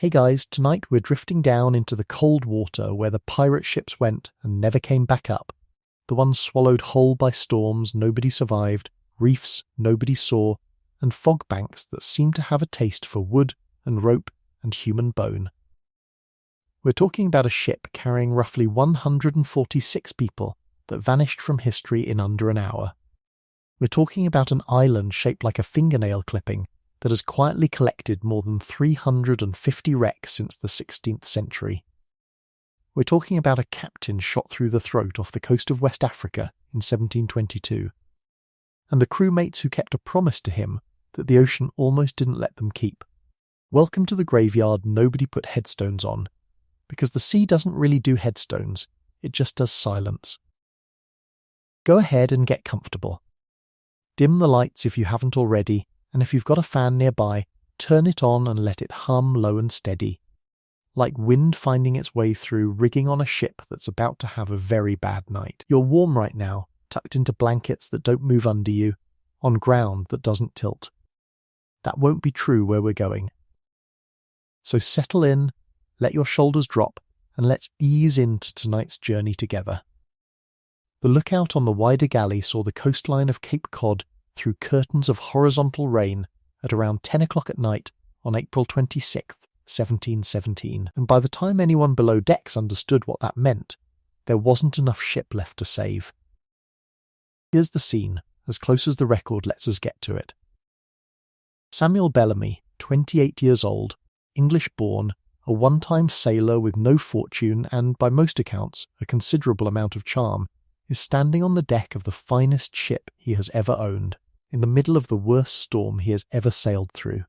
Hey guys, tonight we're drifting down into the cold water where the pirate ships went and never came back up. The ones swallowed whole by storms nobody survived, reefs nobody saw, and fog banks that seem to have a taste for wood and rope and human bone. We're talking about a ship carrying roughly 146 people that vanished from history in under an hour. We're talking about an island shaped like a fingernail clipping that has quietly collected more than 350 wrecks since the 16th century. We're talking about a captain shot through the throat off the coast of West Africa in 1722, and the crewmates who kept a promise to him that the ocean almost didn't let them keep. Welcome to the graveyard nobody put headstones on, because the sea doesn't really do headstones, it just does silence. Go ahead and get comfortable. Dim the lights if you haven't already, and if you've got a fan nearby, turn it on and let it hum low and steady, like wind finding its way through rigging on a ship that's about to have a very bad night. You're warm right now, tucked into blankets that don't move under you, on ground that doesn't tilt. That won't be true where we're going. So settle in, let your shoulders drop, and let's ease into tonight's journey together. The lookout on the wider galley saw the coastline of Cape Cod through curtains of horizontal rain at around 10 o'clock at night on April 26th, 1717, and by the time anyone below decks understood what that meant, there wasn't enough ship left to save. Here's the scene, as close as the record lets us get to it. Samuel Bellamy, 28 years old, English-born, a one-time sailor with no fortune and, by most accounts, a considerable amount of charm, is standing on the deck of the finest ship he has ever owned, in the middle of the worst storm he has ever sailed through.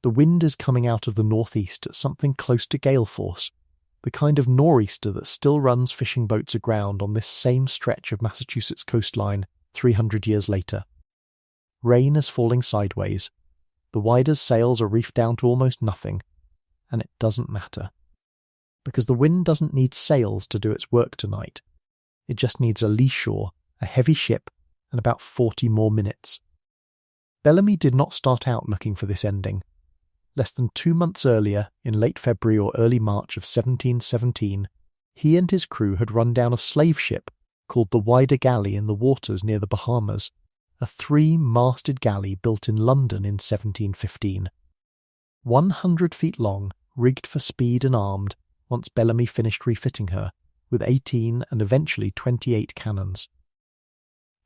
The wind is coming out of the northeast at something close to gale force, the kind of nor'easter that still runs fishing boats aground on this same stretch of Massachusetts coastline 300 years later. Rain is falling sideways, the wider's sails are reefed down to almost nothing, and it doesn't matter. Because the wind doesn't need sails to do its work tonight. It just needs a lee shore, a heavy ship, and about 40 more minutes. Bellamy did not start out looking for this ending. Less than 2 months earlier, in late February or early March of 1717, he and his crew had run down a slave ship called the Wider Galley in the waters near the Bahamas, a 3-masted galley built in London in 1715. 100 feet long, rigged for speed and armed, once Bellamy finished refitting her, with 18 and eventually 28 cannons.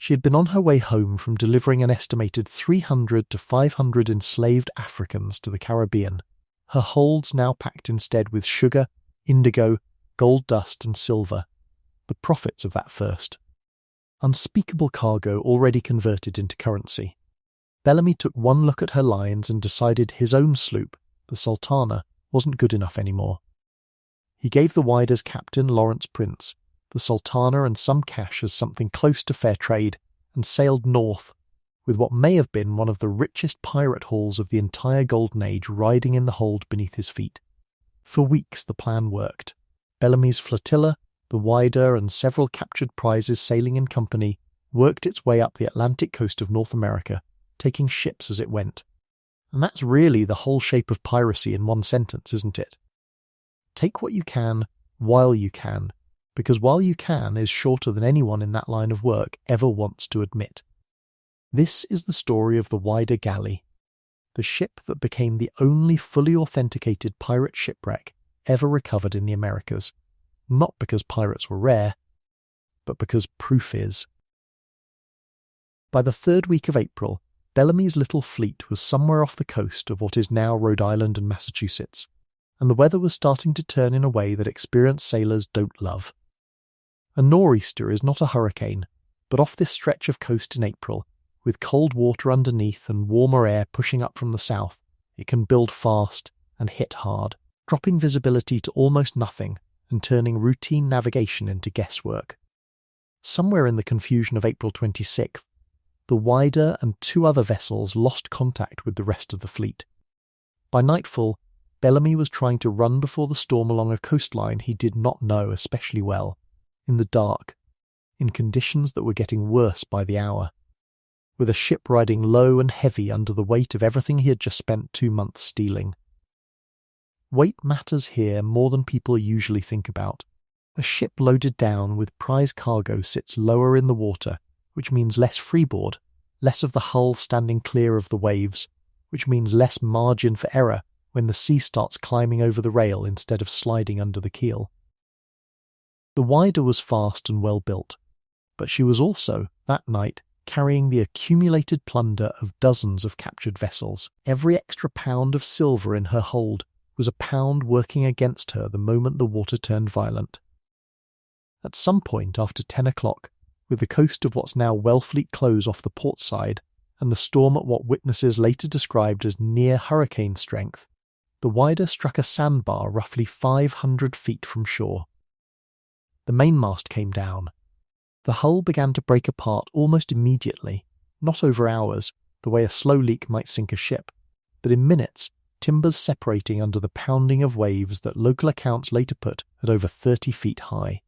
She had been on her way home from delivering an estimated 300 to 500 enslaved Africans to the Caribbean, her holds now packed instead with sugar, indigo, gold dust and silver, the profits of that first. Unspeakable cargo already converted into currency. Bellamy took one look at her lines and decided his own sloop, the Sultana, wasn't good enough anymore. He gave the Wider's captain, Lawrence Prince, the Sultana and some cash as something close to fair trade, and sailed north, with what may have been one of the richest pirate hauls of the entire Golden Age riding in the hold beneath his feet. For weeks the plan worked. Bellamy's flotilla, the Wider and several captured prizes sailing in company, worked its way up the Atlantic coast of North America, taking ships as it went. And that's really the whole shape of piracy in one sentence, isn't it? Take what you can, while you can, because while you can is shorter than anyone in that line of work ever wants to admit. This is the story of the Wider Galley, the ship that became the only fully authenticated pirate shipwreck ever recovered in the Americas, not because pirates were rare, but because proof is. By the 3rd week of April, Bellamy's little fleet was somewhere off the coast of what is now Rhode Island and Massachusetts, and the weather was starting to turn in a way that experienced sailors don't love. A nor'easter is not a hurricane, but off this stretch of coast in April, with cold water underneath and warmer air pushing up from the south, it can build fast and hit hard, dropping visibility to almost nothing and turning routine navigation into guesswork. Somewhere in the confusion of April 26th, the Wider and 2 other vessels lost contact with the rest of the fleet. By nightfall, Bellamy was trying to run before the storm along a coastline he did not know especially well, in the dark, in conditions that were getting worse by the hour. with a ship riding low and heavy under the weight of everything he had just spent 2 months stealing. Weight matters here more than people usually think about. A ship loaded down with prize cargo sits lower in the water, which means less freeboard, less of the hull standing clear of the waves, which means less margin for error when the sea starts climbing over the rail instead of sliding under the keel. The Wider was fast and well built, but she was also, that night, carrying the accumulated plunder of dozens of captured vessels. Every extra pound of silver in her hold was a pound working against her the moment the water turned violent. At some point after 10 o'clock, with the coast of what's now Wellfleet close off the port side, and the storm at what witnesses later described as near hurricane strength, the Wider struck a sandbar roughly 500 feet from shore. The mainmast came down. The hull began to break apart almost immediately, not over hours, the way a slow leak might sink a ship, but in minutes, timbers separating under the pounding of waves that local accounts later put at over 30 feet high.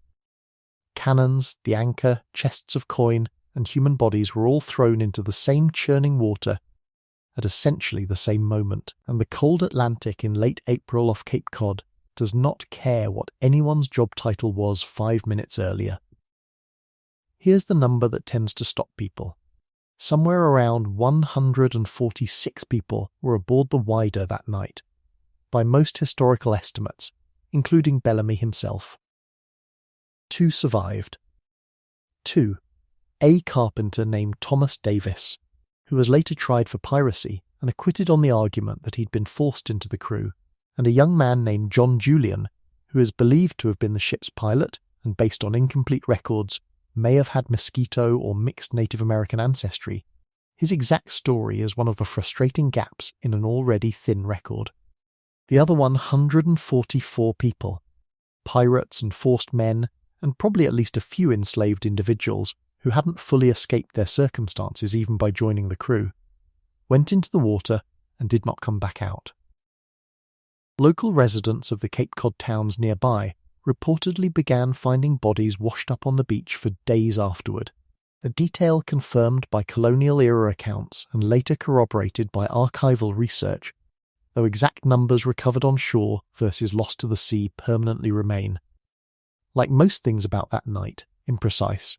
Cannons, the anchor, chests of coin, and human bodies were all thrown into the same churning water at essentially the same moment, and the cold Atlantic in late April off Cape Cod does not care what anyone's job title was 5 minutes earlier. Here's the number that tends to stop people. Somewhere around 146 people were aboard the Wider that night, by most historical estimates, including Bellamy himself. 2 survived. 2. A carpenter named Thomas Davis, who was later tried for piracy and acquitted on the argument that he'd been forced into the crew, and a young man named John Julian, who is believed to have been the ship's pilot and, based on incomplete records, may have had Mosquito or mixed Native American ancestry. His exact story is one of the frustrating gaps in an already thin record. The other 144 people, pirates and forced men, and probably at least a few enslaved individuals who hadn't fully escaped their circumstances even by joining the crew, went into the water and did not come back out. Local residents of the Cape Cod towns nearby reportedly began finding bodies washed up on the beach for days afterward, a detail confirmed by colonial-era accounts and later corroborated by archival research, though exact numbers recovered on shore versus lost to the sea permanently remain. Like most things about that night, imprecise.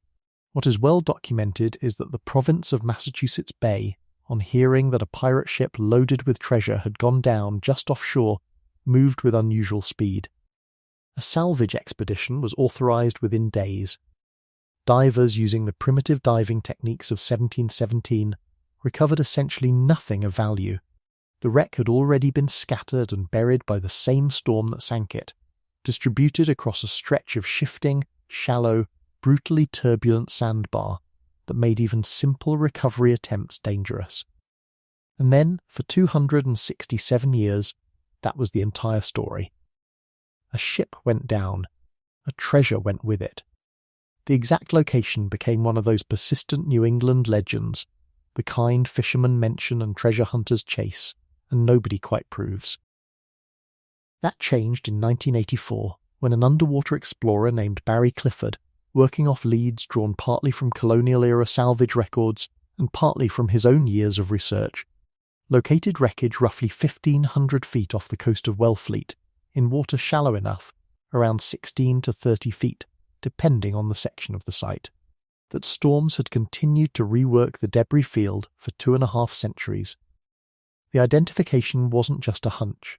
What is well documented is that the province of Massachusetts Bay, on hearing that a pirate ship loaded with treasure had gone down just offshore, moved with unusual speed. A salvage expedition was authorized within days. Divers using the primitive diving techniques of 1717 recovered essentially nothing of value. The wreck had already been scattered and buried by the same storm that sank it, distributed across a stretch of shifting, shallow, brutally turbulent sandbar that made even simple recovery attempts dangerous. And then, for 267 years, that was the entire story. A ship went down. A treasure went with it. The exact location became one of those persistent New England legends, the kind fishermen mention and treasure hunters chase, and nobody quite proves. That changed in 1984, when an underwater explorer named Barry Clifford, working off leads drawn partly from colonial-era salvage records and partly from his own years of research, located wreckage roughly 1,500 feet off the coast of Wellfleet, in water shallow enough, around 16 to 30 feet, depending on the section of the site, that storms had continued to rework the debris field for 2.5 centuries. The identification wasn't just a hunch.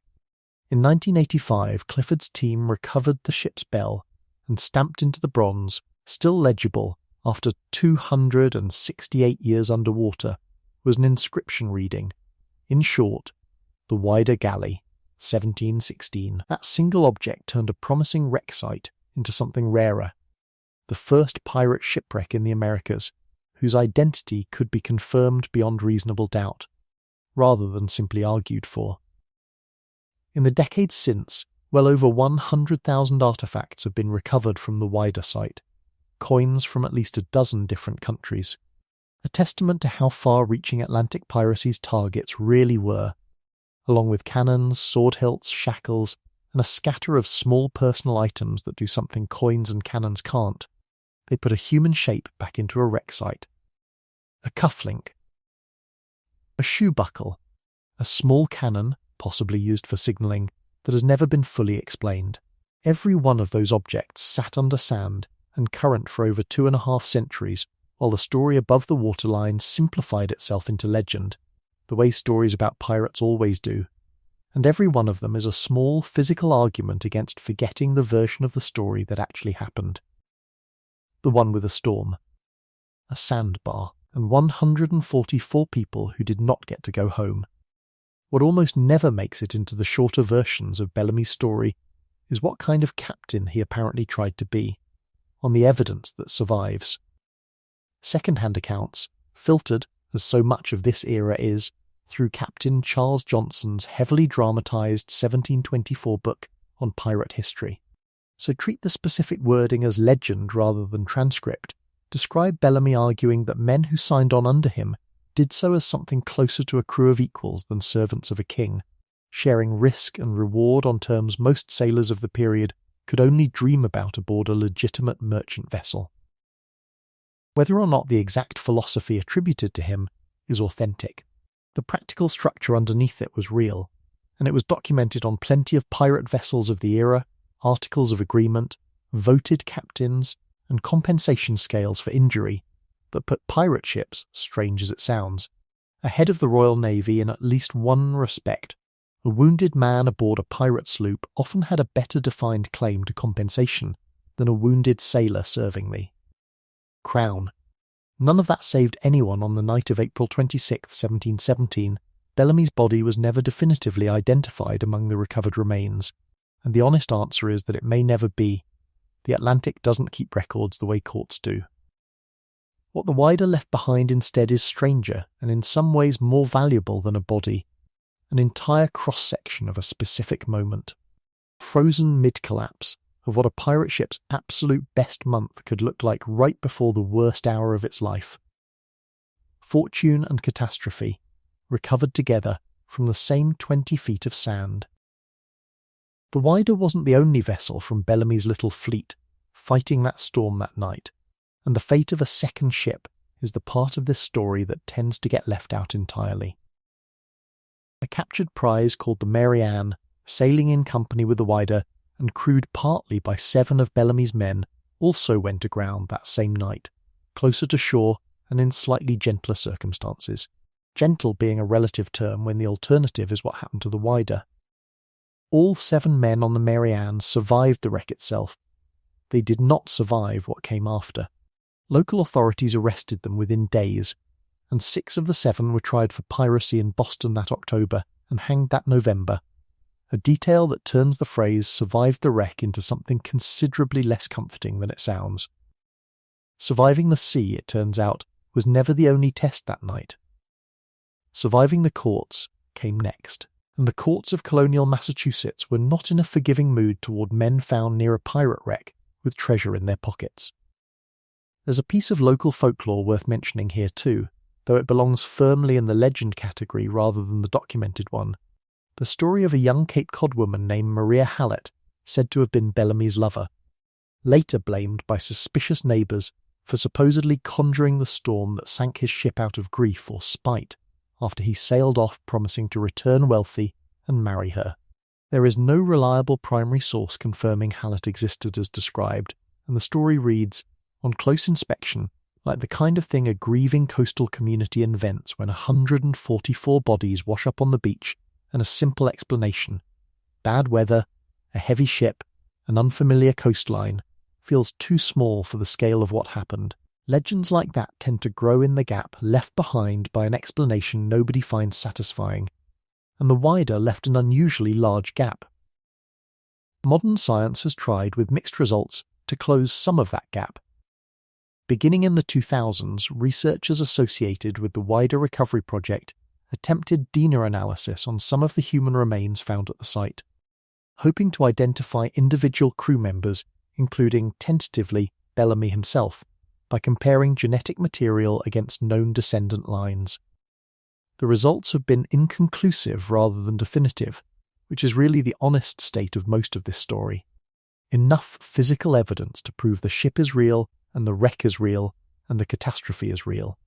In 1985, Clifford's team recovered the ship's bell and stamped into the bronze, still legible after 268 years underwater, was an inscription reading, in short, the Wider Galley, 1716. That single object turned a promising wreck site into something rarer, the first pirate shipwreck in the Americas, whose identity could be confirmed beyond reasonable doubt, rather than simply argued for. In the decades since, well over 100,000 artifacts have been recovered from the Wider site, coins from at least a dozen different countries, a testament to how far-reaching Atlantic piracy's targets really were. Along with cannons, sword hilts, shackles, and a scatter of small personal items that do something coins and cannons can't, they put a human shape back into a wreck site. A cufflink, a shoe buckle, a small cannon, possibly used for signalling, that has never been fully explained. Every one of those objects sat under sand and current for over 2.5 centuries, while the story above the waterline simplified itself into legend, the way stories about pirates always do. And every one of them is a small physical argument against forgetting the version of the story that actually happened. The one with a storm, a sandbar, and 144 people who did not get to go home. What almost never makes it into the shorter versions of Bellamy's story is what kind of captain he apparently tried to be, on the evidence that survives. Second-hand accounts, filtered, as so much of this era is, through Captain Charles Johnson's heavily dramatised 1724 book on pirate history. So treat the specific wording as legend rather than transcript. Describe Bellamy arguing that men who signed on under him did so as something closer to a crew of equals than servants of a king, sharing risk and reward on terms most sailors of the period could only dream about aboard a legitimate merchant vessel. Whether or not the exact philosophy attributed to him is authentic, the practical structure underneath it was real, and it was documented on plenty of pirate vessels of the era, articles of agreement, voted captains, and compensation scales for injury that put pirate ships, strange as it sounds, ahead of the Royal Navy in at least one respect. A wounded man aboard a pirate sloop often had a better defined claim to compensation than a wounded sailor serving me. Crown. None of that saved anyone on the night of April 26, 1717. Bellamy's body was never definitively identified among the recovered remains, and the honest answer is that it may never be. The Atlantic doesn't keep records the way courts do. What the Wider left behind instead is stranger, and in some ways more valuable than a body, an entire cross-section of a specific moment. Frozen mid-collapse of what a pirate ship's absolute best month could look like right before the worst hour of its life. Fortune and catastrophe, recovered together from the same 20 feet of sand. The Wider wasn't the only vessel from Bellamy's little fleet fighting that storm that night, and the fate of a second ship is the part of this story that tends to get left out entirely. A captured prize called the Mary Ann, sailing in company with the Wider and crewed partly by 7 of Bellamy's men, also went aground that same night, closer to shore and in slightly gentler circumstances. Gentle being a relative term when the alternative is what happened to the Wider. All 7 men on the Mary Ann survived the wreck itself. They did not survive what came after. Local authorities arrested them within days, and 6 of the 7 were tried for piracy in Boston that October and hanged that November, a detail that turns the phrase "survived the wreck" into something considerably less comforting than it sounds. Surviving the sea, it turns out, was never the only test that night. Surviving the courts came next, and the courts of colonial Massachusetts were not in a forgiving mood toward men found near a pirate wreck with treasure in their pockets. There's a piece of local folklore worth mentioning here too, though it belongs firmly in the legend category rather than the documented one. The story of a young Cape Cod woman named Maria Hallett, said to have been Bellamy's lover, later blamed by suspicious neighbours for supposedly conjuring the storm that sank his ship out of grief or spite after he sailed off promising to return wealthy and marry her. There is no reliable primary source confirming Hallett existed as described, and the story reads, on close inspection, like the kind of thing a grieving coastal community invents when 144 bodies wash up on the beach, and a simple explanation, bad weather, a heavy ship, an unfamiliar coastline, feels too small for the scale of what happened. Legends like that tend to grow in the gap left behind by an explanation nobody finds satisfying, and the Wider left an unusually large gap. Modern science has tried, with mixed results, to close some of that gap. Beginning in the 2000s, researchers associated with the Wider Recovery Project attempted DNA analysis on some of the human remains found at the site, hoping to identify individual crew members, including, tentatively, Bellamy himself, by comparing genetic material against known descendant lines. The results have been inconclusive rather than definitive, which is really the honest state of most of this story. Enough physical evidence to prove the ship is real, and the wreck is real, and the catastrophe is real,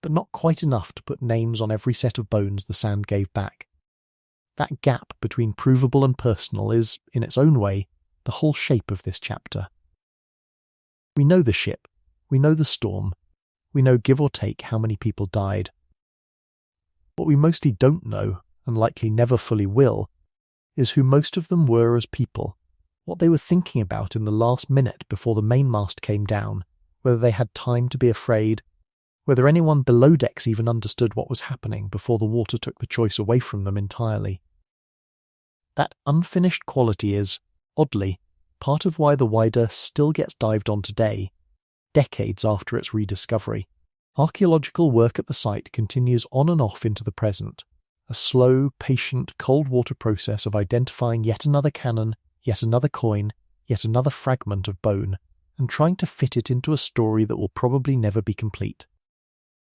but not quite enough to put names on every set of bones the sand gave back. That gap between provable and personal is, in its own way, the whole shape of this chapter. We know the ship, we know the storm, we know give or take how many people died. What we mostly don't know, and likely never fully will, is who most of them were as people, what they were thinking about in the last minute before the mainmast came down, whether they had time to be afraid, whether anyone below decks even understood what was happening before the water took the choice away from them entirely. That unfinished quality is, oddly, part of why the Wider still gets dived on today, decades after its rediscovery. Archaeological work at the site continues on and off into the present, a slow, patient, cold water process of identifying yet another cannon, yet another coin, yet another fragment of bone, and trying to fit it into a story that will probably never be complete.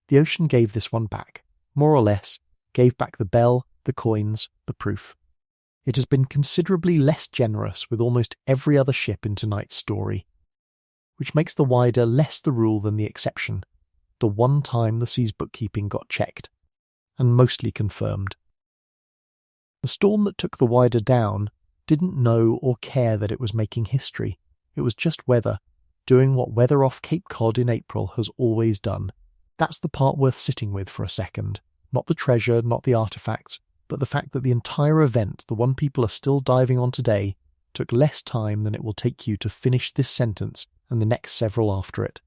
The ocean gave this one back, more or less, gave back the bell, the coins, the proof. It has been considerably less generous with almost every other ship in tonight's story, which makes the Wider less the rule than the exception, the one time the sea's bookkeeping got checked, and mostly confirmed. The storm that took the Wider down didn't know or care that it was making history. It was just weather, doing what weather off Cape Cod in April has always done. That's the part worth sitting with for a second. Not the treasure, not the artifacts, but the fact that the entire event, the one people are still diving on today, took less time than it will take you to finish this sentence and the next several after it.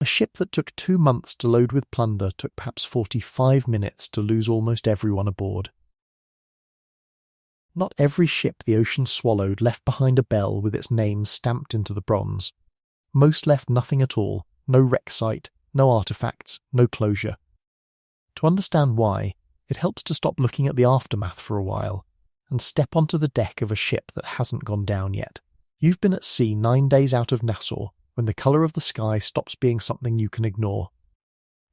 A ship that took 2 months to load with plunder took perhaps 45 minutes to lose almost everyone aboard. Not every ship the ocean swallowed left behind a bell with its name stamped into the bronze. Most left nothing at all, no wreck site, no artifacts, no closure. To understand why, it helps to stop looking at the aftermath for a while, and step onto the deck of a ship that hasn't gone down yet. You've been at sea 9 days out of Nassau, when the colour of the sky stops being something you can ignore.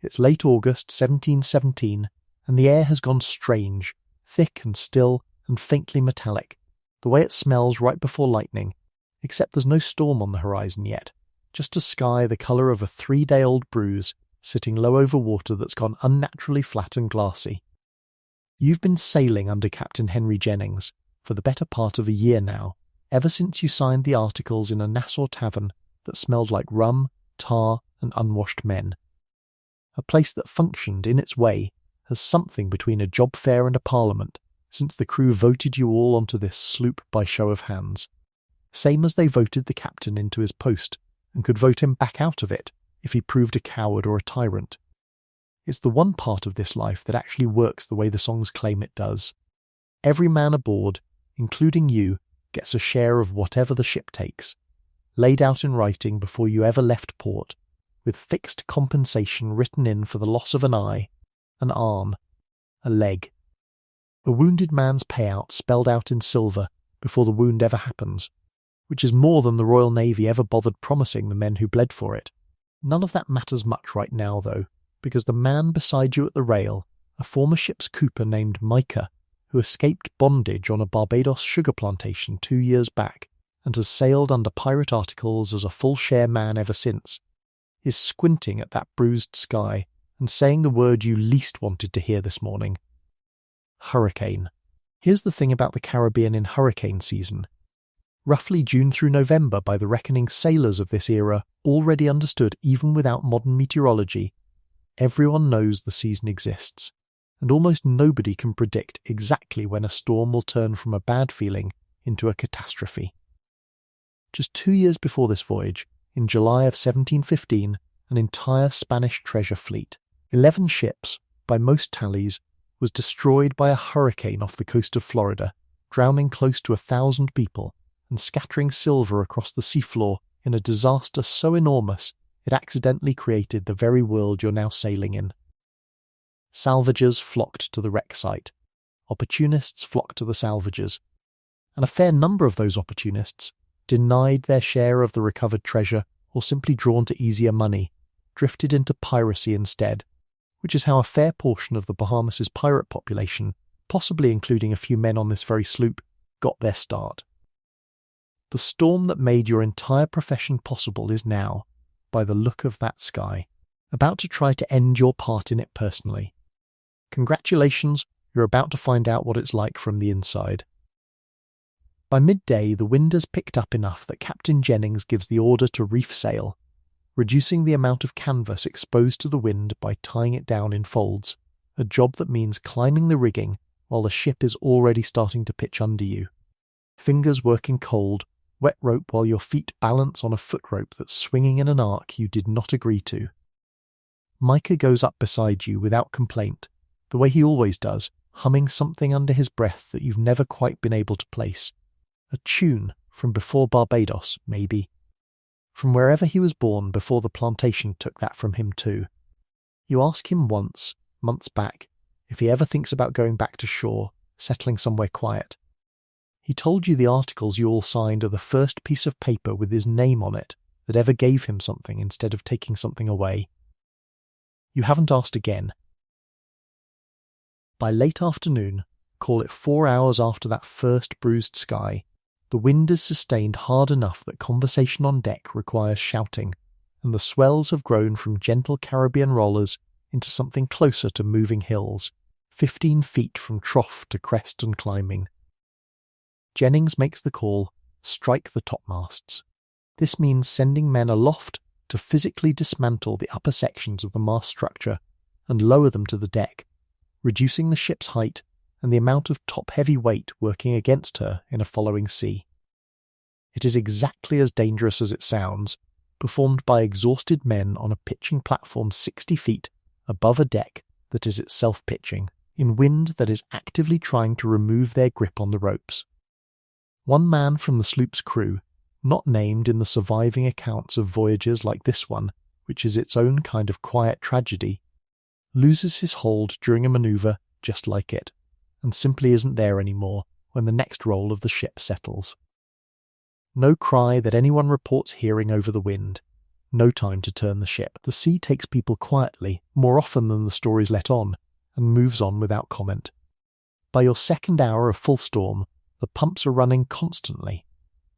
It's late August 1717, and the air has gone strange, thick and still and faintly metallic, the way it smells right before lightning, except there's no storm on the horizon yet, just a sky the colour of a 3-day-old bruise sitting low over water that's gone unnaturally flat and glassy. You've been sailing under Captain Henry Jennings for the better part of a year now, ever since you signed the articles in a Nassau tavern that smelled like rum, tar and unwashed men. A place that functioned, in its way, as something between a job fair and a parliament, since the crew voted you all onto this sloop by show of hands. Same as they voted the captain into his post, and could vote him back out of it if he proved a coward or a tyrant. It's the one part of this life that actually works the way the songs claim it does. Every man aboard, including you, gets a share of whatever the ship takes, laid out in writing before you ever left port, with fixed compensation written in for the loss of an eye, an arm, a leg. A wounded man's payout spelled out in silver before the wound ever happens, which is more than the Royal Navy ever bothered promising the men who bled for it. None of that matters much right now, though, because the man beside you at the rail, a former ship's cooper named Micah, who escaped bondage on a Barbados sugar plantation 2 years back and has sailed under pirate articles as a full-share man ever since, is squinting at that bruised sky and saying the word you least wanted to hear this morning. Hurricane. Here's the thing about the Caribbean in hurricane season. Roughly June through November, by the reckoning sailors of this era already understood even without modern meteorology, everyone knows the season exists, and almost nobody can predict exactly when a storm will turn from a bad feeling into a catastrophe. Just 2 years before this voyage, in July of 1715, an entire Spanish treasure fleet, 11 ships, by most tallies, was destroyed by a hurricane off the coast of Florida, drowning close to 1,000 people and scattering silver across the seafloor in a disaster so enormous it accidentally created the very world you're now sailing in. Salvagers flocked to the wreck site. Opportunists flocked to the salvagers. And a fair number of those opportunists, denied their share of the recovered treasure or simply drawn to easier money, drifted into piracy instead, which is how a fair portion of the Bahamas' pirate population, possibly including a few men on this very sloop, got their start. The storm that made your entire profession possible is now, by the look of that sky, about to try to end your part in it personally. Congratulations, You're about to find out what it's like from the inside. By midday, the wind has picked up enough that Captain Jennings gives the order to reef sail, reducing the amount of canvas exposed to the wind by tying it down in folds, a job that means climbing the rigging while the ship is already starting to pitch under you. Fingers working cold, wet rope while your feet balance on a foot rope that's swinging in an arc you did not agree to. Micah goes up beside you without complaint, the way he always does, humming something under his breath that you've never quite been able to place. A tune from before Barbados, maybe. From wherever he was born before the plantation took that from him too. You ask him once, months back, if he ever thinks about going back to shore, settling somewhere quiet. He told you the articles you all signed are the first piece of paper with his name on it that ever gave him something instead of taking something away. You haven't asked again. By late afternoon, call it 4 hours after that first bruised sky, the wind is sustained hard enough that conversation on deck requires shouting, and the swells have grown from gentle Caribbean rollers into something closer to moving hills, 15 feet from trough to crest and climbing. Jennings makes the call, strike the topmasts. This means sending men aloft to physically dismantle the upper sections of the mast structure and lower them to the deck, reducing the ship's height and the amount of top-heavy weight working against her in a following sea. It is exactly as dangerous as it sounds, performed by exhausted men on a pitching platform 60 feet above a deck that is itself pitching, in wind that is actively trying to remove their grip on the ropes. One man from the sloop's crew, not named in the surviving accounts of voyages like this one, which is its own kind of quiet tragedy, loses his hold during a manoeuvre just like it, and simply isn't there anymore when the next roll of the ship settles. No cry that anyone reports hearing over the wind. No time to turn the ship. The sea takes people quietly, more often than the stories let on, and moves on without comment. By your second hour of full storm, the pumps are running constantly,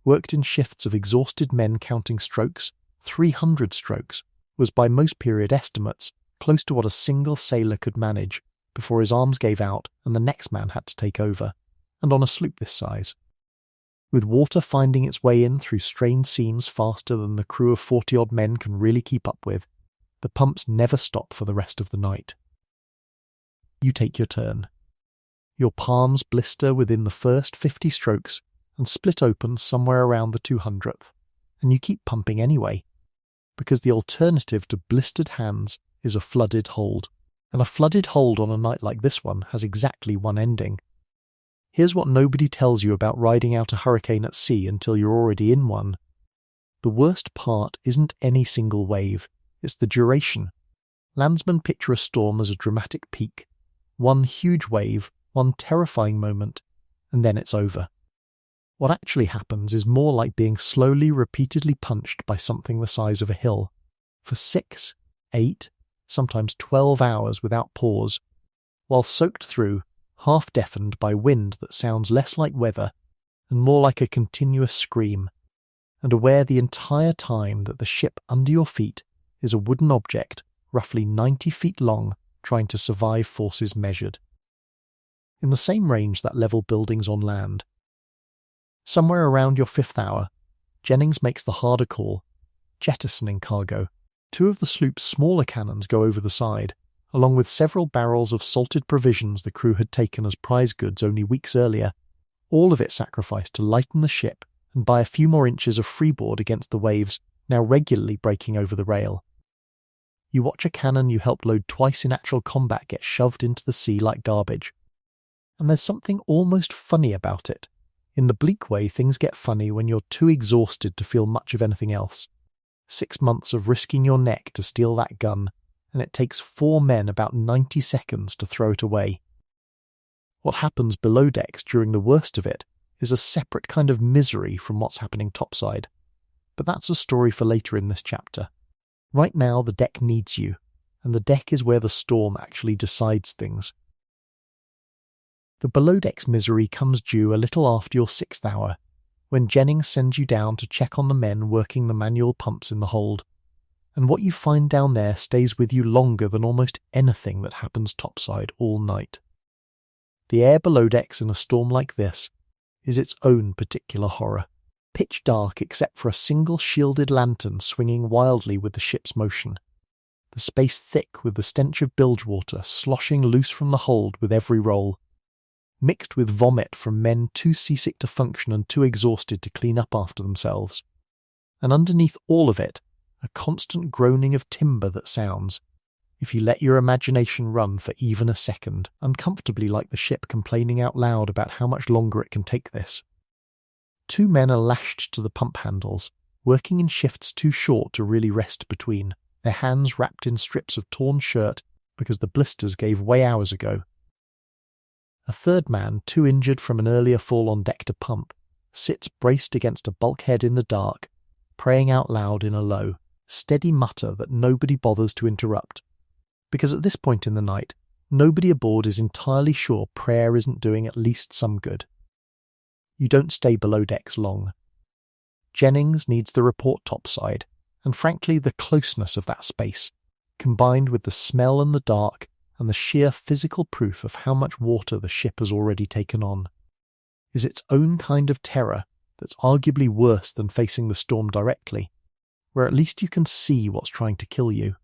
worked in shifts of exhausted men counting strokes. 300 strokes was by most period estimates close to what a single sailor could manage before his arms gave out and the next man had to take over, and on a sloop this size. With water finding its way in through strained seams faster than the crew of 40-odd men can really keep up with, the pumps never stop for the rest of the night. You take your turn. Your palms blister within the first 50 strokes and split open somewhere around the 200th, and you keep pumping anyway, because the alternative to blistered hands is a flooded hold, and a flooded hold on a night like this one has exactly one ending. Here's what nobody tells you about riding out a hurricane at sea until you're already in one. The worst part isn't any single wave, it's the duration. Landsmen picture a storm as a dramatic peak, one huge wave, one terrifying moment, and then it's over. What actually happens is more like being slowly, repeatedly punched by something the size of a hill, for 6, 8, sometimes 12 hours without pause, while soaked through, half deafened by wind that sounds less like weather and more like a continuous scream, and aware the entire time that the ship under your feet is a wooden object roughly 90 feet long trying to survive forces measured. In the same range that level buildings on land. Somewhere around your 5th hour, Jennings makes the harder call, jettisoning cargo. 2 of the sloop's smaller cannons go over the side, along with several barrels of salted provisions the crew had taken as prize goods only weeks earlier, all of it sacrificed to lighten the ship and buy a few more inches of freeboard against the waves now regularly breaking over the rail. You watch a cannon you helped load twice in actual combat get shoved into the sea like garbage. And there's something almost funny about it. In the bleak way things get funny when you're too exhausted to feel much of anything else. 6 months of risking your neck to steal that gun, and it takes 4 men about 90 seconds to throw it away. What happens below decks during the worst of it is a separate kind of misery from what's happening topside. But that's a story for later in this chapter. Right now the deck needs you, and the deck is where the storm actually decides things. The below deck's misery comes due a little after your 6th hour, when Jennings sends you down to check on the men working the manual pumps in the hold, and what you find down there stays with you longer than almost anything that happens topside all night. The air below decks in a storm like this is its own particular horror. Pitch dark except for a single shielded lantern swinging wildly with the ship's motion. The space thick with the stench of bilge water sloshing loose from the hold with every roll, mixed with vomit from men too seasick to function and too exhausted to clean up after themselves. And underneath all of it, a constant groaning of timber that sounds, if you let your imagination run for even a second, uncomfortably like the ship complaining out loud about how much longer it can take this. 2 men are lashed to the pump handles, working in shifts too short to really rest between, their hands wrapped in strips of torn shirt because the blisters gave way hours ago. A 3rd man, too injured from an earlier fall on deck to pump, sits braced against a bulkhead in the dark, praying out loud in a low, steady mutter that nobody bothers to interrupt, because at this point in the night, nobody aboard is entirely sure prayer isn't doing at least some good. You don't stay below decks long. Jennings needs the report topside, and frankly the closeness of that space, combined with the smell and the dark and the sheer physical proof of how much water the ship has already taken on, is its own kind of terror that's arguably worse than facing the storm directly, where at least you can see what's trying to kill you.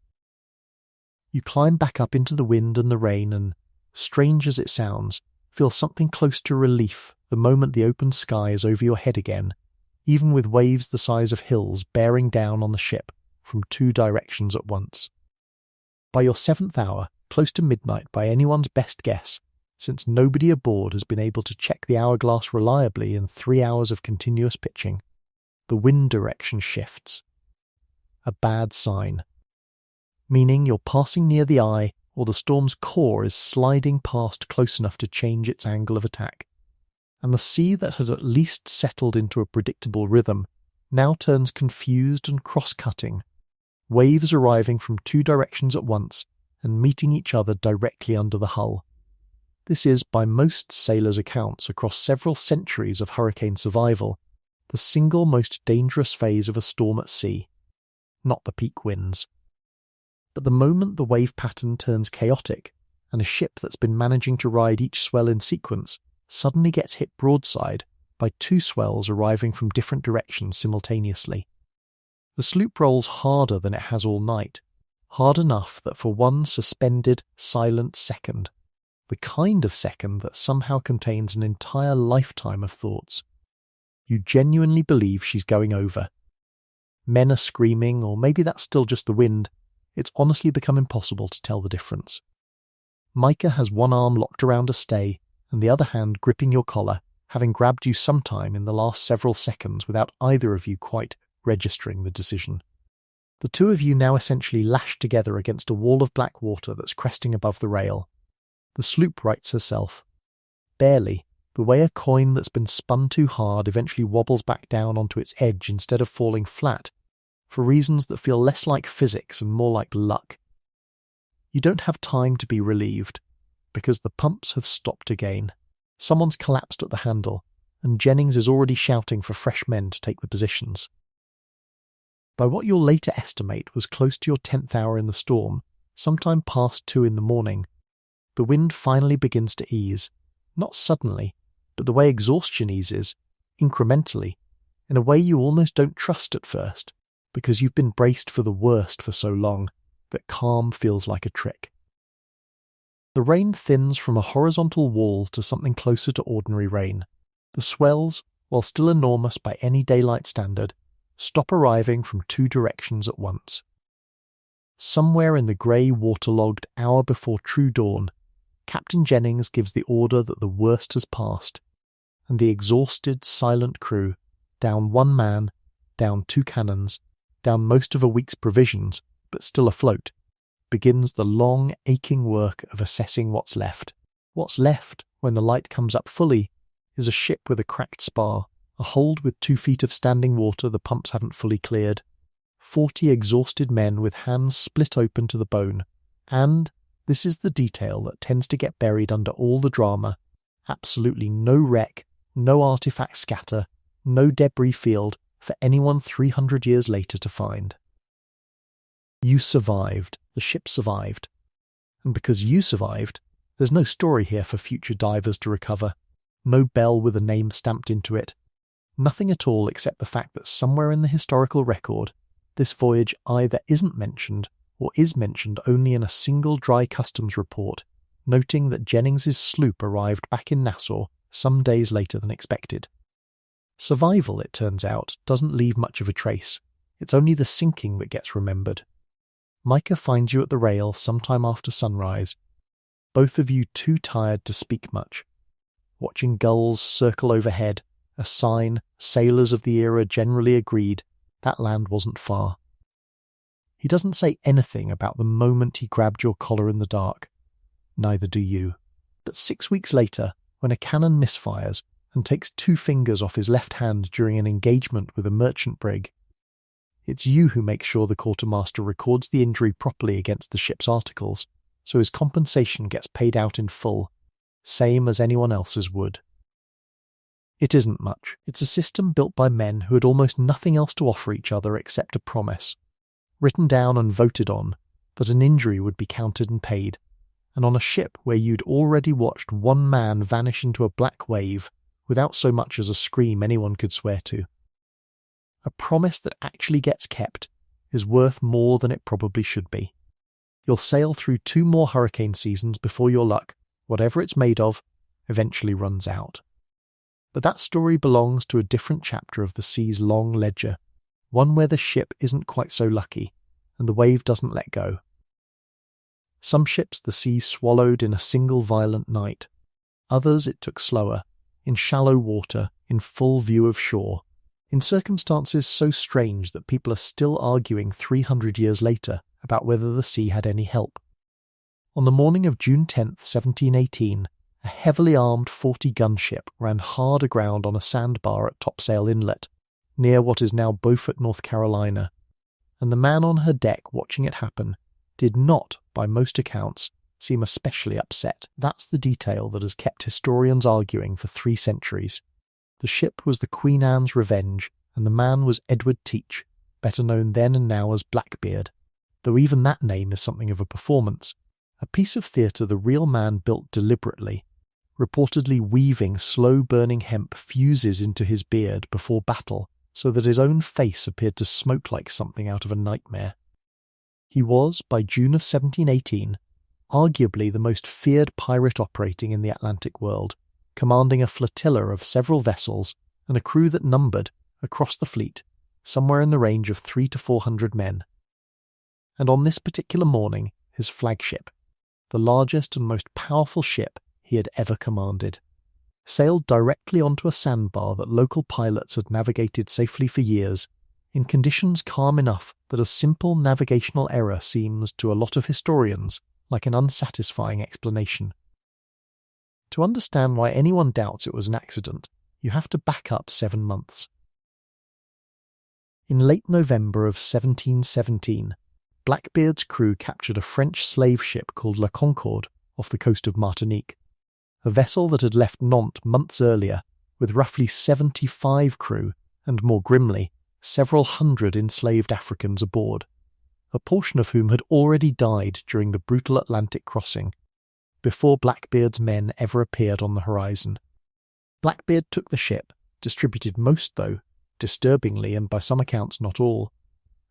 You climb back up into the wind and the rain and, strange as it sounds, feel something close to relief the moment the open sky is over your head again, even with waves the size of hills bearing down on the ship from 2 directions at once. By your 7th hour, close to midnight by anyone's best guess, since nobody aboard has been able to check the hourglass reliably in 3 hours of continuous pitching, the wind direction shifts. A bad sign. Meaning you're passing near the eye or the storm's core is sliding past close enough to change its angle of attack. And the sea that had at least settled into a predictable rhythm now turns confused and cross-cutting, waves arriving from 2 directions at once and meeting each other directly under the hull. This is, by most sailors' accounts across several centuries of hurricane survival, the single most dangerous phase of a storm at sea, not the peak winds. But the moment the wave pattern turns chaotic, and a ship that's been managing to ride each swell in sequence suddenly gets hit broadside by 2 swells arriving from different directions simultaneously, the sloop rolls harder than it has all night, hard enough that for one suspended, silent second, the kind of second that somehow contains an entire lifetime of thoughts, you genuinely believe she's going over. Men are screaming, or maybe that's still just the wind. It's honestly become impossible to tell the difference. Micah has one arm locked around a stay and the other hand gripping your collar, having grabbed you sometime in the last several seconds without either of you quite registering the decision. The 2 of you now essentially lashed together against a wall of black water that's cresting above the rail. The sloop rights herself. Barely, the way a coin that's been spun too hard eventually wobbles back down onto its edge instead of falling flat, for reasons that feel less like physics and more like luck. You don't have time to be relieved, because the pumps have stopped again. Someone's collapsed at the handle, and Jennings is already shouting for fresh men to take the positions. By what you'll later estimate was close to your 10th hour in the storm, sometime past 2 in the morning, the wind finally begins to ease, not suddenly, but the way exhaustion eases, incrementally, in a way you almost don't trust at first, because you've been braced for the worst for so long that calm feels like a trick. The rain thins from a horizontal wall to something closer to ordinary rain. The swells, while still enormous by any daylight standard, stop arriving from 2 directions at once. Somewhere in the grey waterlogged hour before true dawn, Captain Jennings gives the order that the worst has passed, and the exhausted, silent crew, down 1 man, down 2 cannons, down most of a week's provisions, but still afloat, begins the long, aching work of assessing what's left. What's left, when the light comes up fully, is a ship with a cracked spar, a hold with 2 feet of standing water the pumps haven't fully cleared, 40 exhausted men with hands split open to the bone, and, this is the detail that tends to get buried under all the drama, absolutely no wreck, no artifact scatter, no debris field for anyone 300 years later to find. You survived. The ship survived. And because you survived, There's no story here for future divers to recover, no bell with a name stamped into it, nothing at all except the fact that somewhere in the historical record, this voyage either isn't mentioned or is mentioned only in a single dry customs report, noting that Jennings's sloop arrived back in Nassau some days later than expected. Survival, it turns out, doesn't leave much of a trace. It's only the sinking that gets remembered. Micah finds you at the rail sometime after sunrise, both of you too tired to speak much. Watching gulls circle overhead, a sign sailors of the era generally agreed that land wasn't far. He doesn't say anything about the moment he grabbed your collar in the dark. Neither do you. But 6 weeks later, when a cannon misfires and takes 2 fingers off his left hand during an engagement with a merchant brig, it's you who make sure the quartermaster records the injury properly against the ship's articles, so his compensation gets paid out in full, same as anyone else's would. It isn't much. It's a system built by men who had almost nothing else to offer each other except a promise, written down and voted on, that an injury would be counted and paid, and on a ship where you'd already watched one man vanish into a black wave without so much as a scream anyone could swear to. A promise that actually gets kept is worth more than it probably should be. You'll sail through 2 more hurricane seasons before your luck, whatever it's made of, eventually runs out. But that story belongs to a different chapter of the sea's long ledger, one where the ship isn't quite so lucky, and the wave doesn't let go. Some ships the sea swallowed in a single violent night. Others it took slower, in shallow water, in full view of shore, in circumstances so strange that people are still arguing 300 years later about whether the sea had any help. On the morning of June 10th, 1718, a heavily armed 40-gun ship ran hard aground on a sandbar at Topsail Inlet, near what is now Beaufort, North Carolina, and the man on her deck watching it happen did not, by most accounts, seem especially upset. That's the detail that has kept historians arguing for 3 centuries. The ship was the Queen Anne's Revenge, and the man was Edward Teach, better known then and now as Blackbeard, though even that name is something of a performance, a piece of theatre the real man built deliberately, reportedly weaving slow-burning hemp fuses into his beard before battle so that his own face appeared to smoke like something out of a nightmare. He was, by June of 1718, arguably the most feared pirate operating in the Atlantic world, commanding a flotilla of several vessels and a crew that numbered, across the fleet, somewhere in the range of 300 to 400 men. And on this particular morning, his flagship, the largest and most powerful ship he had ever commanded, sailed directly onto a sandbar that local pilots had navigated safely for years, in conditions calm enough that a simple navigational error seems, to a lot of historians, like an unsatisfying explanation. To understand why anyone doubts it was an accident, you have to back up 7 months. In late November of 1717, Blackbeard's crew captured a French slave ship called La Concorde off the coast of Martinique, a vessel that had left Nantes months earlier with roughly 75 crew and, more grimly, several hundred enslaved Africans aboard, a portion of whom had already died during the brutal Atlantic crossing, before Blackbeard's men ever appeared on the horizon. Blackbeard took the ship, distributed most, though, disturbingly and by some accounts not all,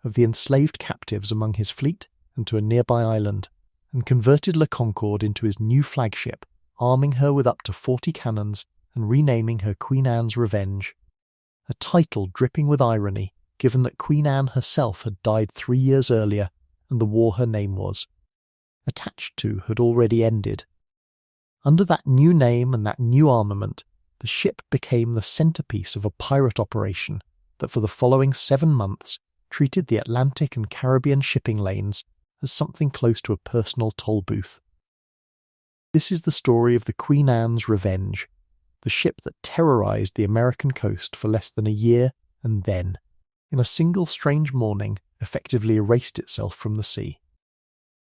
of the enslaved captives among his fleet and to a nearby island, and converted La Concorde into his new flagship, arming her with up to 40 cannons and renaming her Queen Anne's Revenge, a title dripping with irony given that Queen Anne herself had died 3 years earlier and the war her name was attached to had already ended. Under that new name and that new armament, the ship became the centrepiece of a pirate operation that for the following 7 months treated the Atlantic and Caribbean shipping lanes as something close to a personal toll booth. This is the story of the Queen Anne's Revenge, the ship that terrorized the American coast for less than a year and then, in a single strange morning, effectively erased itself from the sea.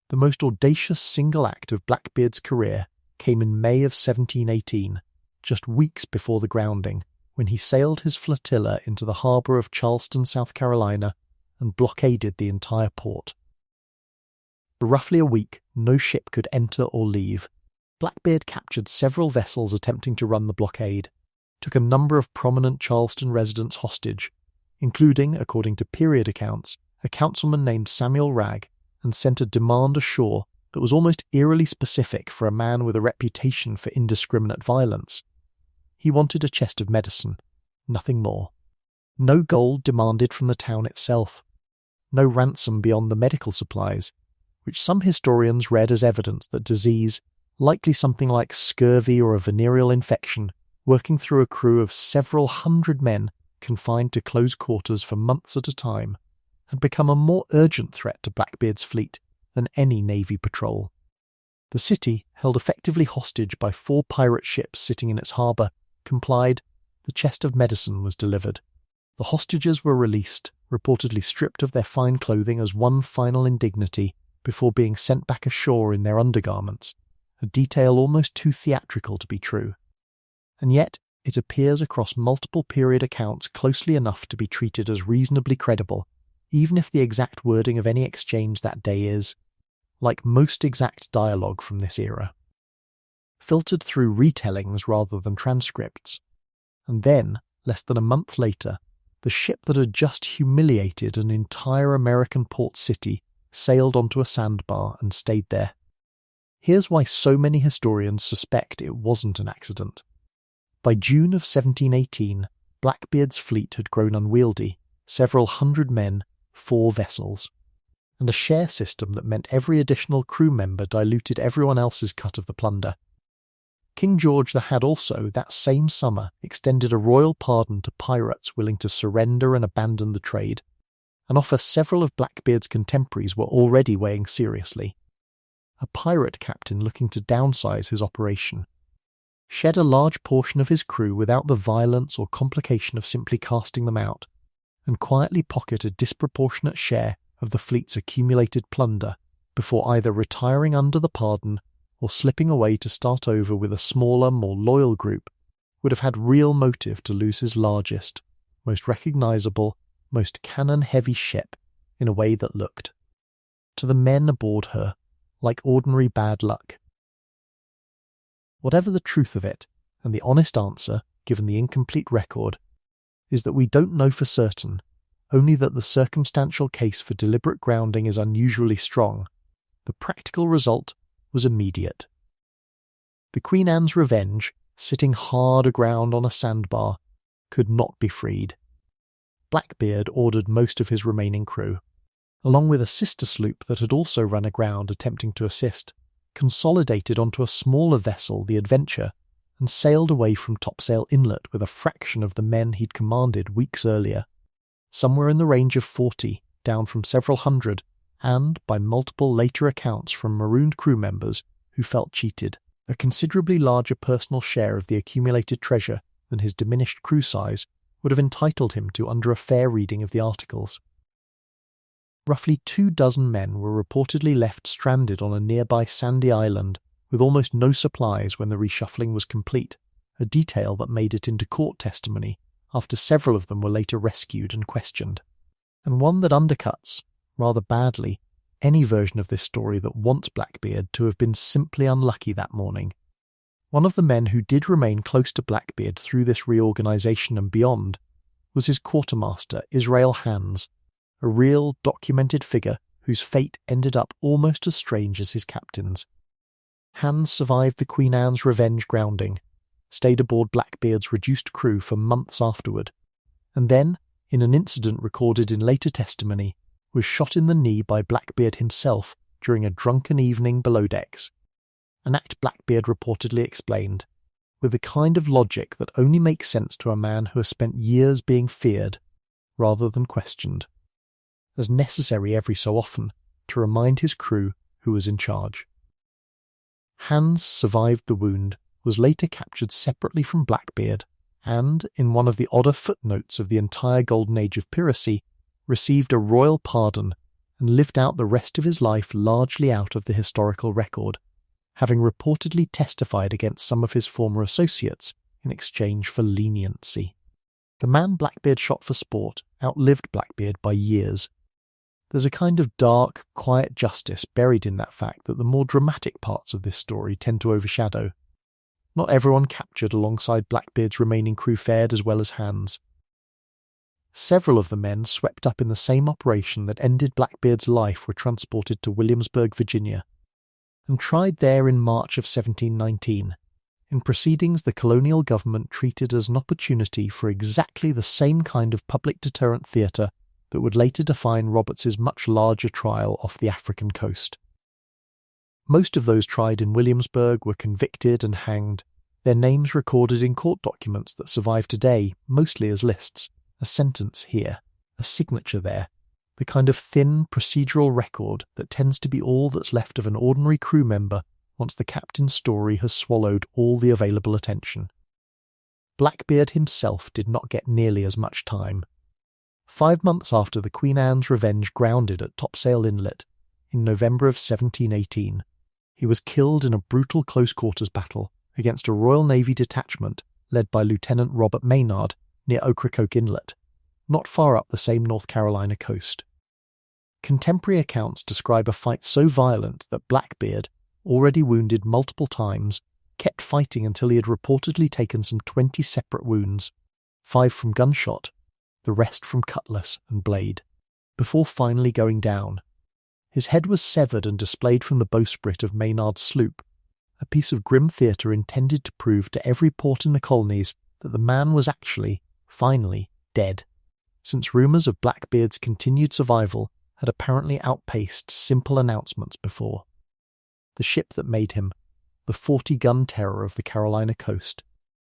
The most audacious single act of Blackbeard's career came in May of 1718, just weeks before the grounding, when he sailed his flotilla into the harbour of Charleston, South Carolina, and blockaded the entire port. For roughly a week, no ship could enter or leave. Blackbeard captured several vessels attempting to run the blockade, took a number of prominent Charleston residents hostage, including, according to period accounts, a councilman named Samuel Wragg, and sent a demand ashore that was almost eerily specific for a man with a reputation for indiscriminate violence. He wanted a chest of medicine, nothing more. No gold demanded from the town itself. No ransom beyond the medical supplies, which some historians read as evidence that disease, likely something like scurvy or a venereal infection, working through a crew of several hundred men confined to close quarters for months at a time, had become a more urgent threat to Blackbeard's fleet than any navy patrol. The city, held effectively hostage by 4 pirate ships sitting in its harbour, complied. The chest of medicine was delivered. The hostages were released, reportedly stripped of their fine clothing as one final indignity before being sent back ashore in their undergarments, a detail almost too theatrical to be true. And yet, it appears across multiple period accounts closely enough to be treated as reasonably credible, even if the exact wording of any exchange that day is, like most exact dialogue from this era, filtered through retellings rather than transcripts. And then, less than a month later, the ship that had just humiliated an entire American port city sailed onto a sandbar and stayed there. Here's why so many historians suspect it wasn't an accident. By June of 1718, Blackbeard's fleet had grown unwieldy, several hundred men, 4 vessels, and a share system that meant every additional crew member diluted everyone else's cut of the plunder. King George had also, that same summer, extended a royal pardon to pirates willing to surrender and abandon the trade, an offer several of Blackbeard's contemporaries were already weighing seriously. A pirate captain looking to downsize his operation, shed a large portion of his crew without the violence or complication of simply casting them out, and quietly pocket a disproportionate share of the fleet's accumulated plunder before either retiring under the pardon or slipping away to start over with a smaller, more loyal group, would have had real motive to lose his largest, most recognisable, most cannon-heavy ship in a way that looked, to the men aboard her, like ordinary bad luck. Whatever the truth of it, and the honest answer, given the incomplete record, is that we don't know for certain, only that the circumstantial case for deliberate grounding is unusually strong. The practical result was immediate. The Queen Anne's Revenge, sitting hard aground on a sandbar, could not be freed. Blackbeard ordered most of his remaining crew, along with a sister sloop that had also run aground attempting to assist, consolidated onto a smaller vessel, the Adventure, and sailed away from Topsail Inlet with a fraction of the men he'd commanded weeks earlier, somewhere in the range of 40, down from several hundred, and, by multiple later accounts from marooned crew members who felt cheated, a considerably larger personal share of the accumulated treasure than his diminished crew size would have entitled him to under a fair reading of the articles. Roughly 24 men were reportedly left stranded on a nearby sandy island with almost no supplies when the reshuffling was complete, a detail that made it into court testimony after several of them were later rescued and questioned, and one that undercuts, rather badly, any version of this story that wants Blackbeard to have been simply unlucky that morning. One of the men who did remain close to Blackbeard through this reorganisation and beyond was his quartermaster, Israel Hands, a real, documented figure whose fate ended up almost as strange as his captain's. Hands survived the Queen Anne's Revenge grounding, stayed aboard Blackbeard's reduced crew for months afterward, and then, in an incident recorded in later testimony, was shot in the knee by Blackbeard himself during a drunken evening below decks, an act Blackbeard reportedly explained, with the kind of logic that only makes sense to a man who has spent years being feared, rather than questioned, as necessary every so often to remind his crew who was in charge. Hands survived the wound, was later captured separately from Blackbeard, and, in one of the odder footnotes of the entire Golden Age of Piracy, received a royal pardon and lived out the rest of his life largely out of the historical record, having reportedly testified against some of his former associates in exchange for leniency. The man Blackbeard shot for sport outlived Blackbeard by years. There's a kind of dark, quiet justice buried in that fact that the more dramatic parts of this story tend to overshadow. Not everyone captured alongside Blackbeard's remaining crew fared as well as Hans. Several of the men swept up in the same operation that ended Blackbeard's life were transported to Williamsburg, Virginia, and tried there in March of 1719. In proceedings the colonial government treated as an opportunity for exactly the same kind of public deterrent theatre that would later define Roberts's much larger trial off the African coast. Most of those tried in Williamsburg were convicted and hanged, their names recorded in court documents that survive today mostly as lists, a sentence here, a signature there, the kind of thin procedural record that tends to be all that's left of an ordinary crew member once the captain's story has swallowed all the available attention. Blackbeard himself did not get nearly as much time. 5 months after the Queen Anne's Revenge grounded at Topsail Inlet, in November of 1718, he was killed in a brutal close-quarters battle against a Royal Navy detachment led by Lieutenant Robert Maynard near Ocracoke Inlet, not far up the same North Carolina coast. Contemporary accounts describe a fight so violent that Blackbeard, already wounded multiple times, kept fighting until he had reportedly taken some 20 separate wounds, 5 from gunshot, the rest from cutlass and blade, before finally going down. His head was severed and displayed from the bowsprit of Maynard's sloop, a piece of grim theatre intended to prove to every port in the colonies that the man was actually, finally, dead, since rumours of Blackbeard's continued survival had apparently outpaced simple announcements before. The ship that made him, the 40-gun terror of the Carolina coast,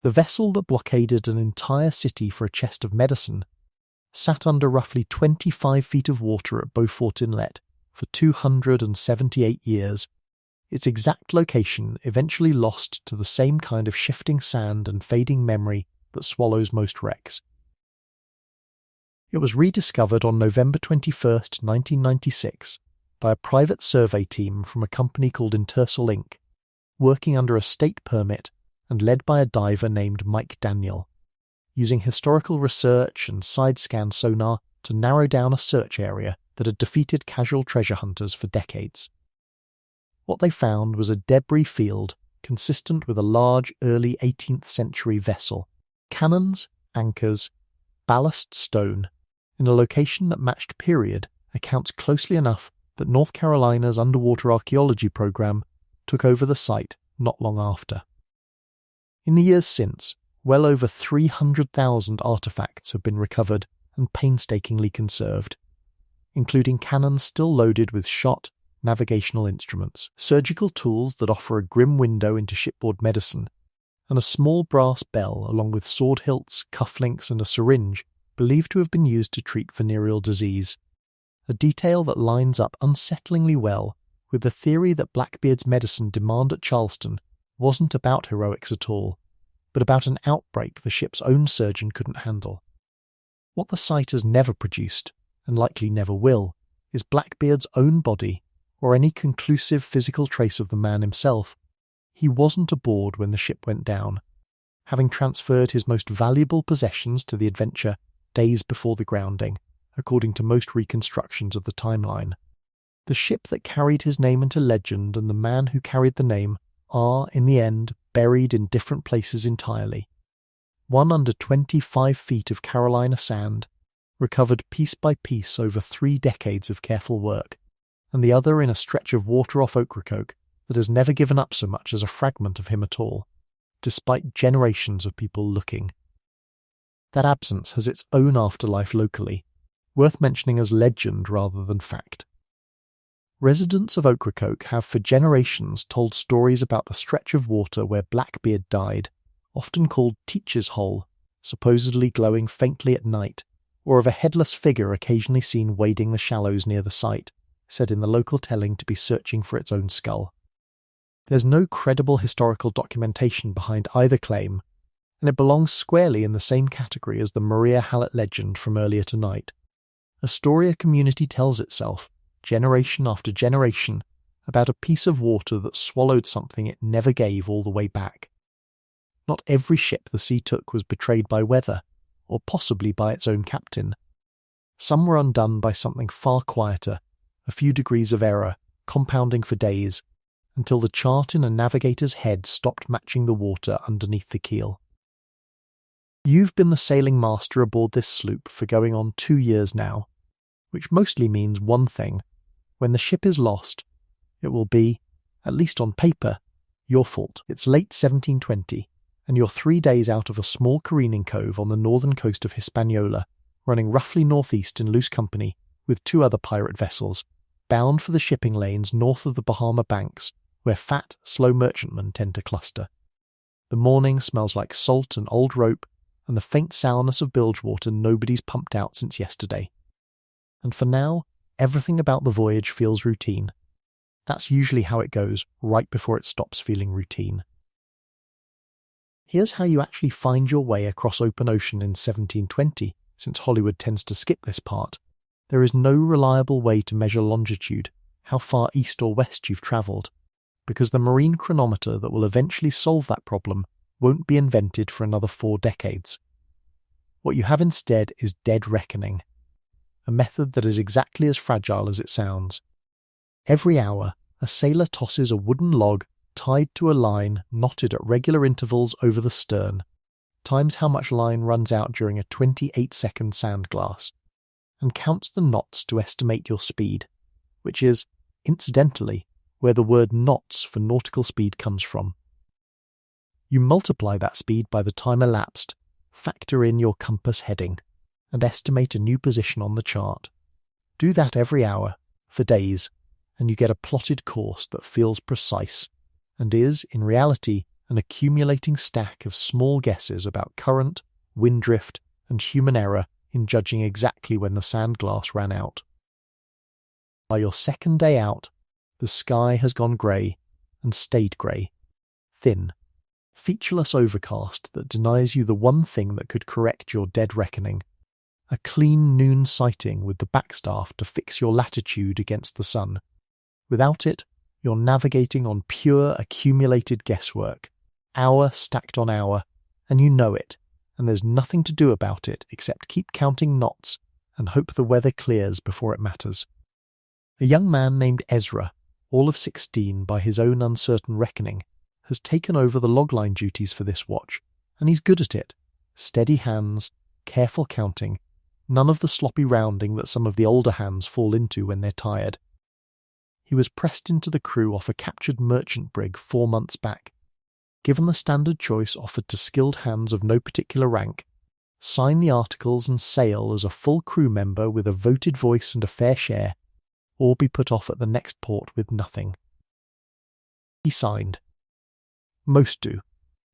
the vessel that blockaded an entire city for a chest of medicine, sat under roughly 25 feet of water at Beaufort Inlet for 278 years, its exact location eventually lost to the same kind of shifting sand and fading memory that swallows most wrecks. It was rediscovered on November 21, 1996, by a private survey team from a company called Intersal Inc., working under a state permit and led by a diver named Mike Daniel, using historical research and side-scan sonar to narrow down a search area that had defeated casual treasure hunters for decades. What they found was a debris field consistent with a large early 18th century vessel, cannons, anchors, ballast stone, in a location that matched period accounts closely enough that North Carolina's underwater archaeology program took over the site not long after. In the years since, well over 300,000 artefacts have been recovered and painstakingly conserved, including cannons still loaded with shot, navigational instruments, surgical tools that offer a grim window into shipboard medicine, and a small brass bell along with sword hilts, cufflinks and a syringe believed to have been used to treat venereal disease, a detail that lines up unsettlingly well with the theory that Blackbeard's medicine demand at Charleston wasn't about heroics at all, but about an outbreak the ship's own surgeon couldn't handle. What the site has never produced, and likely never will, is Blackbeard's own body, or any conclusive physical trace of the man himself. He wasn't aboard when the ship went down, having transferred his most valuable possessions to the Adventure days before the grounding, according to most reconstructions of the timeline. The ship that carried his name into legend and the man who carried the name are, in the end, buried in different places entirely. One under 25 feet of Carolina sand, recovered piece by piece over 3 decades of careful work, and the other in a stretch of water off Ocracoke that has never given up so much as a fragment of him at all, despite generations of people looking. That absence has its own afterlife locally, worth mentioning as legend rather than fact. Residents of Ocracoke have for generations told stories about the stretch of water where Blackbeard died, often called Teacher's Hole, supposedly glowing faintly at night, or of a headless figure occasionally seen wading the shallows near the site, said in the local telling to be searching for its own skull. There's no credible historical documentation behind either claim, and it belongs squarely in the same category as the Maria Hallett legend from earlier tonight. A story a community tells itself, generation after generation, about a piece of water that swallowed something it never gave all the way back. Not every ship the sea took was betrayed by weather, or possibly by its own captain. Some were undone by something far quieter, a few degrees of error, compounding for days, until the chart in a navigator's head stopped matching the water underneath the keel. You've been the sailing master aboard this sloop for going on 2 years now, which mostly means one thing. When the ship is lost, it will be, at least on paper, your fault. It's late 1720, and you're 3 days out of a small careening cove on the northern coast of Hispaniola, running roughly northeast in loose company with 2 other pirate vessels, bound for the shipping lanes north of the Bahama Banks, where fat, slow merchantmen tend to cluster. The morning smells like salt and old rope, and the faint sourness of bilge water nobody's pumped out since yesterday. And for now, everything about the voyage feels routine. That's usually how it goes, right before it stops feeling routine. Here's how you actually find your way across open ocean in 1720, since Hollywood tends to skip this part. There is no reliable way to measure longitude, how far east or west you've travelled, because the marine chronometer that will eventually solve that problem won't be invented for another 4 decades. What you have instead is dead reckoning, a method that is exactly as fragile as it sounds. Every hour, a sailor tosses a wooden log tied to a line knotted at regular intervals over the stern, times how much line runs out during a 28-second sand glass, and counts the knots to estimate your speed, which is, incidentally, where the word knots for nautical speed comes from. You multiply that speed by the time elapsed, factor in your compass heading, and estimate a new position on the chart. Do that every hour, for days, and you get a plotted course that feels precise, and is, in reality, an accumulating stack of small guesses about current, wind drift, and human error in judging exactly when the sand glass ran out. By your second day out, the sky has gone grey, and stayed grey, thin, featureless overcast that denies you the one thing that could correct your dead reckoning, a clean noon sighting with the backstaff to fix your latitude against the sun. Without it, you're navigating on pure accumulated guesswork, hour stacked on hour, and you know it, and there's nothing to do about it except keep counting knots and hope the weather clears before it matters. A young man named Ezra, all of 16 by his own uncertain reckoning, has taken over the logline duties for this watch, and he's good at it. Steady hands, careful counting, none of the sloppy rounding that some of the older hands fall into when they're tired. He was pressed into the crew off a captured merchant brig 4 months back. Given the standard choice offered to skilled hands of no particular rank, sign the articles and sail as a full crew member with a voted voice and a fair share, or be put off at the next port with nothing. He signed. Most do.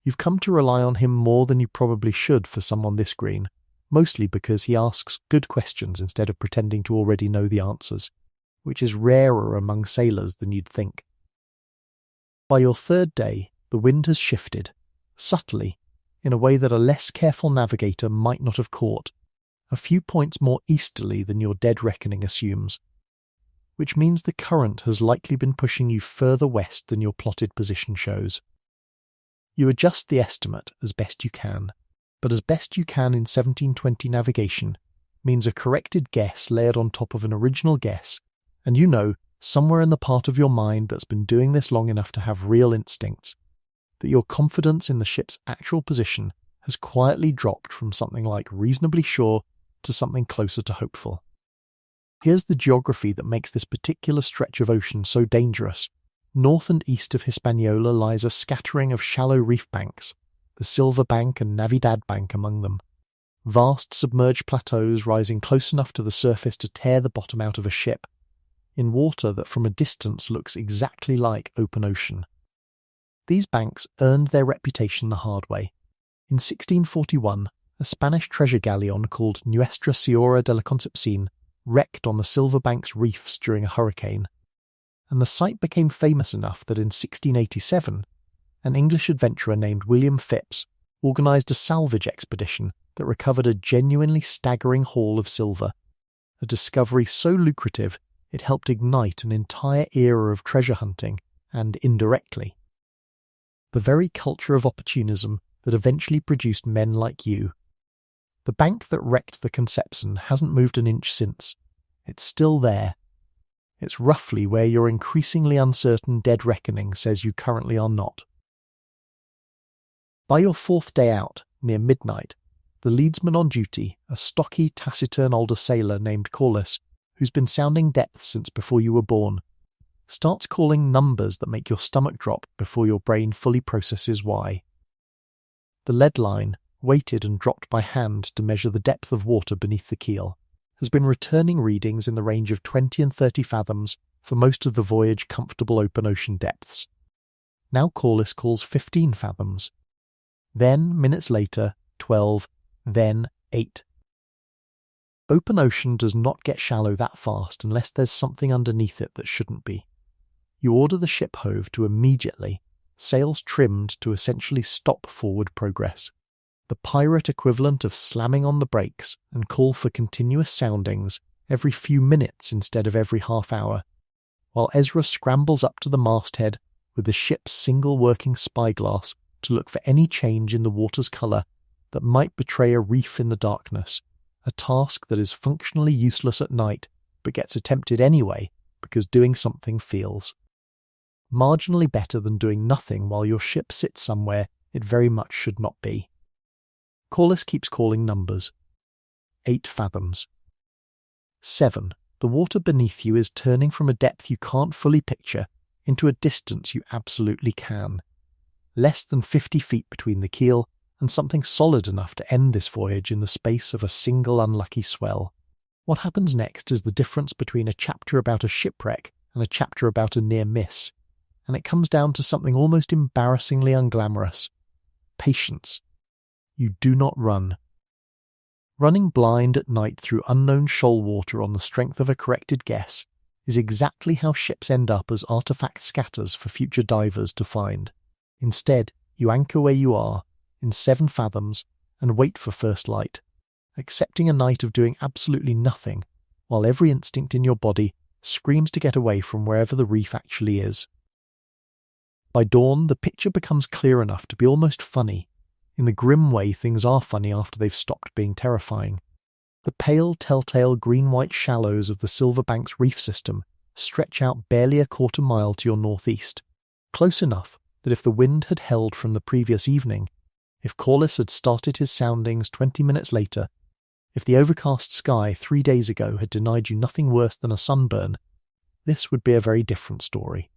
You've come to rely on him more than you probably should for someone this green, mostly because he asks good questions instead of pretending to already know the answers, which is rarer among sailors than you'd think. By your 3rd day, the wind has shifted, subtly, in a way that a less careful navigator might not have caught, a few points more easterly than your dead reckoning assumes, which means the current has likely been pushing you further west than your plotted position shows. You adjust the estimate as best you can, but as best you can in 1720 navigation means a corrected guess layered on top of an original guess, and you know, somewhere in the part of your mind that's been doing this long enough to have real instincts, that your confidence in the ship's actual position has quietly dropped from something like reasonably sure to something closer to hopeful. Here's the geography that makes this particular stretch of ocean so dangerous. North and east of Hispaniola lies a scattering of shallow reef banks, the Silver Bank and Navidad Bank among them. Vast submerged plateaus rising close enough to the surface to tear the bottom out of a ship, in water that from a distance looks exactly like open ocean. These banks earned their reputation the hard way. In 1641, a Spanish treasure galleon called Nuestra Señora de la Concepción wrecked on the Silver Bank's reefs during a hurricane, and the site became famous enough that in 1687, an English adventurer named William Phipps organised a salvage expedition that recovered a genuinely staggering haul of silver, a discovery so lucrative it helped ignite an entire era of treasure hunting, and indirectly, the very culture of opportunism that eventually produced men like you. The bank that wrecked the Conception hasn't moved an inch since. It's still there. It's roughly where your increasingly uncertain dead reckoning says you currently are not. By your fourth day out, near midnight, the leadsman on duty, a stocky, taciturn older sailor named Corliss, who's been sounding depths since before you were born, starts calling numbers that make your stomach drop before your brain fully processes why. The lead line, weighted and dropped by hand to measure the depth of water beneath the keel, has been returning readings in the range of 20 and 30 fathoms for most of the voyage comfortable open ocean depths. Now Corliss calls 15 fathoms. Then, minutes later, 12, then 8. Open ocean does not get shallow that fast unless there's something underneath it that shouldn't be. You order the ship hove to immediately, sails trimmed to essentially stop forward progress. The pirate equivalent of slamming on the brakes, and call for continuous soundings every few minutes instead of every half hour, while Ezra scrambles up to the masthead with the ship's single working spyglass to look for any change in the water's colour that might betray a reef in the darkness, a task that is functionally useless at night but gets attempted anyway because doing something feels. Marginally better than doing nothing while your ship sits somewhere it very much should not be. Corliss keeps calling numbers. 8 fathoms. 7. The water beneath you is turning from a depth you can't fully picture into a distance you absolutely can. Less than 50 feet between the keel and something solid enough to end this voyage in the space of a single unlucky swell. What happens next is the difference between a chapter about a shipwreck and a chapter about a near miss, and it comes down to something almost embarrassingly unglamorous. Patience. You do not run. Running blind at night through unknown shoal water on the strength of a corrected guess is exactly how ships end up as artifact scatters for future divers to find. Instead, you anchor where you are, in 7 fathoms, and wait for first light, accepting a night of doing absolutely nothing, while every instinct in your body screams to get away from wherever the reef actually is. By dawn, the picture becomes clear enough to be almost funny, in the grim way things are funny after they've stopped being terrifying. The pale, telltale green-white shallows of the Silverbanks reef system stretch out barely a quarter mile to your northeast, close enough that if the wind had held from the previous evening, if Corliss had started his soundings 20 minutes later, if the overcast sky 3 days ago had denied you nothing worse than a sunburn, this would be a very different story.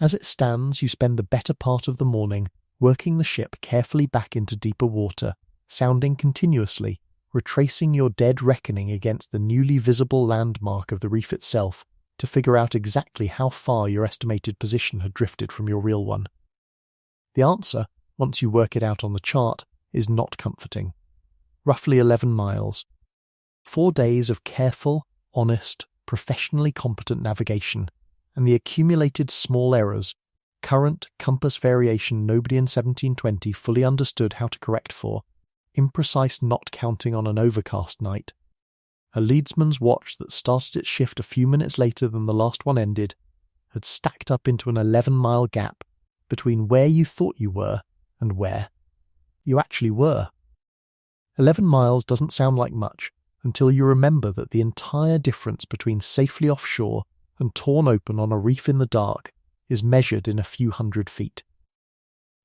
As it stands, you spend the better part of the morning working the ship carefully back into deeper water, sounding continuously, retracing your dead reckoning against the newly visible landmark of the reef itself to figure out exactly how far your estimated position had drifted from your real one. The answer, once you work it out on the chart, is not comforting. Roughly 11 miles. 4 days of careful, honest, professionally competent navigation, and the accumulated small errors, current compass variation nobody in 1720 fully understood how to correct for, imprecise not counting on an overcast night. A leadsman's watch that started its shift a few minutes later than the last one ended had stacked up into an 11-mile gap between where you thought you were and where you actually were. 11 miles doesn't sound like much until you remember that the entire difference between safely offshore and torn open on a reef in the dark is measured in a few hundred feet.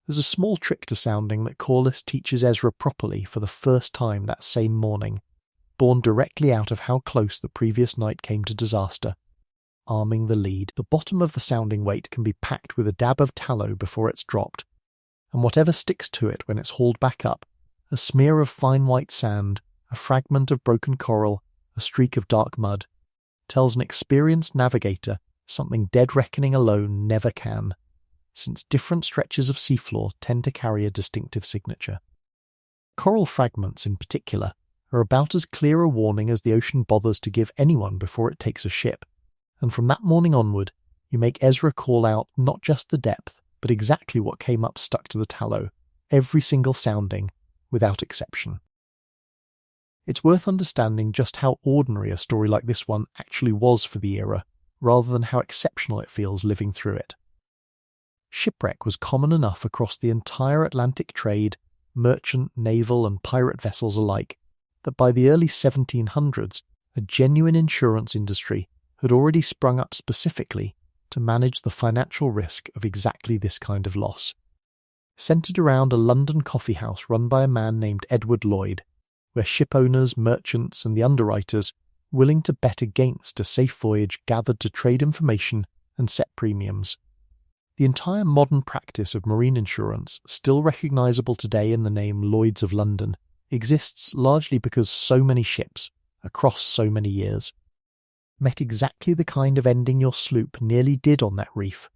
There's a small trick to sounding that Corliss teaches Ezra properly for the first time that same morning, born directly out of how close the previous night came to disaster. Arming the lead. The bottom of the sounding weight can be packed with a dab of tallow before it's dropped, and whatever sticks to it when it's hauled back up, a smear of fine white sand, a fragment of broken coral, a streak of dark mud, tells an experienced navigator something dead reckoning alone never can, since different stretches of seafloor tend to carry a distinctive signature. Coral fragments, in particular, are about as clear a warning as the ocean bothers to give anyone before it takes a ship, and from that morning onward, you make Ezra call out not just the depth, but exactly what came up stuck to the tallow, every single sounding, without exception. It's worth understanding just how ordinary a story like this one actually was for the era, rather than how exceptional it feels living through it. Shipwreck was common enough across the entire Atlantic trade, merchant, naval and pirate vessels alike, that by the early 1700s, a genuine insurance industry had already sprung up specifically to manage the financial risk of exactly this kind of loss. Centred around a London coffee house run by a man named Edward Lloyd, where ship owners, merchants and the underwriters willing to bet against a safe voyage gathered to trade information and set premiums. The entire modern practice of marine insurance, still recognisable today in the name Lloyd's of London, exists largely because so many ships, across so many years, met exactly the kind of ending your sloop nearly did on that reef,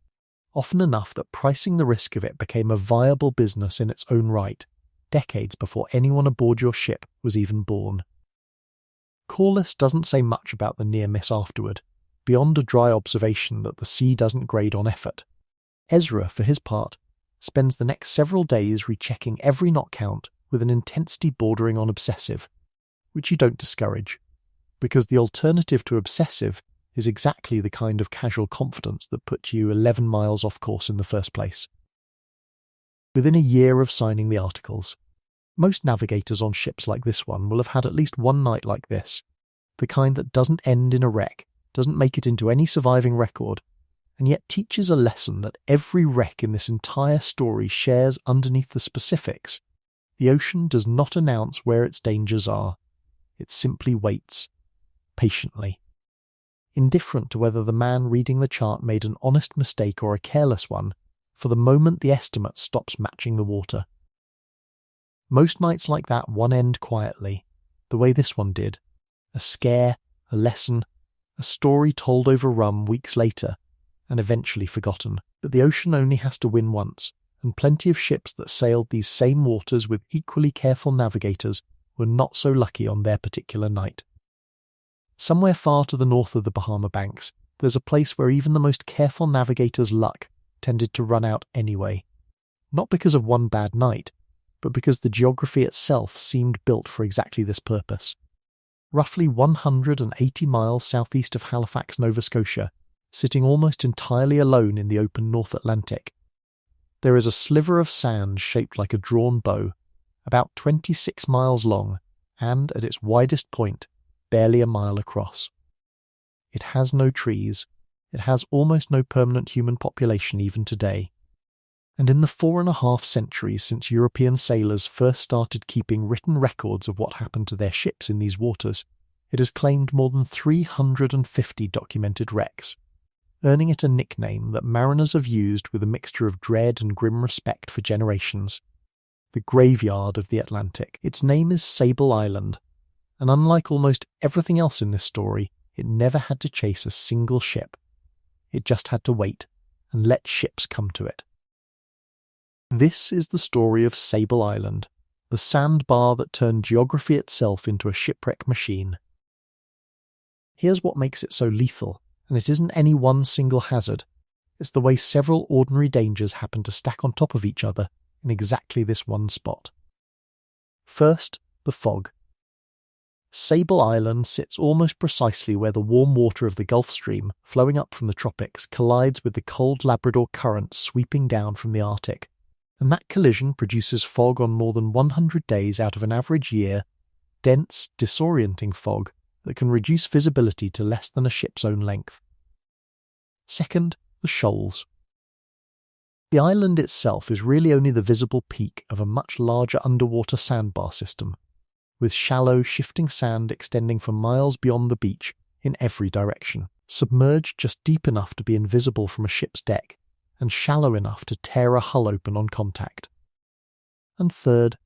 often enough that pricing the risk of it became a viable business in its own right, decades before anyone aboard your ship was even born. Corliss doesn't say much about the near miss afterward, beyond a dry observation that the sea doesn't grade on effort. Ezra, for his part, spends the next several days rechecking every knot count with an intensity bordering on obsessive, which you don't discourage, because the alternative to obsessive is exactly the kind of casual confidence that put you 11 miles off course in the first place. Within a year of signing the articles, most navigators on ships like this one will have had at least one night like this, the kind that doesn't end in a wreck, doesn't make it into any surviving record, and yet teaches a lesson that every wreck in this entire story shares underneath the specifics. The ocean does not announce where its dangers are. It simply waits, patiently. Indifferent to whether the man reading the chart made an honest mistake or a careless one, for the moment the estimate stops matching the water. Most nights like that one end quietly, the way this one did. A scare, a lesson, a story told over rum weeks later, and eventually forgotten. But the ocean only has to win once, and plenty of ships that sailed these same waters with equally careful navigators were not so lucky on their particular night. Somewhere far to the north of the Bahama Banks, there's a place where even the most careful navigator's luck tended to run out anyway. Not because of one bad night, but because the geography itself seemed built for exactly this purpose. Roughly 180 miles southeast of Halifax, Nova Scotia, sitting almost entirely alone in the open North Atlantic, there is a sliver of sand shaped like a drawn bow, about 26 miles long, and, at its widest point, barely a mile across. It has no trees, it has almost no permanent human population even today, and in the 4.5 centuries since European sailors first started keeping written records of what happened to their ships in these waters, it has claimed more than 350 documented wrecks, earning it a nickname that mariners have used with a mixture of dread and grim respect for generations. The graveyard of the Atlantic. Its name is Sable Island, and unlike almost everything else in this story, it never had to chase a single ship. It just had to wait and let ships come to it. This is the story of Sable Island, the sandbar that turned geography itself into a shipwreck machine. Here's what makes it so lethal, and it isn't any one single hazard. It's the way several ordinary dangers happen to stack on top of each other in exactly this one spot. First, the fog. Sable Island sits almost precisely where the warm water of the Gulf Stream, flowing up from the tropics, collides with the cold Labrador current sweeping down from the Arctic, and that collision produces fog on more than 100 days out of an average year, dense, disorienting fog that can reduce visibility to less than a ship's own length. Second, the shoals. The island itself is really only the visible peak of a much larger underwater sandbar system, with shallow, shifting sand extending for miles beyond the beach in every direction, submerged just deep enough to be invisible from a ship's deck, and shallow enough to tear a hull open on contact. And third,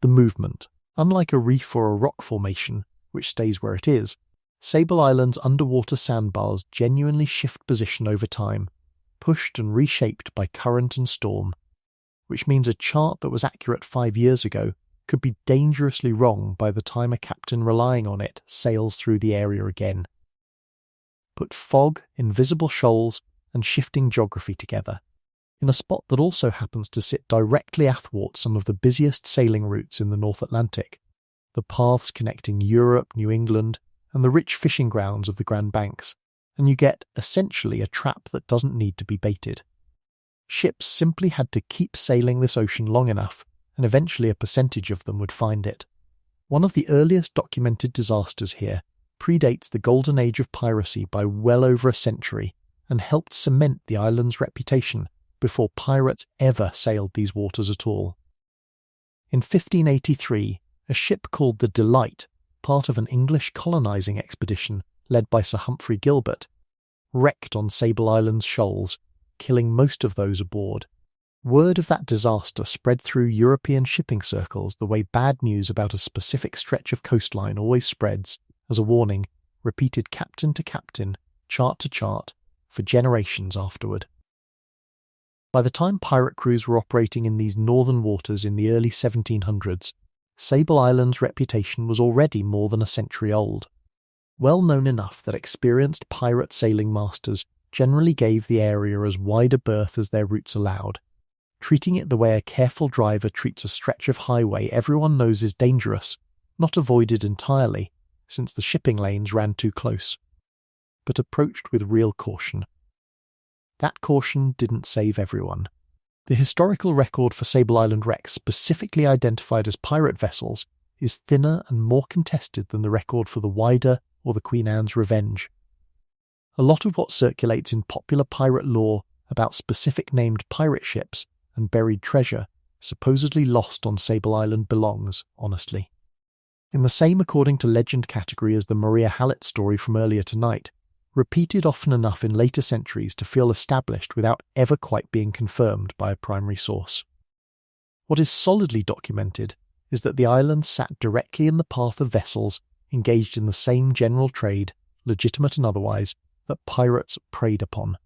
the movement. Unlike a reef or a rock formation, which stays where it is, Sable Island's underwater sandbars genuinely shift position over time, pushed and reshaped by current and storm, which means a chart that was accurate 5 years ago could be dangerously wrong by the time a captain relying on it sails through the area again. Put fog, invisible shoals, and shifting geography together, in a spot that also happens to sit directly athwart some of the busiest sailing routes in the North Atlantic, the paths connecting Europe, New England, and the rich fishing grounds of the Grand Banks, and you get, essentially, a trap that doesn't need to be baited. Ships simply had to keep sailing this ocean long enough, and eventually a percentage of them would find it. One of the earliest documented disasters here predates the Golden Age of Piracy by well over a century and helped cement the island's reputation before pirates ever sailed these waters at all. In 1583, a ship called the Delight, part of an English colonising expedition led by Sir Humphrey Gilbert, wrecked on Sable Island's shoals, killing most of those aboard. Word of that disaster spread through European shipping circles the way bad news about a specific stretch of coastline always spreads, as a warning, repeated captain to captain, chart to chart, for generations afterward. By the time pirate crews were operating in these northern waters in the early 1700s, Sable Island's reputation was already more than a century old. Well known enough that experienced pirate sailing masters generally gave the area as wide a berth as their routes allowed, treating it the way a careful driver treats a stretch of highway everyone knows is dangerous, not avoided entirely, since the shipping lanes ran too close, but approached with real caution. That caution didn't save everyone. The historical record for Sable Island wrecks specifically identified as pirate vessels is thinner and more contested than the record for the Wider or the Queen Anne's Revenge. A lot of what circulates in popular pirate lore about specific named pirate ships and buried treasure supposedly lost on Sable Island belongs, honestly. In the same according to legend category as the Maria Hallett story from earlier tonight, repeated often enough in later centuries to feel established without ever quite being confirmed by a primary source. What is solidly documented is that the island sat directly in the path of vessels engaged in the same general trade, legitimate and otherwise, that pirates preyed upon,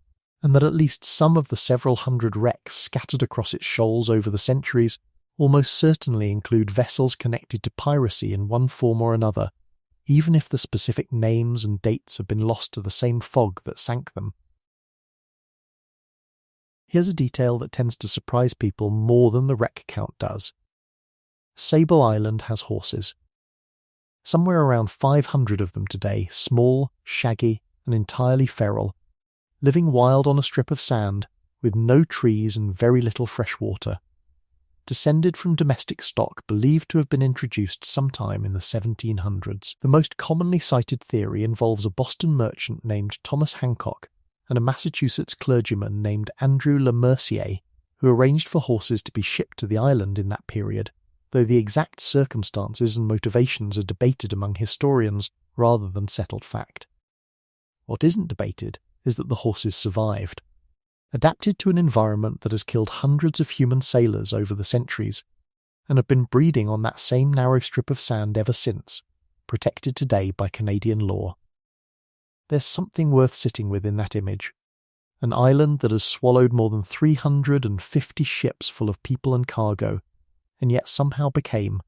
and that at least some of the several hundred wrecks scattered across its shoals over the centuries almost certainly include vessels connected to piracy in one form or another, even if the specific names and dates have been lost to the same fog that sank them. Here's a detail that tends to surprise people more than the wreck count does. Sable Island has horses. Somewhere around 500 of them today, small, shaggy, and entirely feral, living wild on a strip of sand, with no trees and very little fresh water. Descended from domestic stock believed to have been introduced sometime in the 1700s. The most commonly cited theory involves a Boston merchant named Thomas Hancock and a Massachusetts clergyman named Andrew Le Mercier, who arranged for horses to be shipped to the island in that period, though the exact circumstances and motivations are debated among historians rather than settled fact. What isn't debated is that the horses survived. Adapted to an environment that has killed hundreds of human sailors over the centuries, and have been breeding on that same narrow strip of sand ever since, protected today by Canadian law. There's something worth sitting with in that image. An island that has swallowed more than 350 ships full of people and cargo, and yet somehow became,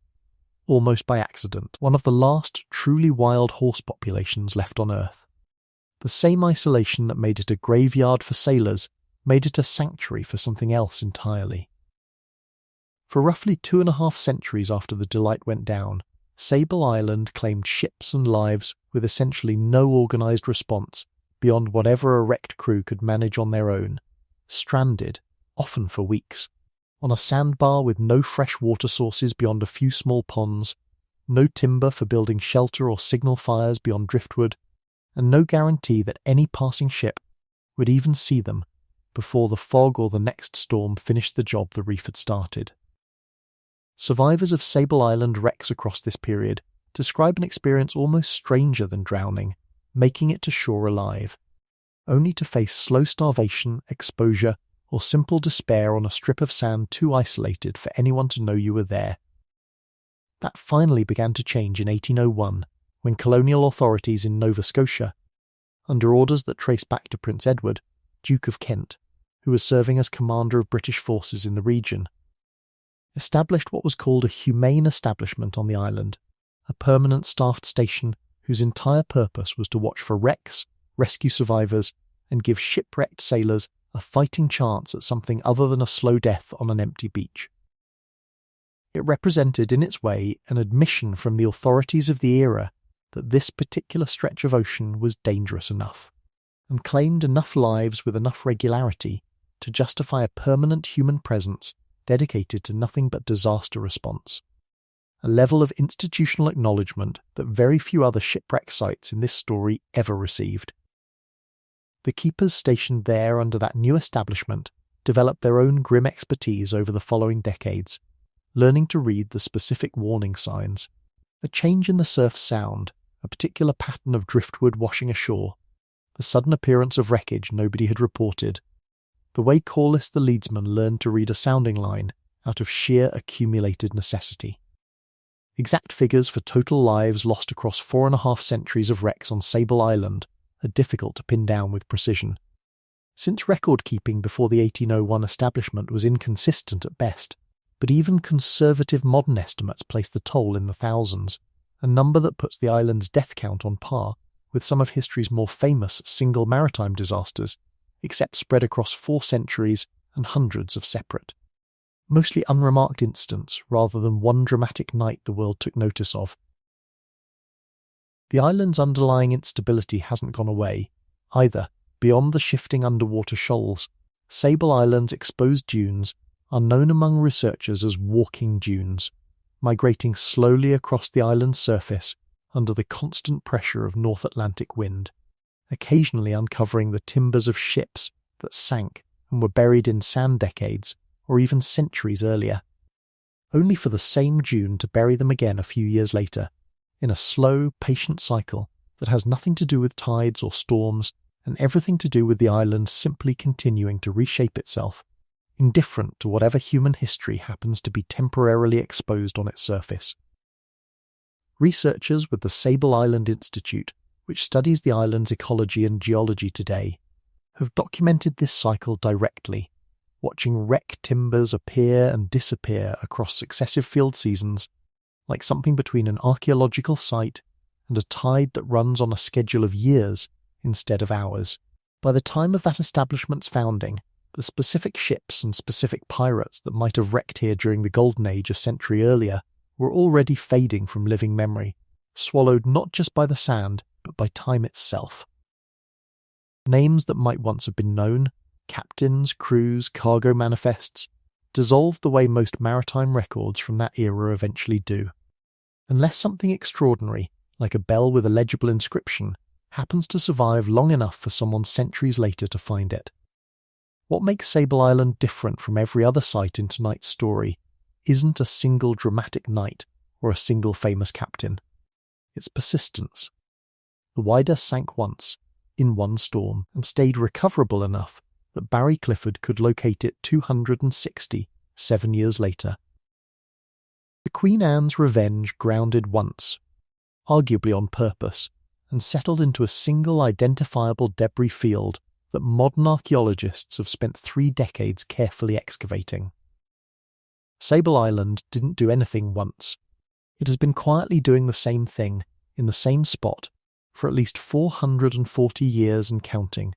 almost by accident, one of the last truly wild horse populations left on Earth. The same isolation that made it a graveyard for sailors made it a sanctuary for something else entirely. For roughly 2.5 centuries after the Delight went down, Sable Island claimed ships and lives with essentially no organised response beyond whatever a wrecked crew could manage on their own, stranded, often for weeks, on a sandbar with no fresh water sources beyond a few small ponds, no timber for building shelter or signal fires beyond driftwood, and no guarantee that any passing ship would even see them before the fog or the next storm finished the job the reef had started. Survivors of Sable Island wrecks across this period describe an experience almost stranger than drowning, making it to shore alive, only to face slow starvation, exposure, or simple despair on a strip of sand too isolated for anyone to know you were there. That finally began to change in 1801, when colonial authorities in Nova Scotia, under orders that trace back to Prince Edward, Duke of Kent, who was serving as commander of British forces in the region, established what was called a humane establishment on the island, a permanent staffed station whose entire purpose was to watch for wrecks, rescue survivors, and give shipwrecked sailors a fighting chance at something other than a slow death on an empty beach. It represented in its way an admission from the authorities of the era that this particular stretch of ocean was dangerous enough, and claimed enough lives with enough regularity to justify a permanent human presence dedicated to nothing but disaster response. a level of institutional acknowledgement that very few other shipwreck sites in this story ever received. The keepers stationed there under that new establishment developed their own grim expertise over the following decades, learning to read the specific warning signs. A change in the surf's sound, a particular pattern of driftwood washing ashore, the sudden appearance of wreckage nobody had reported, the way Corliss the leadsman learned to read a sounding line out of sheer accumulated necessity. Exact figures for total lives lost across 4.5 centuries of wrecks on Sable Island are difficult to pin down with precision. Since record-keeping before the 1801 establishment was inconsistent at best, but even conservative modern estimates place the toll in the thousands, a number that puts the island's death count on par with some of history's more famous single maritime disasters, except spread across 4 centuries and hundreds of separate, mostly unremarked incidents rather than one dramatic night the world took notice of. The island's underlying instability hasn't gone away, either. Beyond the shifting underwater shoals, Sable Island's exposed dunes are known among researchers as walking dunes, migrating slowly across the island's surface under the constant pressure of North Atlantic wind, occasionally uncovering the timbers of ships that sank and were buried in sand decades or even centuries earlier, only for the same dune to bury them again a few years later, in a slow, patient cycle that has nothing to do with tides or storms and everything to do with the island simply continuing to reshape itself, indifferent to whatever human history happens to be temporarily exposed on its surface. Researchers with the Sable Island Institute, which studies the island's ecology and geology today, have documented this cycle directly, watching wreck timbers appear and disappear across successive field seasons, like something between an archaeological site and a tide that runs on a schedule of years instead of hours. By the time of that establishment's founding, the specific ships and specific pirates that might have wrecked here during the Golden Age a century earlier were already fading from living memory, swallowed not just by the sand, but by time itself. Names that might once have been known, captains, crews, cargo manifests, dissolved the way most maritime records from that era eventually do. Unless something extraordinary, like a bell with a legible inscription, happens to survive long enough for someone centuries later to find it. What makes Sable Island different from every other site in tonight's story isn't a single dramatic night or a single famous captain. It's persistence. The Wider sank once, in one storm, and stayed recoverable enough that Barry Clifford could locate it 267 years later. The Queen Anne's Revenge grounded once, arguably on purpose, and settled into a single identifiable debris field that modern archaeologists have spent 3 decades carefully excavating. Sable Island didn't do anything once. It has been quietly doing the same thing, in the same spot, for at least 440 years and counting,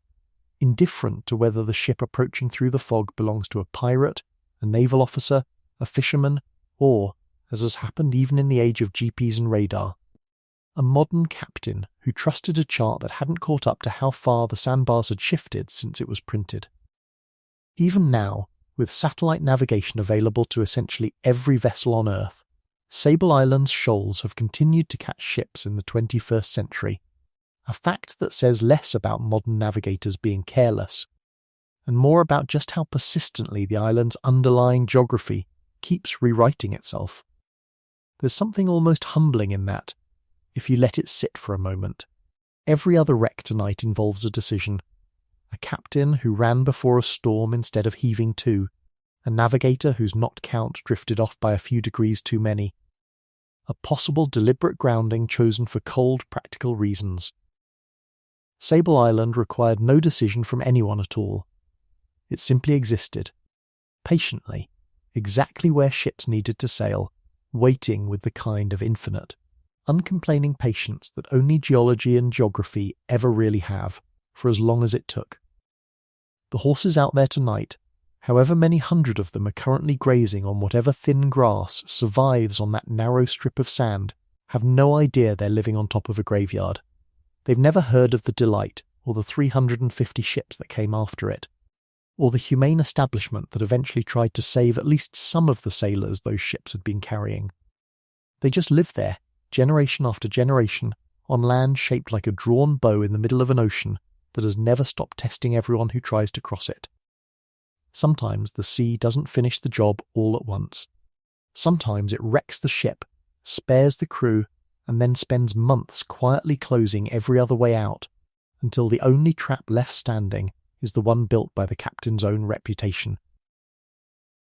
indifferent to whether the ship approaching through the fog belongs to a pirate, a naval officer, a fisherman, or, as has happened even in the age of GPS and radar, a modern captain who trusted a chart that hadn't caught up to how far the sandbars had shifted since it was printed. Even now, with satellite navigation available to essentially every vessel on Earth, Sable Island's shoals have continued to catch ships in the 21st century, a fact that says less about modern navigators being careless, and more about just how persistently the island's underlying geography keeps rewriting itself. There's something almost humbling in that, if you let it sit for a moment. Every other wreck tonight involves a decision. A captain who ran before a storm instead of heaving to, a navigator whose knot count drifted off by a few degrees too many, a possible deliberate grounding chosen for cold, practical reasons. Sable Island required no decision from anyone at all. It simply existed, patiently, exactly where ships needed to sail, waiting with the kind of infinite, uncomplaining patience that only geology and geography ever really have, for as long as it took. The horses out there tonight, however many hundred of them are currently grazing on whatever thin grass survives on that narrow strip of sand, have no idea they're living on top of a graveyard. They've never heard of the Delight or the 350 ships that came after it, or the humane establishment that eventually tried to save at least some of the sailors those ships had been carrying. They just live there, generation after generation, on land shaped like a drawn bow in the middle of an ocean that has never stopped testing everyone who tries to cross it. Sometimes the sea doesn't finish the job all at once. Sometimes it wrecks the ship, spares the crew, and then spends months quietly closing every other way out, until the only trap left standing is the one built by the captain's own reputation.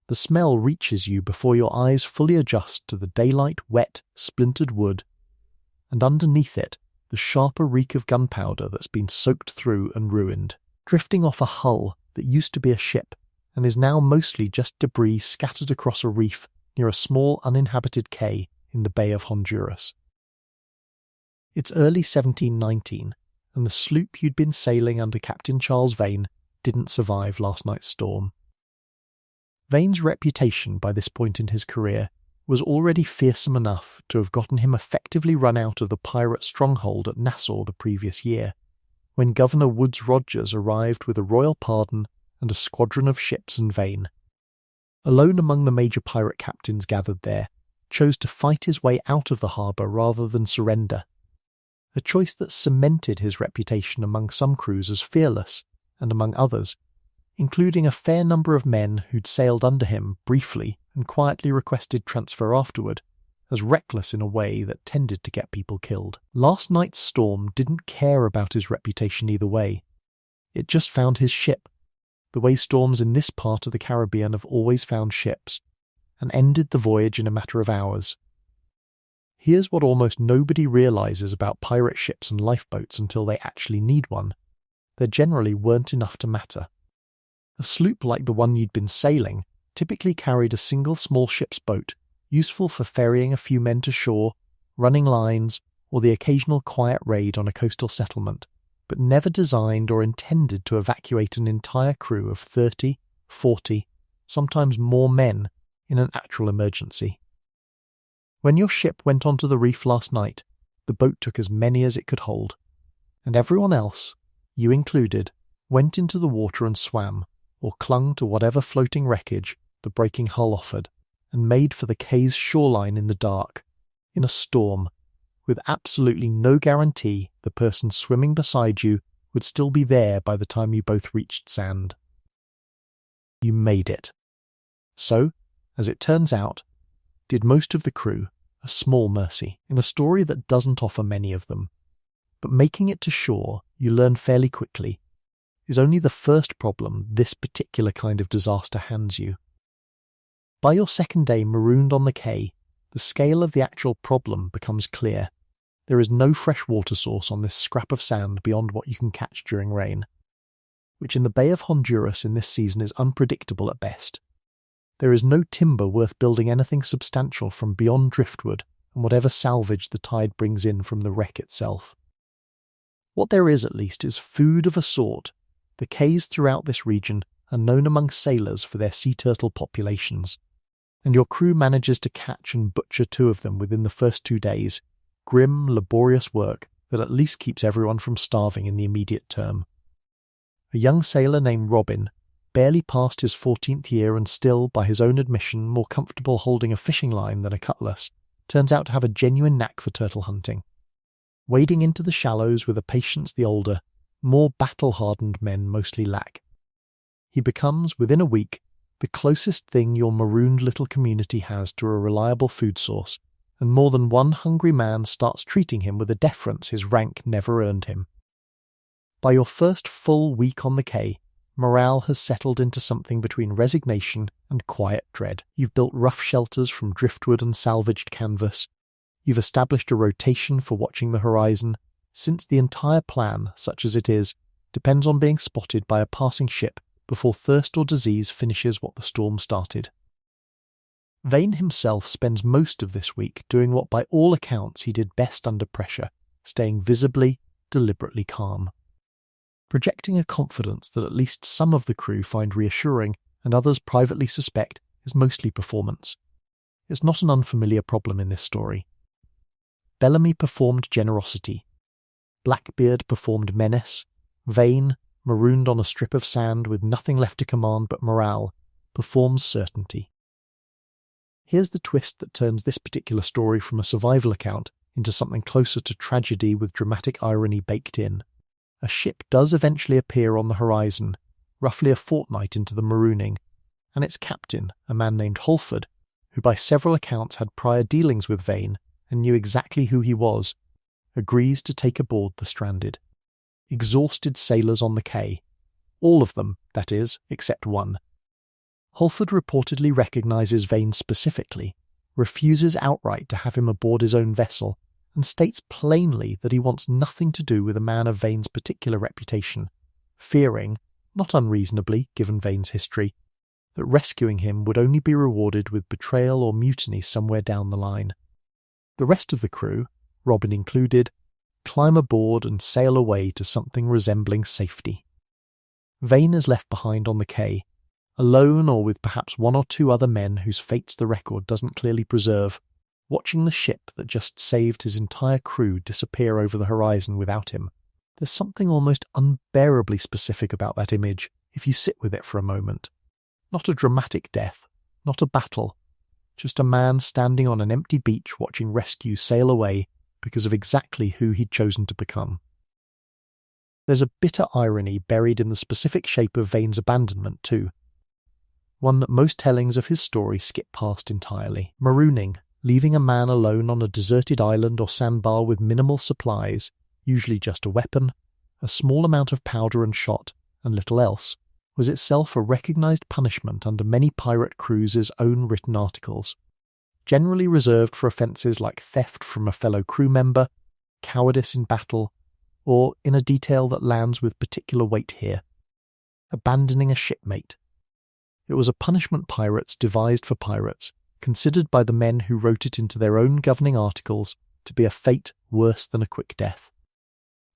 The smell reaches you before your eyes fully adjust to the daylight, wet, splintered wood, and underneath it, the sharper reek of gunpowder that's been soaked through and ruined, drifting off a hull that used to be a ship and is now mostly just debris scattered across a reef near a small uninhabited cay in the Bay of Honduras. It's early 1719, and the sloop you'd been sailing under Captain Charles Vane didn't survive last night's storm. Vane's reputation by this point in his career was already fearsome enough to have gotten him effectively run out of the pirate stronghold at Nassau the previous year, when Governor Woodes Rogers arrived with a royal pardon and a squadron of ships and Vane, alone among the major pirate captains gathered there, chose to fight his way out of the harbour rather than surrender, a choice that cemented his reputation among some crews as fearless, and among others, including a fair number of men who'd sailed under him briefly and quietly requested transfer afterward, as reckless in a way that tended to get people killed. Last night's storm didn't care about his reputation either way. It just found his ship, the way storms in this part of the Caribbean have always found ships, and ended the voyage in a matter of hours. Here's what almost nobody realises about pirate ships and lifeboats until they actually need one. There generally weren't enough to matter. A sloop like the one you'd been sailing typically carried a single small ship's boat, useful for ferrying a few men to shore, running lines, or the occasional quiet raid on a coastal settlement, but never designed or intended to evacuate an entire crew of 30, 40, sometimes more men in an actual emergency. When your ship went onto the reef last night, the boat took as many as it could hold, and everyone else, you included, went into the water and swam, or clung to whatever floating wreckage the breaking hull offered, and made for the cay's shoreline in the dark, in a storm, with absolutely no guarantee the person swimming beside you would still be there by the time you both reached sand. You made it. So, as it turns out, did most of the crew, a small mercy, in a story that doesn't offer many of them. But making it to shore, you learn fairly quickly, is only the first problem this particular kind of disaster hands you. By your second day marooned on the cay, the scale of the actual problem becomes clear. There is no fresh water source on this scrap of sand beyond what you can catch during rain, which in the Bay of Honduras in this season is unpredictable at best. There is no timber worth building anything substantial from beyond driftwood and whatever salvage the tide brings in from the wreck itself. What there is, at least, is food of a sort. The cays throughout this region are known among sailors for their sea turtle populations, and your crew manages to catch and butcher 2 of them within the first 2 days, grim, laborious work that at least keeps everyone from starving in the immediate term. A young sailor named Robin, barely past his 14th year and still, by his own admission, more comfortable holding a fishing line than a cutlass, turns out to have a genuine knack for turtle hunting. Wading into the shallows with a patience the older, more battle-hardened men mostly lack. He becomes, within a week, the closest thing your marooned little community has to a reliable food source, and more than one hungry man starts treating him with a deference his rank never earned him. By your first full week on the cay, morale has settled into something between resignation and quiet dread. You've built rough shelters from driftwood and salvaged canvas. You've established a rotation for watching the horizon, since the entire plan, such as it is, depends on being spotted by a passing ship before thirst or disease finishes what the storm started. Vane himself spends most of this week doing what by all accounts he did best under pressure, staying visibly, deliberately calm. Projecting a confidence that at least some of the crew find reassuring and others privately suspect is mostly performance. It's not an unfamiliar problem in this story. Bellamy performed generosity. Blackbeard performed menace. Vane, marooned on a strip of sand with nothing left to command but morale, performs certainty. Here's the twist that turns this particular story from a survival account into something closer to tragedy with dramatic irony baked in. A ship does eventually appear on the horizon, roughly a fortnight into the marooning, and its captain, a man named Holford, who by several accounts had prior dealings with Vane and knew exactly who he was, agrees to take aboard the stranded. Exhausted sailors on the quay. All of them, that is, except one. Holford reportedly recognises Vane specifically, refuses outright to have him aboard his own vessel, and states plainly that he wants nothing to do with a man of Vane's particular reputation, fearing, not unreasonably given Vane's history, that rescuing him would only be rewarded with betrayal or mutiny somewhere down the line. The rest of the crew, Robin included, climb aboard and sail away to something resembling safety. Vane is left behind on the quay, alone or with perhaps one or two other men whose fates the record doesn't clearly preserve, watching the ship that just saved his entire crew disappear over the horizon without him. There's something almost unbearably specific about that image if you sit with it for a moment. Not a dramatic death, not a battle, just a man standing on an empty beach watching rescue sail away because of exactly who he'd chosen to become. There's a bitter irony buried in the specific shape of Vane's abandonment too, one that most tellings of his story skip past entirely. Marooning, leaving a man alone on a deserted island or sandbar with minimal supplies, usually just a weapon, a small amount of powder and shot, and little else, was itself a recognised punishment under many pirate crews' own written articles, generally reserved for offences like theft from a fellow crew member, cowardice in battle, or, in a detail that lands with particular weight here, abandoning a shipmate. It was a punishment pirates devised for pirates, considered by the men who wrote it into their own governing articles to be a fate worse than a quick death,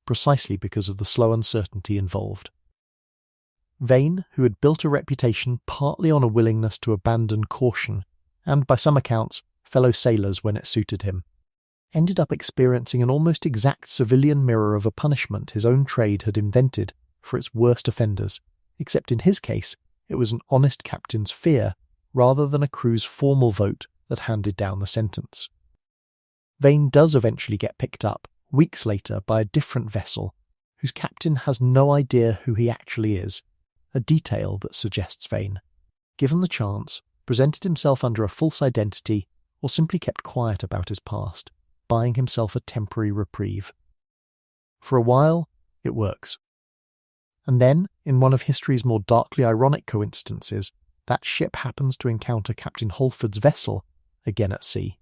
precisely because of the slow uncertainty involved. Vane, who had built a reputation partly on a willingness to abandon caution, and by some accounts, fellow sailors when it suited him, ended up experiencing an almost exact civilian mirror of a punishment his own trade had invented for its worst offenders, except in his case it was an honest captain's fear rather than a crew's formal vote that handed down the sentence. Vane does eventually get picked up, weeks later, by a different vessel, whose captain has no idea who he actually is, a detail that suggests Vane, given the chance, presented himself under a false identity or simply kept quiet about his past, buying himself a temporary reprieve. For a while, it works. And then, in one of history's more darkly ironic coincidences, that ship happens to encounter Captain Holford's vessel, again at sea.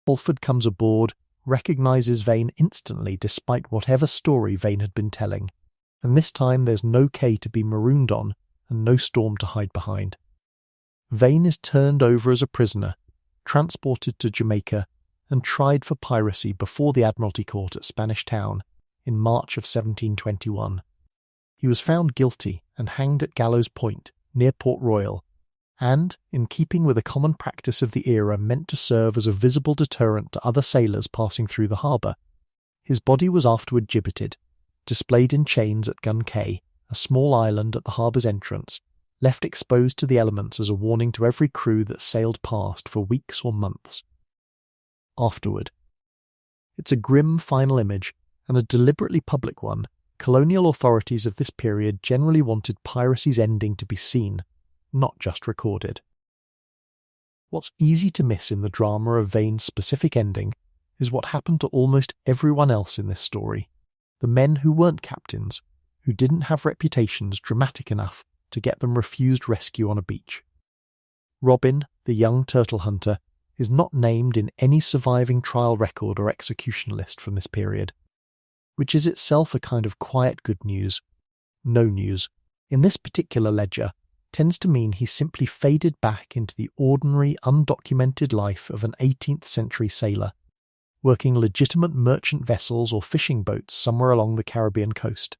Holford comes aboard, recognises Vane instantly despite whatever story Vane had been telling, and this time there's no quay to be marooned on and no storm to hide behind. Vane is turned over as a prisoner, transported to Jamaica, and tried for piracy before the Admiralty Court at Spanish Town in March of 1721. He was found guilty and hanged at Gallows Point, near Port Royal, and, in keeping with a common practice of the era meant to serve as a visible deterrent to other sailors passing through the harbour, his body was afterward gibbeted, displayed in chains at Gun Cay, a small island at the harbour's entrance, left exposed to the elements as a warning to every crew that sailed past for weeks or months. Afterward. It's a grim final image, and a deliberately public one. Colonial authorities of this period generally wanted piracy's ending to be seen, not just recorded. What's easy to miss in the drama of Vane's specific ending is what happened to almost everyone else in this story, the men who weren't captains, who didn't have reputations dramatic enough to get them refused rescue on a beach. Robin, the young turtle hunter, is not named in any surviving trial record or execution list from this period, which is itself a kind of quiet good news. No news, in this particular ledger, tends to mean he simply faded back into the ordinary, undocumented life of an 18th century sailor, working legitimate merchant vessels or fishing boats somewhere along the Caribbean coast.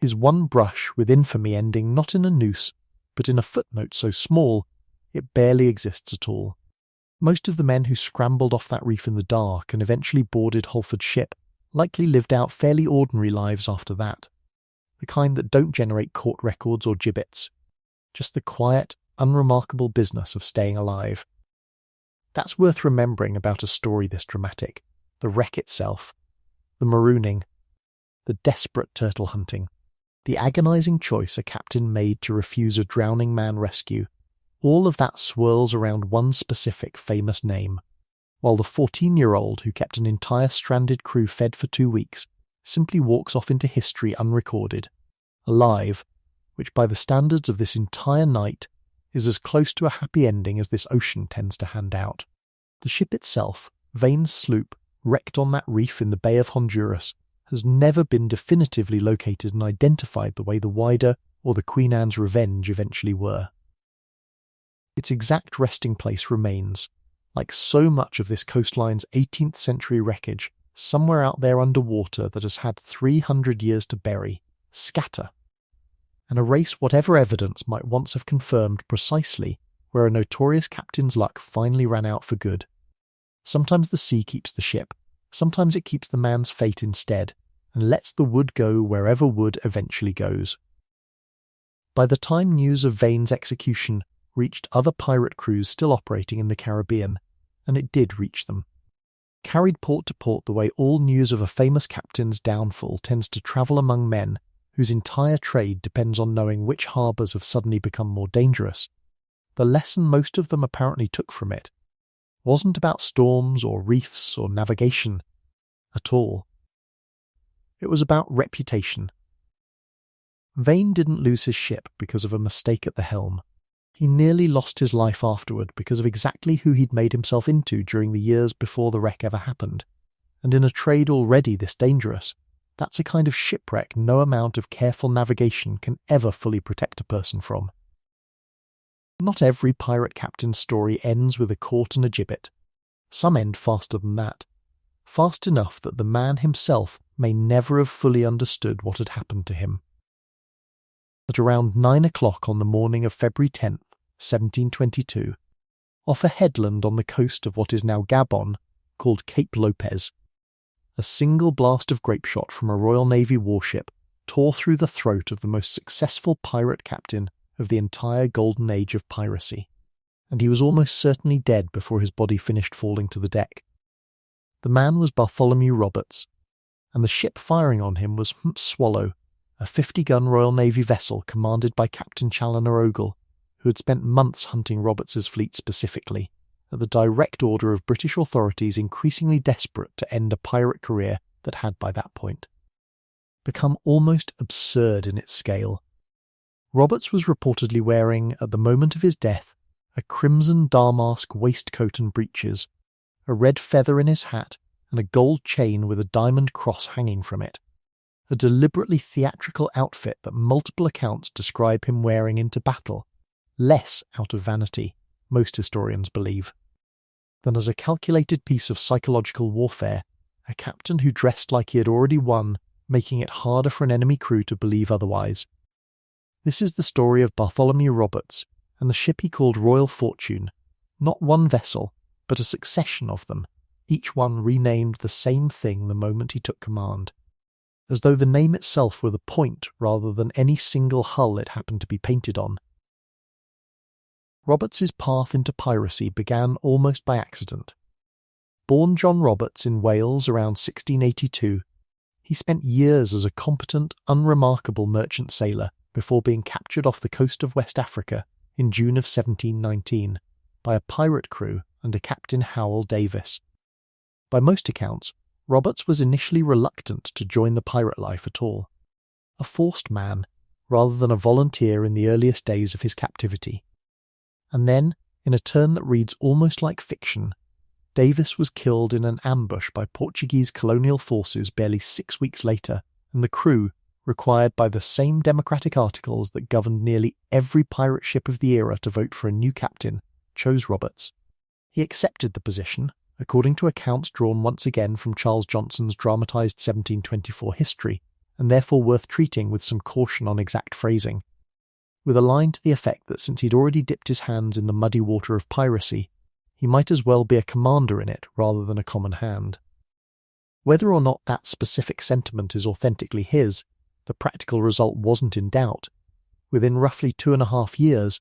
His one brush with infamy ending not in a noose, but in a footnote so small, it barely exists at all. Most of the men who scrambled off that reef in the dark and eventually boarded Holford's ship likely lived out fairly ordinary lives after that, the kind that don't generate court records or gibbets, just the quiet, unremarkable business of staying alive. That's worth remembering about a story this dramatic: the wreck itself, the marooning, the desperate turtle hunting, the agonizing choice a captain made to refuse a drowning man rescue. All of that swirls around one specific famous name, while the 14-year-old who kept an entire stranded crew fed for 2 weeks simply walks off into history unrecorded, alive, which by the standards of this entire night is as close to a happy ending as this ocean tends to hand out. The ship itself, Vane's sloop, wrecked on that reef in the Bay of Honduras, has never been definitively located and identified the way the Wider or the Queen Anne's Revenge eventually were. Its exact resting place remains, like so much of this coastline's 18th century wreckage, somewhere out there underwater that has had 300 years to bury, scatter, and erase whatever evidence might once have confirmed precisely where a notorious captain's luck finally ran out for good. Sometimes the sea keeps the ship, sometimes it keeps the man's fate instead, and lets the wood go wherever wood eventually goes. By the time news of Vane's execution reached other pirate crews still operating in the Caribbean, and it did reach them, carried port to port the way all news of a famous captain's downfall tends to travel among men whose entire trade depends on knowing which harbours have suddenly become more dangerous, the lesson most of them apparently took from it wasn't about storms or reefs or navigation at all. It was about reputation. Vane didn't lose his ship because of a mistake at the helm. He nearly lost his life afterward because of exactly who he'd made himself into during the years before the wreck ever happened. And in a trade already this dangerous, that's a kind of shipwreck no amount of careful navigation can ever fully protect a person from. Not every pirate captain's story ends with a court and a gibbet. Some end faster than that. Fast enough that the man himself may never have fully understood what had happened to him. At around 9 o'clock on the morning of February 10th, 1722, off a headland on the coast of what is now Gabon, called Cape Lopez, a single blast of grapeshot from a Royal Navy warship tore through the throat of the most successful pirate captain of the entire Golden Age of Piracy, and he was almost certainly dead before his body finished falling to the deck. The man was Bartholomew Roberts, and the ship firing on him was Swallow, a 50-gun Royal Navy vessel commanded by Captain Challoner Ogle, who had spent months hunting Roberts's fleet specifically, at the direct order of British authorities increasingly desperate to end a pirate career that had by that point become almost absurd in its scale. Roberts was reportedly wearing, at the moment of his death, a crimson damask waistcoat and breeches, a red feather in his hat, and a gold chain with a diamond cross hanging from it. A deliberately theatrical outfit that multiple accounts describe him wearing into battle, less out of vanity, most historians believe, than as a calculated piece of psychological warfare, a captain who dressed like he had already won, making it harder for an enemy crew to believe otherwise. This is the story of Bartholomew Roberts and the ship he called Royal Fortune, not one vessel, but a succession of them, each one renamed the same thing the moment he took command, as though the name itself were the point rather than any single hull it happened to be painted on. Roberts's path into piracy began almost by accident. Born John Roberts in Wales around 1682, he spent years as a competent, unremarkable merchant sailor before being captured off the coast of West Africa in June of 1719 by a pirate crew under Captain Howell Davis. By most accounts, Roberts was initially reluctant to join the pirate life at all, a forced man rather than a volunteer in the earliest days of his captivity. And then, in a turn that reads almost like fiction, Davis was killed in an ambush by Portuguese colonial forces barely 6 weeks later, and the crew, required by the same democratic articles that governed nearly every pirate ship of the era to vote for a new captain, chose Roberts. He accepted the position, according to accounts drawn once again from Charles Johnson's dramatised 1724 history, and therefore worth treating with some caution on exact phrasing, with a line to the effect that since he'd already dipped his hands in the muddy water of piracy, he might as well be a commander in it rather than a common hand. Whether or not that specific sentiment is authentically his, the practical result wasn't in doubt. Within roughly 2.5 years,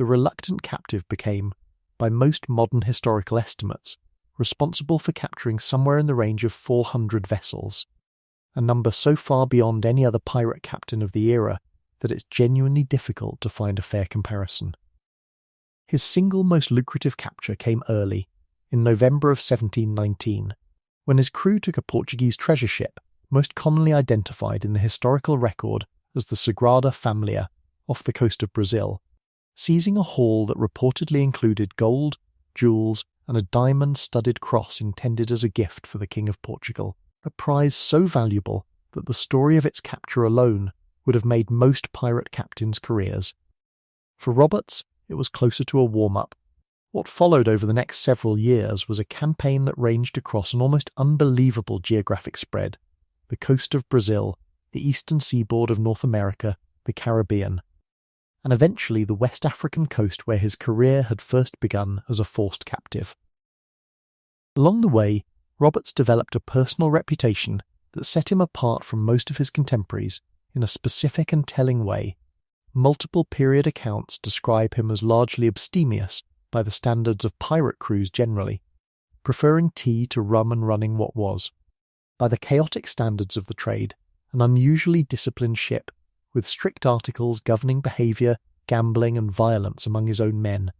the reluctant captive became, by most modern historical estimates, responsible for capturing somewhere in the range of 400 vessels, a number so far beyond any other pirate captain of the era that it's genuinely difficult to find a fair comparison. His single most lucrative capture came early, in November of 1719, when his crew took a Portuguese treasure ship, most commonly identified in the historical record as the Sagrada Familia, off the coast of Brazil, seizing a haul that reportedly included gold, jewels, and a diamond-studded cross intended as a gift for the King of Portugal, a prize so valuable that the story of its capture alone would have made most pirate captains' careers. For Roberts, it was closer to a warm-up. What followed over the next several years was a campaign that ranged across an almost unbelievable geographic spread: the coast of Brazil, the eastern seaboard of North America, the Caribbean, and eventually the West African coast where his career had first begun as a forced captive. Along the way, Roberts developed a personal reputation that set him apart from most of his contemporaries in a specific and telling way. Multiple period accounts describe him as largely abstemious by the standards of pirate crews generally, preferring tea to rum and running what was. By the chaotic standards of the trade, an unusually disciplined ship, with strict articles governing behaviour, gambling and violence among his own men.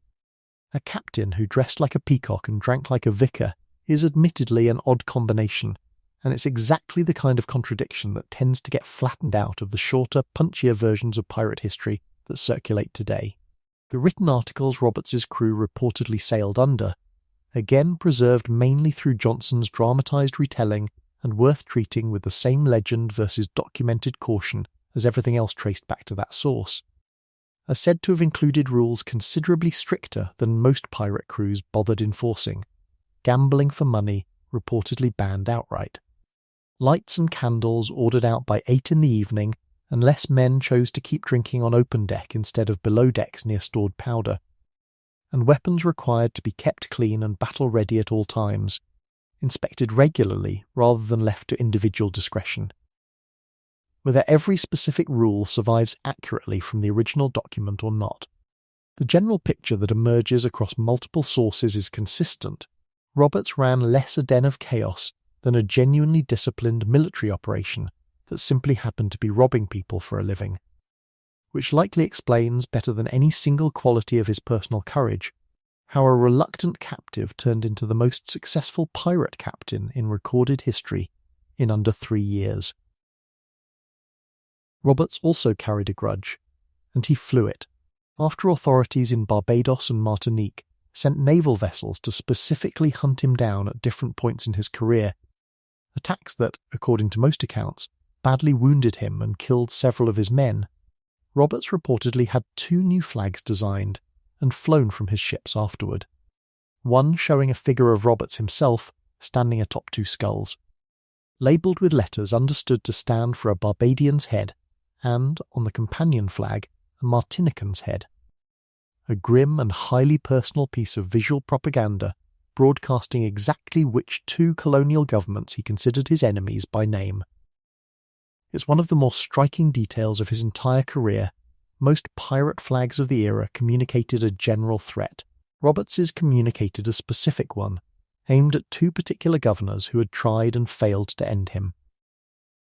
A captain who dressed like a peacock and drank like a vicar is admittedly an odd combination, and it's exactly the kind of contradiction that tends to get flattened out of the shorter, punchier versions of pirate history that circulate today. The written articles Roberts's crew reportedly sailed under, again preserved mainly through Johnson's dramatised retelling and worth treating with the same legend versus documented caution as everything else traced back to that source, are said to have included rules considerably stricter than most pirate crews bothered enforcing. Gambling for money reportedly banned outright. Lights and candles ordered out by 8 in the evening unless men chose to keep drinking on open deck instead of below decks near stored powder, and weapons required to be kept clean and battle-ready at all times, inspected regularly rather than left to individual discretion. Whether every specific rule survives accurately from the original document or not, the general picture that emerges across multiple sources is consistent. Roberts ran less a den of chaos than a genuinely disciplined military operation that simply happened to be robbing people for a living, which likely explains better than any single quality of his personal courage how a reluctant captive turned into the most successful pirate captain in recorded history in under 3 years. Roberts also carried a grudge, and he flew it, after authorities in Barbados and Martinique sent naval vessels to specifically hunt him down at different points in his career, attacks that, according to most accounts, badly wounded him and killed several of his men. Roberts reportedly had 2 new flags designed and flown from his ships afterward, one showing a figure of Roberts himself standing atop 2 skulls, labelled with letters understood to stand for a Barbadian's head, and, on the companion flag, a Martinican's head. A grim and highly personal piece of visual propaganda broadcasting exactly which 2 colonial governments he considered his enemies by name. It's one of the more striking details of his entire career. Most pirate flags of the era communicated a general threat. Roberts's communicated a specific one, aimed at 2 particular governors who had tried and failed to end him.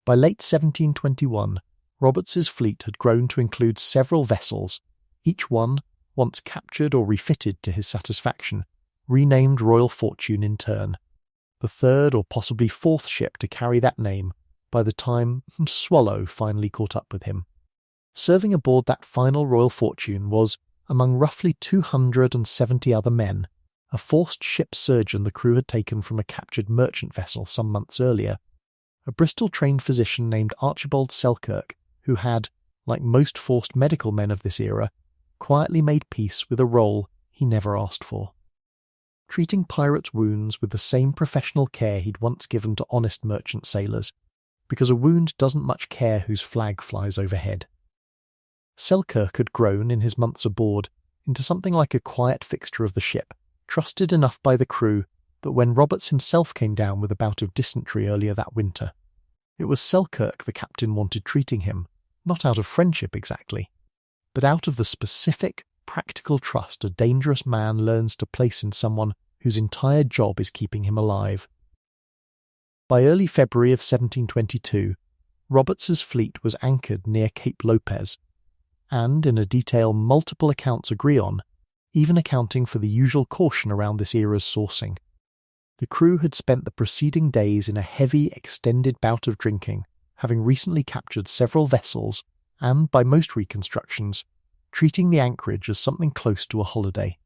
By late 1721, Roberts's fleet had grown to include several vessels, each one, once captured or refitted to his satisfaction, renamed Royal Fortune in turn, the 3rd or possibly 4th ship to carry that name by the time Swallow finally caught up with him. Serving aboard that final Royal Fortune was, among roughly 270 other men, a forced ship surgeon the crew had taken from a captured merchant vessel some months earlier, a Bristol-trained physician named Archibald Selkirk, who had, like most forced medical men of this era, quietly made peace with a role he never asked for, treating pirates' wounds with the same professional care he'd once given to honest merchant sailors, because a wound doesn't much care whose flag flies overhead. Selkirk had grown, in his months aboard, into something like a quiet fixture of the ship, trusted enough by the crew that when Roberts himself came down with a bout of dysentery earlier that winter, it was Selkirk the captain wanted treating him, not out of friendship exactly, but out of the specific, practical trust a dangerous man learns to place in someone whose entire job is keeping him alive. By early February of 1722, Roberts's fleet was anchored near Cape Lopez, and, in a detail multiple accounts agree on, even accounting for the usual caution around this era's sourcing. The crew had spent the preceding days in a heavy, extended bout of drinking, having recently captured several vessels and, by most reconstructions, treating the anchorage as something close to a holiday.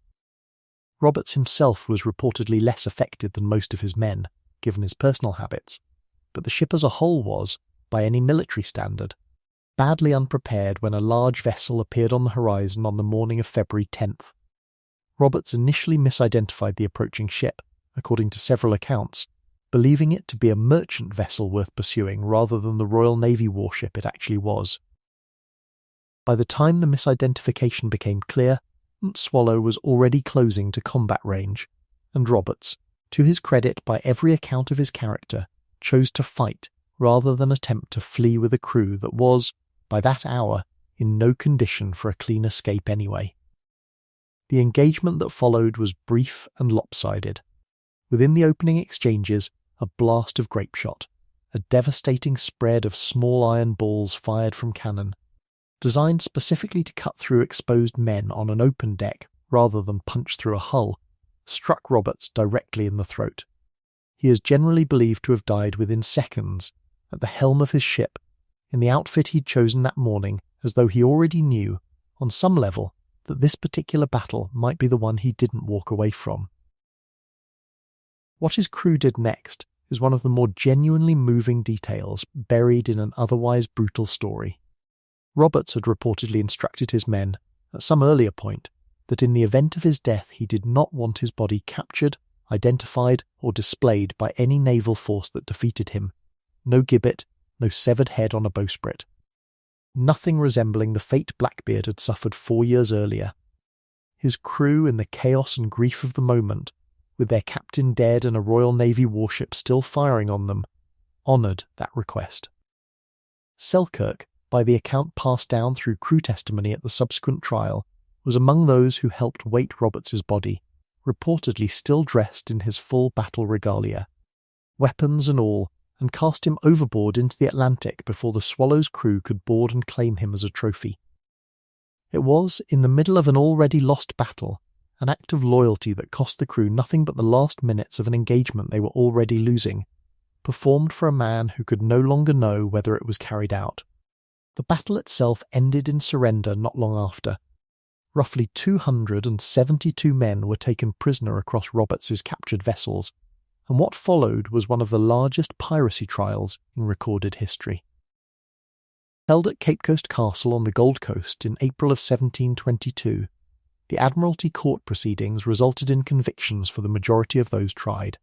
Roberts himself was reportedly less affected than most of his men, given his personal habits, but the ship as a whole was, by any military standard, badly unprepared when a large vessel appeared on the horizon on the morning of February 10th. Roberts initially misidentified the approaching ship, according to several accounts, believing it to be a merchant vessel worth pursuing rather than the Royal Navy warship it actually was. By the time the misidentification became clear, Swallow was already closing to combat range, and Roberts, to his credit by every account of his character, chose to fight rather than attempt to flee with a crew that was, by that hour, in no condition for a clean escape anyway. The engagement that followed was brief and lopsided. Within the opening exchanges, a blast of grapeshot, a devastating spread of small iron balls fired from cannon, designed specifically to cut through exposed men on an open deck rather than punch through a hull, struck Roberts directly in the throat. He is generally believed to have died within seconds, at the helm of his ship, in the outfit he'd chosen that morning, as though he already knew, on some level, that this particular battle might be the one he didn't walk away from. What his crew did next is one of the more genuinely moving details buried in an otherwise brutal story. Roberts had reportedly instructed his men, at some earlier point, that in the event of his death he did not want his body captured, identified, or displayed by any naval force that defeated him. No gibbet, no severed head on a bowsprit. Nothing resembling the fate Blackbeard had suffered 4 years earlier. His crew, in the chaos and grief of the moment, with their captain dead and a Royal Navy warship still firing on them, honoured that request. Selkirk, by the account passed down through crew testimony at the subsequent trial, was among those who helped weight Roberts's body, reportedly still dressed in his full battle regalia, weapons and all, and cast him overboard into the Atlantic before the Swallow's crew could board and claim him as a trophy. It was, in the middle of an already lost battle, an act of loyalty that cost the crew nothing but the last minutes of an engagement they were already losing, performed for a man who could no longer know whether it was carried out. The battle itself ended in surrender not long after. Roughly 272 men were taken prisoner across Roberts's captured vessels, and what followed was one of the largest piracy trials in recorded history. Held at Cape Coast Castle on the Gold Coast in April of 1722, the Admiralty Court proceedings resulted in convictions for the majority of those tried.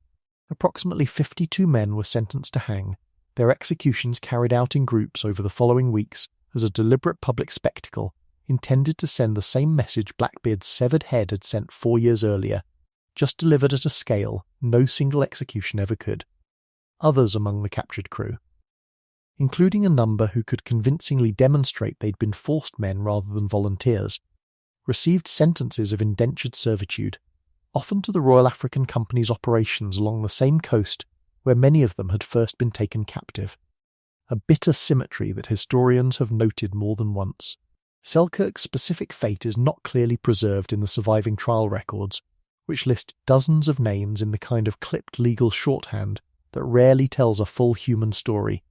Approximately 52 men were sentenced to hang, their executions carried out in groups over the following weeks as a deliberate public spectacle intended to send the same message Blackbeard's severed head had sent 4 years earlier, just delivered at a scale no single execution ever could. Others among the captured crew, including a number who could convincingly demonstrate they'd been forced men rather than volunteers, received sentences of indentured servitude, often to the Royal African Company's operations along the same coast where many of them had first been taken captive. A bitter symmetry that historians have noted more than once. Selkirk's specific fate is not clearly preserved in the surviving trial records, which list dozens of names in the kind of clipped legal shorthand that rarely tells a full human story.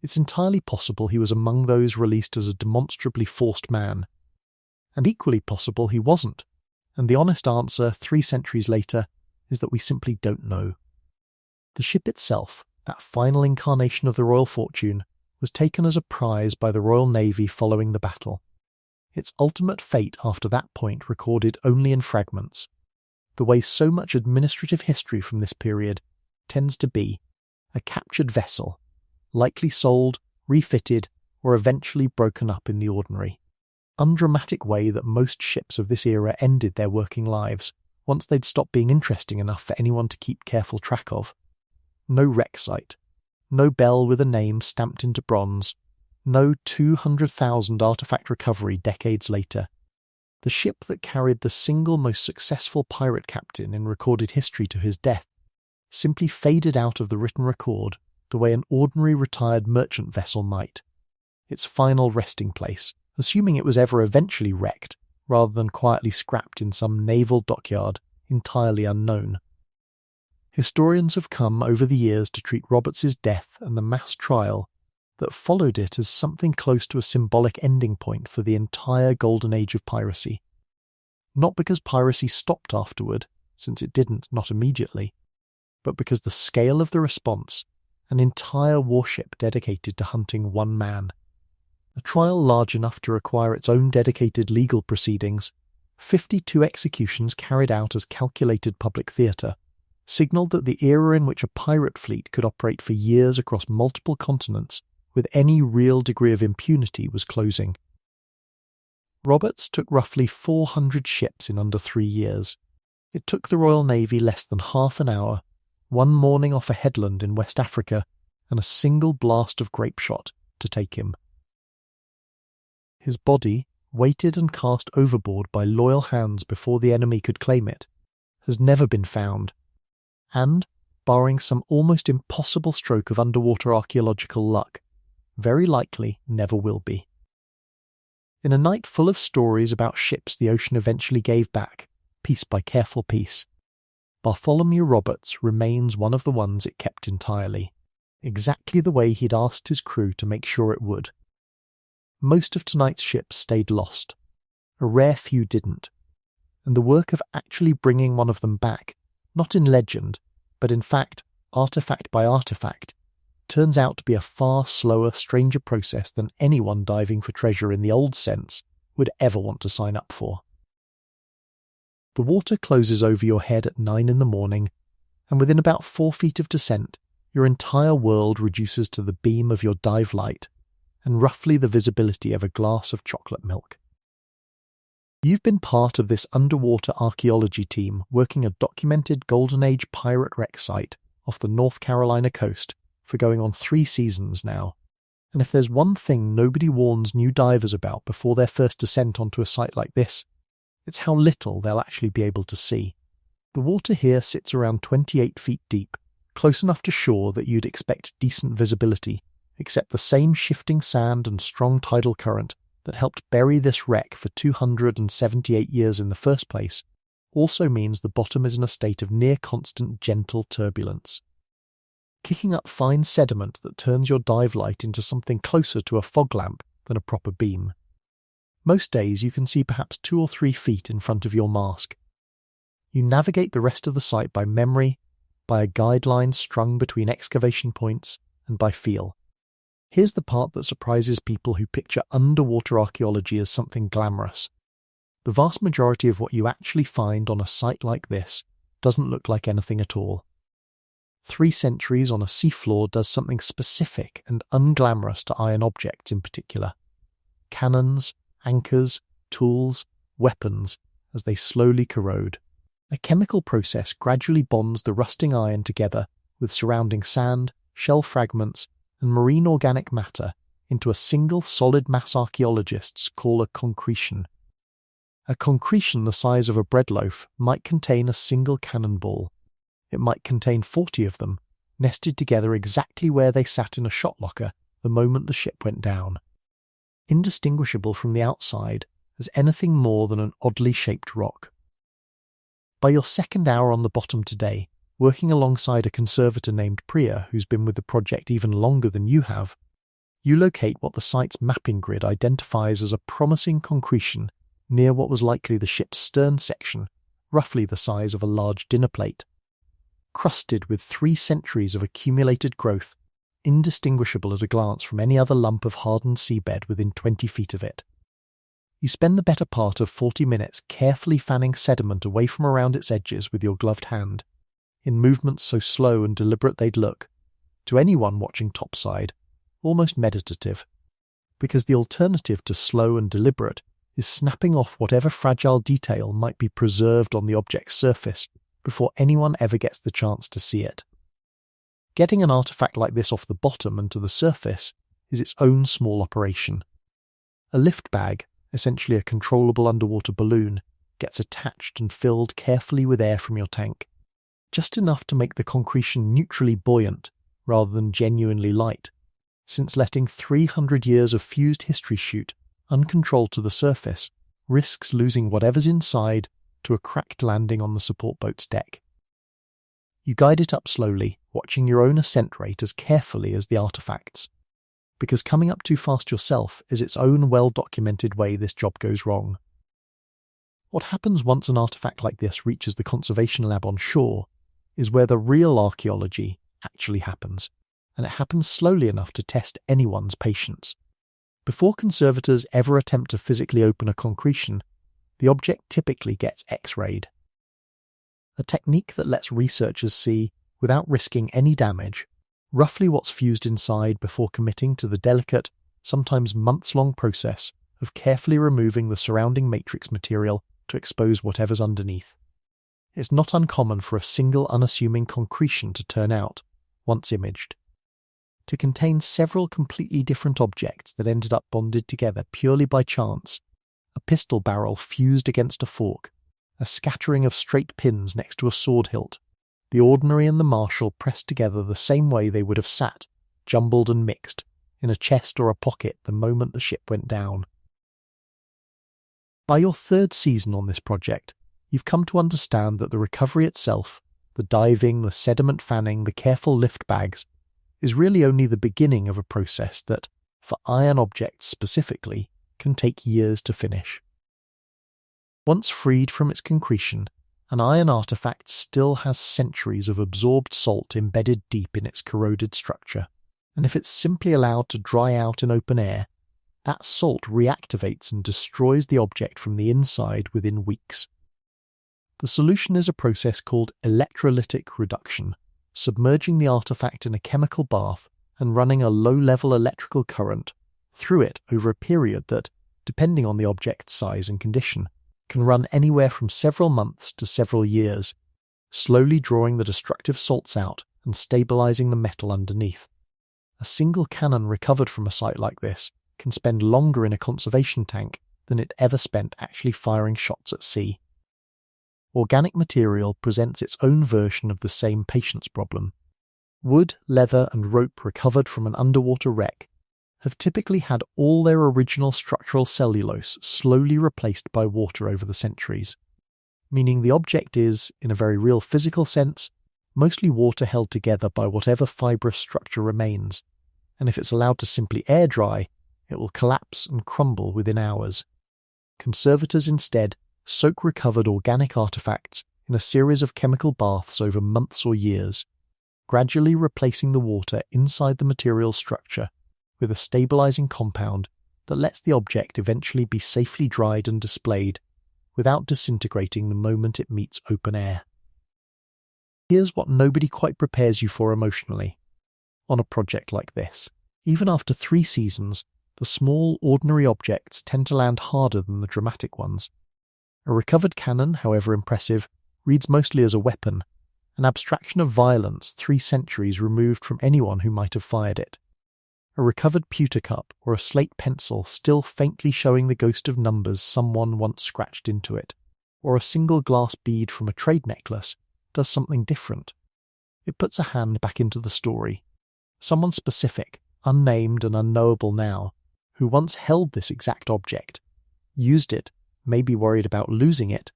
It's entirely possible he was among those released as a demonstrably forced man, and equally possible he wasn't, and the honest answer 3 centuries later is that we simply don't know. The ship itself, that final incarnation of the Royal Fortune, was taken as a prize by the Royal Navy following the battle. Its ultimate fate after that point recorded only in fragments, the way so much administrative history from this period tends to be: a captured vessel, likely sold, refitted, or eventually broken up in the ordinary, undramatic way that most ships of this era ended their working lives, once they'd stopped being interesting enough for anyone to keep careful track of. No wreck site, no bell with a name stamped into bronze, no 200,000 artifact recovery decades later. the ship that carried the single most successful pirate captain in recorded history to his death, simply faded out of the written record the way an ordinary retired merchant vessel might, its final resting place, assuming it was ever eventually wrecked, rather than quietly scrapped in some naval dockyard entirely unknown. Historians have come over the years to treat Roberts's death and the mass trial that followed it as something close to a symbolic ending point for the entire Golden Age of Piracy. Not because piracy stopped afterward, since it didn't, not immediately, but because the scale of the response, an entire warship dedicated to hunting one man, a trial large enough to require its own dedicated legal proceedings, 52 executions carried out as calculated public theatre, signalled that the era in which a pirate fleet could operate for years across multiple continents with any real degree of impunity was closing. Roberts took roughly 400 ships in under 3 years. It took the Royal Navy less than half an hour, one morning off a headland in West Africa, and a single blast of grape shot to take him. His body, weighted and cast overboard by loyal hands before the enemy could claim it, has never been found, and, barring some almost impossible stroke of underwater archaeological luck, very likely never will be. In a night full of stories about ships the ocean eventually gave back, piece by careful piece, Bartholomew Roberts remains one of the ones it kept entirely, exactly the way he'd asked his crew to make sure it would. Most of tonight's ships stayed lost. A rare few didn't, and the work of actually bringing one of them back, not in legend, but in fact, artifact by artifact, turns out to be a far slower, stranger process than anyone diving for treasure in the old sense would ever want to sign up for. The water closes over your head at 9 in the morning, and within about 4 feet of descent, your entire world reduces to the beam of your dive light, and roughly the visibility of a glass of chocolate milk. You've been part of this underwater archaeology team working a documented Golden Age pirate wreck site off the North Carolina coast for going on 3 seasons now, and if there's one thing nobody warns new divers about before their first descent onto a site like this, it's how little they'll actually be able to see. The water here sits around 28 feet deep, close enough to shore that you'd expect decent visibility, except the same shifting sand and strong tidal current that helped bury this wreck for 278 years in the first place also means the bottom is in a state of near-constant gentle turbulence, kicking up fine sediment that turns your dive light into something closer to a fog lamp than a proper beam. Most days you can see perhaps 2 or 3 feet in front of your mask. You navigate the rest of the site by memory, by a guideline strung between excavation points, and by feel. Here's the part that surprises people who picture underwater archaeology as something glamorous. The vast majority of what you actually find on a site like this doesn't look like anything at all. 3 centuries on a seafloor does something specific and unglamorous to iron objects in particular. Cannons, anchors, tools, weapons, as they slowly corrode. A chemical process gradually bonds the rusting iron together with surrounding sand, shell fragments, and marine organic matter into a single solid mass archaeologists call a concretion. A concretion the size of a bread loaf might contain a single cannonball. It might contain 40 of them, nested together exactly where they sat in a shot locker the moment the ship went down. Indistinguishable from the outside as anything more than an oddly shaped rock. By your second hour on the bottom today, working alongside a conservator named Priya who's been with the project even longer than you have, you locate what the site's mapping grid identifies as a promising concretion near what was likely the ship's stern section, roughly the size of a large dinner plate. Crusted with 3 centuries of accumulated growth, indistinguishable at a glance from any other lump of hardened seabed within 20 feet of it. You spend the better part of 40 minutes carefully fanning sediment away from around its edges with your gloved hand, in movements so slow and deliberate they'd look, to anyone watching topside, almost meditative, because the alternative to slow and deliberate is snapping off whatever fragile detail might be preserved on the object's surface before anyone ever gets the chance to see it. Getting an artifact like this off the bottom and to the surface is its own small operation. A lift bag, essentially a controllable underwater balloon, gets attached and filled carefully with air from your tank, just enough to make the concretion neutrally buoyant rather than genuinely light, since letting 300 years of fused history shoot, uncontrolled to the surface, risks losing whatever's inside to a cracked landing on the support boat's deck. You guide it up slowly, watching your own ascent rate as carefully as the artifacts, because coming up too fast yourself is its own well-documented way this job goes wrong. What happens once an artifact like this reaches the conservation lab on shore is where the real archaeology actually happens, and it happens slowly enough to test anyone's patience. Before conservators ever attempt to physically open a concretion, the object typically gets X-rayed. A technique that lets researchers see, without risking any damage, roughly what's fused inside before committing to the delicate, sometimes months-long process of carefully removing the surrounding matrix material to expose whatever's underneath. It's not uncommon for a single unassuming concretion to turn out, once imaged, to contain several completely different objects that ended up bonded together purely by chance: a pistol barrel fused against a fork, a scattering of straight pins next to a sword hilt, the ordinary and the martial pressed together the same way they would have sat, jumbled and mixed, in a chest or a pocket the moment the ship went down. By your third season on this project, you've come to understand that the recovery itself, the diving, the sediment fanning, the careful lift bags, is really only the beginning of a process that, for iron objects specifically, can take years to finish. Once freed from its concretion, an iron artifact still has centuries of absorbed salt embedded deep in its corroded structure, and if it's simply allowed to dry out in open air, that salt reactivates and destroys the object from the inside within weeks. The solution is a process called electrolytic reduction, submerging the artifact in a chemical bath and running a low-level electrical current through it over a period that, depending on the object's size and condition, can run anywhere from several months to several years, slowly drawing the destructive salts out and stabilizing the metal underneath. A single cannon recovered from a site like this can spend longer in a conservation tank than it ever spent actually firing shots at sea. Organic material presents its own version of the same patience problem. Wood, leather, and rope recovered from an underwater wreck have typically had all their original structural cellulose slowly replaced by water over the centuries, meaning the object is, in a very real physical sense, mostly water held together by whatever fibrous structure remains, and if it's allowed to simply air dry, it will collapse and crumble within hours. Conservators instead soak recovered organic artifacts in a series of chemical baths over months or years, gradually replacing the water inside the material's structure with a stabilizing compound that lets the object eventually be safely dried and displayed without disintegrating the moment it meets open air. Here's what nobody quite prepares you for emotionally on a project like this. Even after 3 seasons, the small, ordinary objects tend to land harder than the dramatic ones. A recovered cannon, however impressive, reads mostly as a weapon, an abstraction of violence 3 centuries removed from anyone who might have fired it. A recovered pewter cup or a slate pencil still faintly showing the ghost of numbers someone once scratched into it, or a single glass bead from a trade necklace does something different. It puts a hand back into the story. Someone specific, unnamed and unknowable now, who once held this exact object, used it, maybe worried about losing it,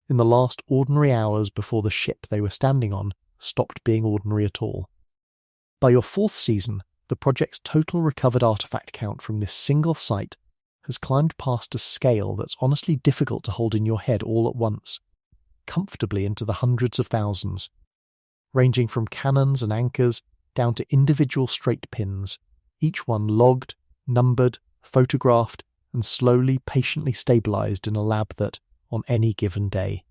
in the last ordinary hours before the ship they were standing on stopped being ordinary at all. By your 4th season, the project's total recovered artifact count from this single site has climbed past a scale that's honestly difficult to hold in your head all at once, comfortably into the hundreds of thousands, ranging from cannons and anchors down to individual straight pins, each one logged, numbered, photographed, and slowly, patiently stabilized in a lab that, on any given day,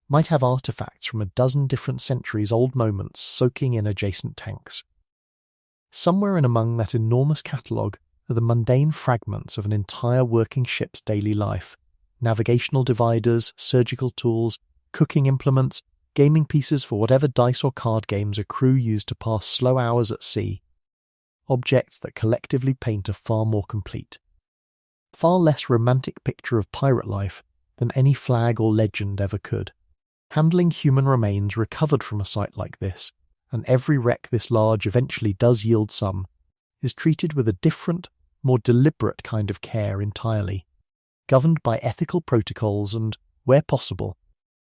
might have artifacts from a dozen different centuries-old moments soaking in adjacent tanks. Somewhere in among that enormous catalogue are the mundane fragments of an entire working ship's daily life: navigational dividers, surgical tools, cooking implements, gaming pieces for whatever dice or card games a crew used to pass slow hours at sea. Objects that collectively paint a far more complete, far less romantic picture of pirate life than any flag or legend ever could. Handling human remains recovered from a site like this, and every wreck this large eventually does yield some, is treated with a different, more deliberate kind of care entirely, governed by ethical protocols and, where possible,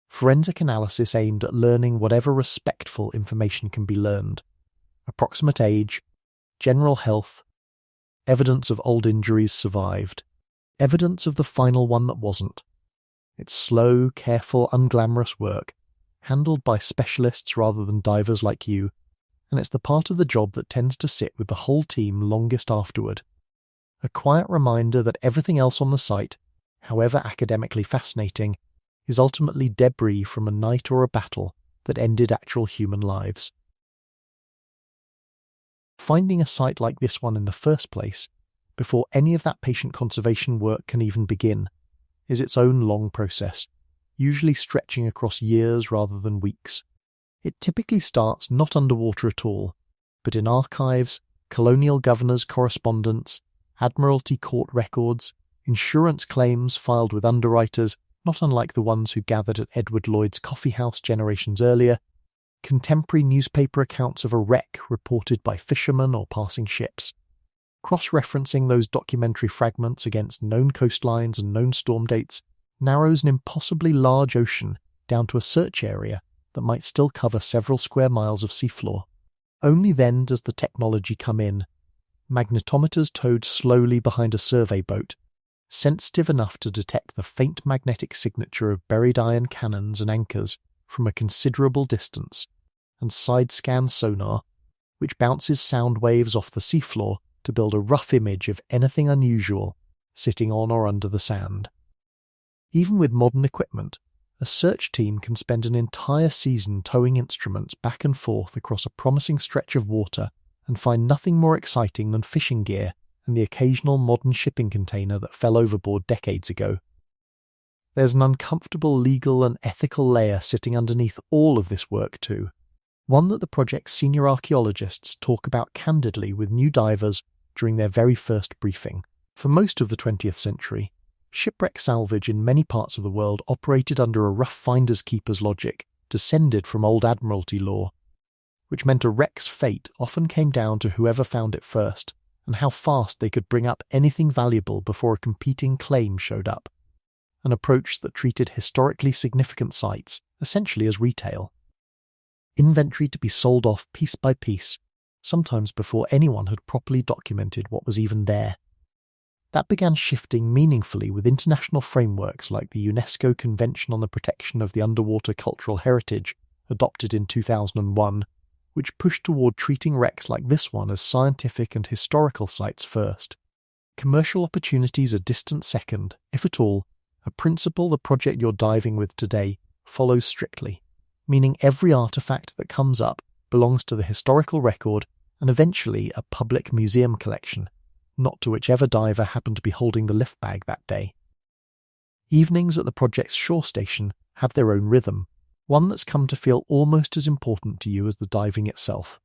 forensic analysis aimed at learning whatever respectful information can be learned: approximate age, general health, evidence of old injuries survived, evidence of the final one that wasn't. It's slow, careful, unglamorous work, handled by specialists rather than divers like you, and it's the part of the job that tends to sit with the whole team longest afterward. A quiet reminder that everything else on the site, however academically fascinating, is ultimately debris from a night or a battle that ended actual human lives. Finding a site like this one in the first place, before any of that patient conservation work can even begin, is its own long process, usually stretching across years rather than weeks. It typically starts not underwater at all, but in archives, colonial governors' correspondence, Admiralty court records, insurance claims filed with underwriters, not unlike the ones who gathered at Edward Lloyd's coffee house generations earlier, contemporary newspaper accounts of a wreck reported by fishermen or passing ships. Cross-referencing those documentary fragments against known coastlines and known storm dates narrows an impossibly large ocean down to a search area that might still cover several square miles of seafloor. Only then does the technology come in, magnetometers towed slowly behind a survey boat, sensitive enough to detect the faint magnetic signature of buried iron cannons and anchors from a considerable distance, and side-scan sonar, which bounces sound waves off the seafloor to build a rough image of anything unusual sitting on or under the sand. Even with modern equipment, a search team can spend an entire season towing instruments back and forth across a promising stretch of water and find nothing more exciting than fishing gear and the occasional modern shipping container that fell overboard decades ago. There's an uncomfortable legal and ethical layer sitting underneath all of this work too, one that the project's senior archaeologists talk about candidly with new divers during their very first briefing. For most of the 20th century, shipwreck salvage in many parts of the world operated under a rough finders-keepers logic descended from old Admiralty law, which meant a wreck's fate often came down to whoever found it first and how fast they could bring up anything valuable before a competing claim showed up, an approach that treated historically significant sites essentially as retail. Inventory to be sold off piece by piece, sometimes before anyone had properly documented what was even there. That began shifting meaningfully with international frameworks like the UNESCO Convention on the Protection of the Underwater Cultural Heritage, adopted in 2001, which pushed toward treating wrecks like this one as scientific and historical sites first. Commercial opportunities a distant second, if at all, a principle the project you're diving with today follows strictly, meaning every artifact that comes up belongs to the historical record and eventually a public museum collection, not to whichever diver happened to be holding the lift bag that day. Evenings at the project's shore station have their own rhythm, one that's come to feel almost as important to you as the diving itself.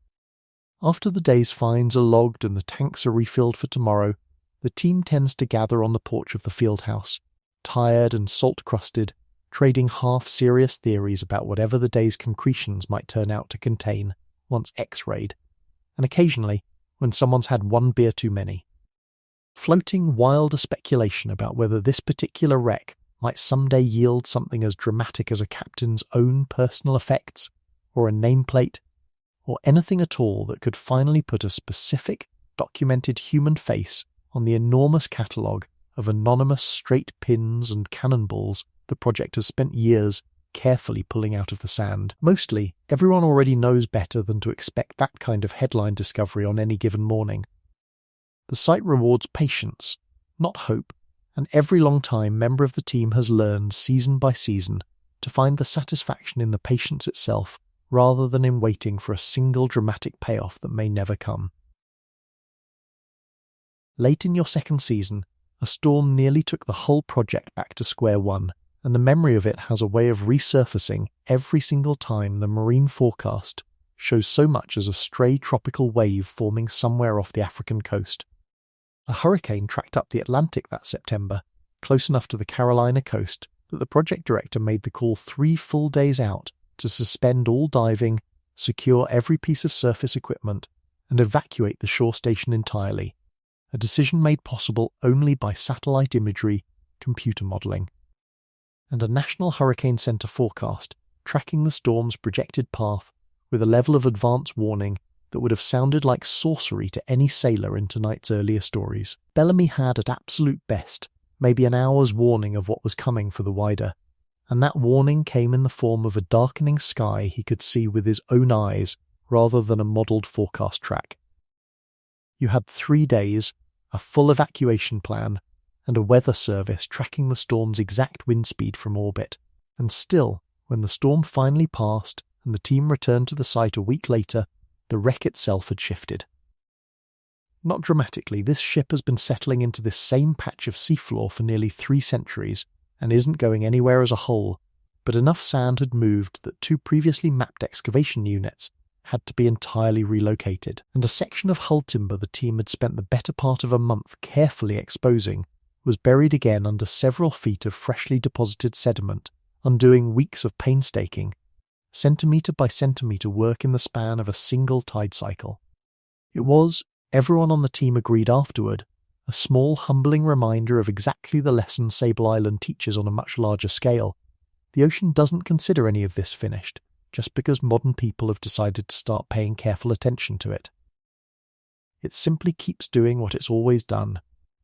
After the day's finds are logged and the tanks are refilled for tomorrow, the team tends to gather on the porch of the field house, tired and salt-crusted, trading half-serious theories about whatever the day's concretions might turn out to contain once X-rayed, and occasionally when someone's had one beer too many. Floating wilder speculation about whether this particular wreck might someday yield something as dramatic as a captain's own personal effects, or a nameplate, or anything at all that could finally put a specific, documented human face on the enormous catalogue of anonymous straight pins and cannonballs the project has spent years carefully pulling out of the sand. Mostly, everyone already knows better than to expect that kind of headline discovery on any given morning. The site rewards patience, not hope, and every long-time member of the team has learned, season by season, to find the satisfaction in the patience itself rather than in waiting for a single dramatic payoff that may never come. Late in your second season, a storm nearly took the whole project back to square one, and the memory of it has a way of resurfacing every single time the marine forecast shows so much as a stray tropical wave forming somewhere off the African coast. A hurricane tracked up the Atlantic that September, close enough to the Carolina coast that the project director made the call 3 full days out to suspend all diving, secure every piece of surface equipment, and evacuate the shore station entirely, a decision made possible only by satellite imagery, computer modelling, and a National Hurricane Center forecast tracking the storm's projected path with a level of advance warning that would have sounded like sorcery to any sailor in tonight's earlier stories. Bellamy had, at absolute best, maybe an hour's warning of what was coming for the wider, and that warning came in the form of a darkening sky he could see with his own eyes rather than a modelled forecast track. You had 3 days, a full evacuation plan, and a weather service tracking the storm's exact wind speed from orbit, and still, when the storm finally passed and the team returned to the site a week later, the wreck itself had shifted. Not dramatically, this ship has been settling into this same patch of seafloor for nearly 3 centuries and isn't going anywhere as a whole, but enough sand had moved that 2 previously mapped excavation units had to be entirely relocated, and a section of hull timber the team had spent the better part of a month carefully exposing was buried again under several feet of freshly deposited sediment, undoing weeks of painstaking, centimetre by centimetre work in the span of a single tide cycle. It was, everyone on the team agreed afterward, a small humbling reminder of exactly the lesson Sable Island teaches on a much larger scale. The ocean doesn't consider any of this finished, just because modern people have decided to start paying careful attention to it. It simply keeps doing what it's always done,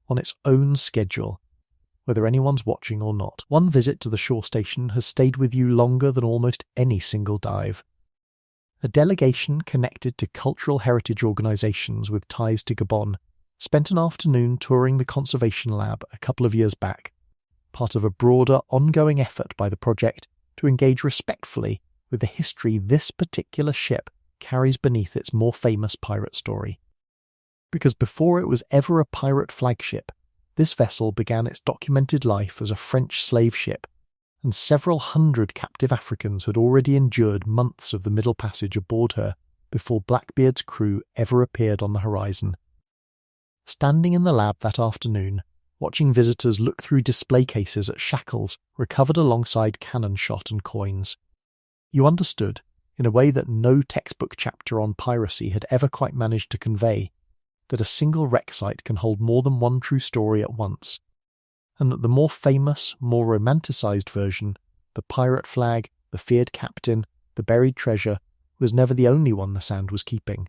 on its own schedule, whether anyone's watching or not. One visit to the shore station has stayed with you longer than almost any single dive. A delegation connected to cultural heritage organisations with ties to Gabon spent an afternoon touring the conservation lab a couple of years back, part of a broader, ongoing effort by the project to engage respectfully with the history this particular ship carries beneath its more famous pirate story. Because before it was ever a pirate flagship, this vessel began its documented life as a French slave ship, and several hundred captive Africans had already endured months of the Middle Passage aboard her before Blackbeard's crew ever appeared on the horizon. Standing in the lab that afternoon, watching visitors look through display cases at shackles recovered alongside cannon shot and coins, you understood, in a way that no textbook chapter on piracy had ever quite managed to convey, that a single wreck site can hold more than one true story at once, and that the more famous, more romanticised version, the pirate flag, the feared captain, the buried treasure, was never the only one the sand was keeping.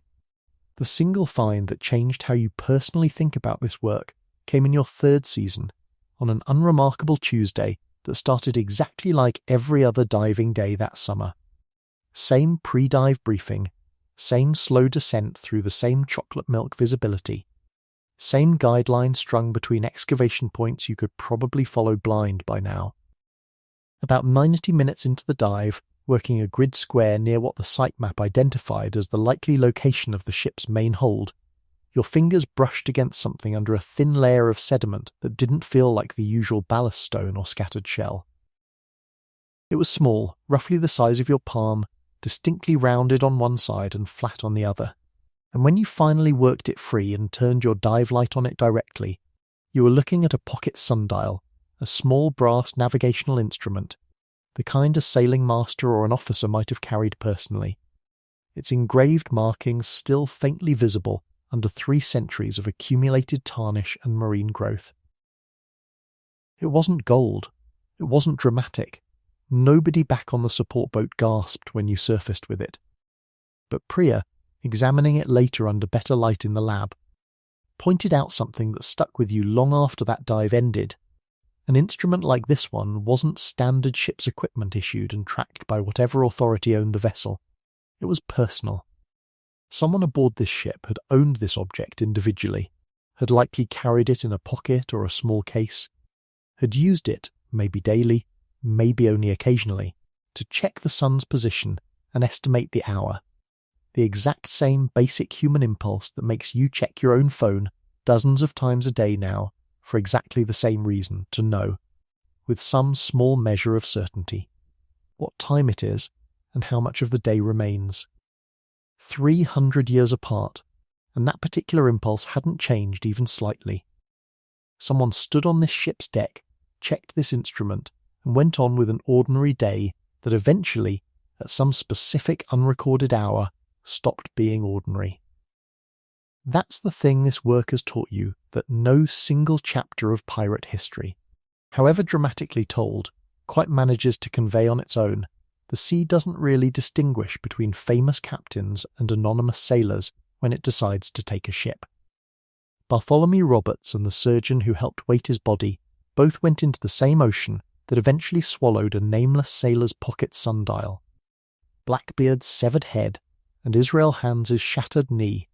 The single find that changed how you personally think about this work came in your 3rd season, on an unremarkable Tuesday that started exactly like every other diving day that summer. Same pre-dive briefing, same slow descent through the same chocolate milk visibility, same guidelines strung between excavation points you could probably follow blind by now. About 90 minutes into the dive, working a grid square near what the site map identified as the likely location of the ship's main hold, your fingers brushed against something under a thin layer of sediment that didn't feel like the usual ballast stone or scattered shell. It was small, roughly the size of your palm, distinctly rounded on one side and flat on the other, and when you finally worked it free and turned your dive light on it directly, you were looking at a pocket sundial, a small brass navigational instrument, the kind a sailing master or an officer might have carried personally, its engraved markings still faintly visible under 3 centuries of accumulated tarnish and marine growth. It wasn't gold, it wasn't dramatic. Nobody back on the support boat gasped when you surfaced with it. But Priya, examining it later under better light in the lab, pointed out something that stuck with you long after that dive ended. An instrument like this one wasn't standard ship's equipment issued and tracked by whatever authority owned the vessel. It was personal. Someone aboard this ship had owned this object individually, had likely carried it in a pocket or a small case, had used it, maybe daily, maybe only occasionally, to check the sun's position and estimate the hour. The exact same basic human impulse that makes you check your own phone dozens of times a day now for exactly the same reason, to know, with some small measure of certainty, what time it is and how much of the day remains. 300 years apart, and that particular impulse hadn't changed even slightly. Someone stood on this ship's deck, checked this instrument, and went on with an ordinary day that eventually, at some specific unrecorded hour, stopped being ordinary. That's the thing this work has taught you that no single chapter of pirate history, however dramatically told, quite manages to convey on its own. The sea doesn't really distinguish between famous captains and anonymous sailors when it decides to take a ship. Bartholomew Roberts and the surgeon who helped weight his body both went into the same ocean that eventually swallowed a nameless sailor's pocket sundial. Blackbeard's severed head and Israel Hands' shattered knee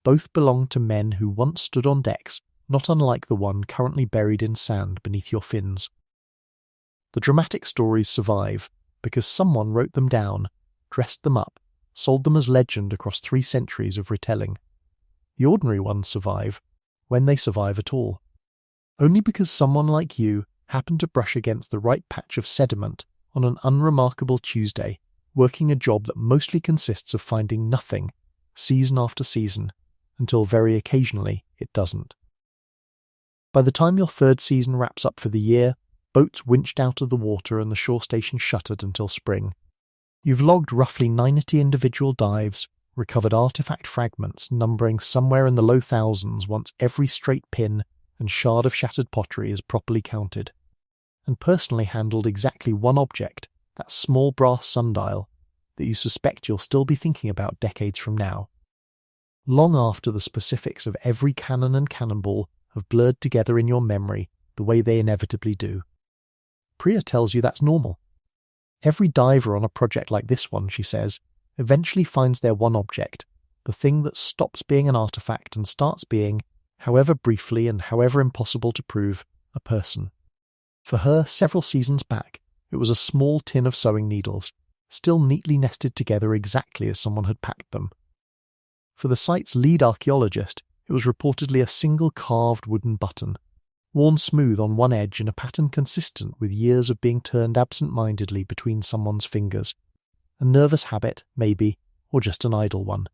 both belonged to men who once stood on decks not unlike the one currently buried in sand beneath your fins. The dramatic stories survive because someone wrote them down, dressed them up, sold them as legend across 3 centuries of retelling. The ordinary ones survive, when they survive at all, only because someone like you happened to brush against the right patch of sediment on an unremarkable Tuesday, working a job that mostly consists of finding nothing, season after season, until very occasionally it doesn't. By the time your 3rd season wraps up for the year, boats winched out of the water and the shore station shuttered until spring. You've logged roughly 90 individual dives, recovered artifact fragments numbering somewhere in the low thousands once every straight pin and shard of shattered pottery is properly counted, and personally handled exactly one object, that small brass sundial, that you suspect you'll still be thinking about decades from now, long after the specifics of every cannon and cannonball have blurred together in your memory the way they inevitably do. Priya tells you that's normal. Every diver on a project like this one, she says, eventually finds their one object, the thing that stops being an artifact and starts being, however briefly and however impossible to prove, a person. For her, several seasons back, it was a small tin of sewing needles, still neatly nested together exactly as someone had packed them. For the site's lead archaeologist, it was reportedly a single carved wooden button, worn smooth on one edge in a pattern consistent with years of being turned absent-mindedly between someone's fingers. A nervous habit, maybe, or just an idle one.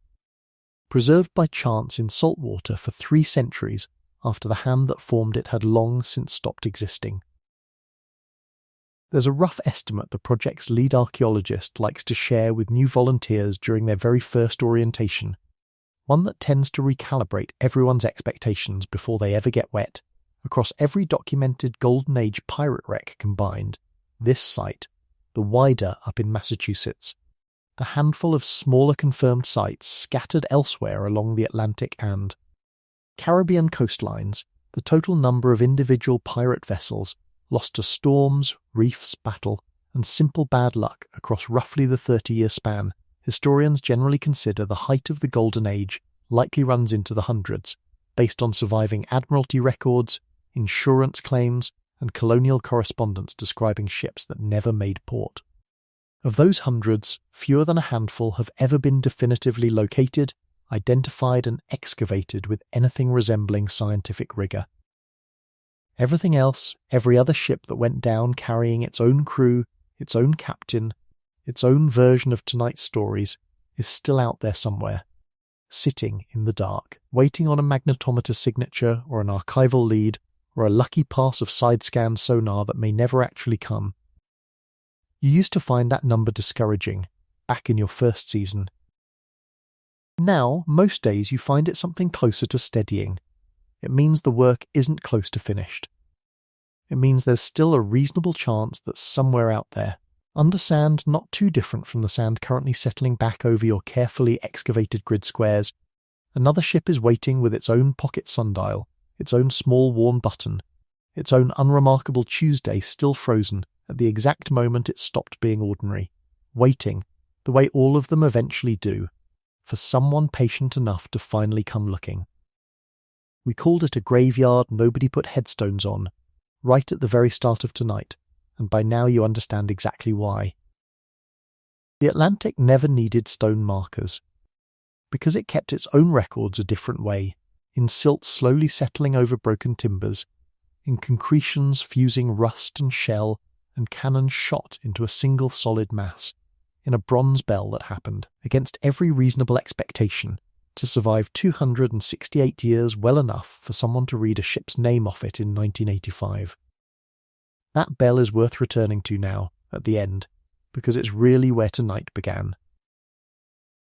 Preserved by chance in salt water for 3 centuries after the hand that formed it had long since stopped existing. There's a rough estimate the project's lead archaeologist likes to share with new volunteers during their very first orientation, one that tends to recalibrate everyone's expectations before they ever get wet. Across every documented Golden Age pirate wreck combined, this site, the wider up in Massachusetts, the handful of smaller confirmed sites scattered elsewhere along the Atlantic and Caribbean coastlines, the total number of individual pirate vessels lost to storms, reefs, battle, and simple bad luck across roughly the 30-year span, historians generally consider the height of the Golden Age likely runs into the hundreds, based on surviving Admiralty records, insurance claims, and colonial correspondence describing ships that never made port. Of those hundreds, fewer than a handful have ever been definitively located, identified, and excavated with anything resembling scientific rigour. Everything else, every other ship that went down carrying its own crew, its own captain, its own version of tonight's stories, is still out there somewhere, sitting in the dark, waiting on a magnetometer signature or an archival lead, or a lucky pass of side-scan sonar that may never actually come. You used to find that number discouraging, back in your 1st season. Now, most days you find it something closer to steadying. It means the work isn't close to finished. It means there's still a reasonable chance that somewhere out there, under sand not too different from the sand currently settling back over your carefully excavated grid squares, another ship is waiting with its own pocket sundial, its own small worn button, its own unremarkable Tuesday still frozen at the exact moment it stopped being ordinary, waiting, the way all of them eventually do, for someone patient enough to finally come looking. We called it a graveyard nobody put headstones on, right at the very start of tonight, and by now you understand exactly why. The Atlantic never needed stone markers, because it kept its own records a different way, in silt slowly settling over broken timbers, in concretions fusing rust and shell and cannons shot into a single solid mass, in a bronze bell that happened, against every reasonable expectation, to survive 268 years well enough for someone to read a ship's name off it in 1985. That bell is worth returning to now, at the end, because it's really where tonight began.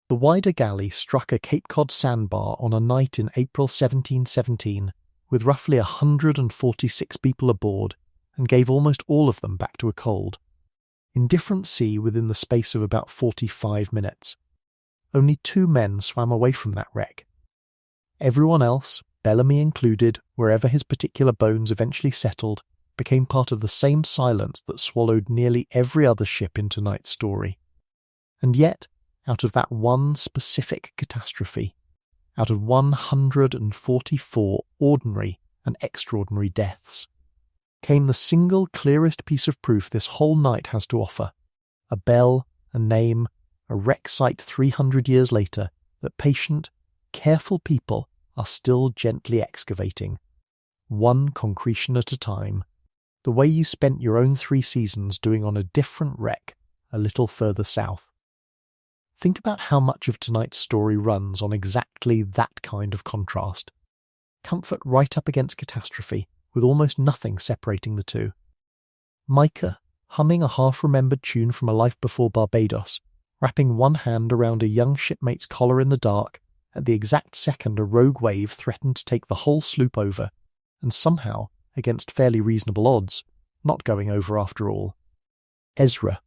The wider galley struck a Cape Cod sandbar on a night in April 1717 with roughly 146 people aboard, and gave almost all of them back to a cold. Indifferent sea within the space of about 45 minutes. Only 2 men swam away from that wreck. Everyone else, Bellamy included, wherever his particular bones eventually settled, became part of the same silence that swallowed nearly every other ship in tonight's story. And yet, out of that one specific catastrophe, out of 144 ordinary and extraordinary deaths, came the single clearest piece of proof this whole night has to offer, a bell, a name, a wreck site 300 years later, that patient, careful people are still gently excavating, one concretion at a time, the way you spent your own 3 seasons doing on a different wreck a little further south. Think about how much of tonight's story runs on exactly that kind of contrast. Comfort right up against catastrophe, with almost nothing separating the two. Micah, humming a half-remembered tune from A Life Before Barbados, wrapping one hand around a young shipmate's collar in the dark, at the exact second a rogue wave threatened to take the whole sloop over, and somehow, against fairly reasonable odds, not going over after all. Ezra,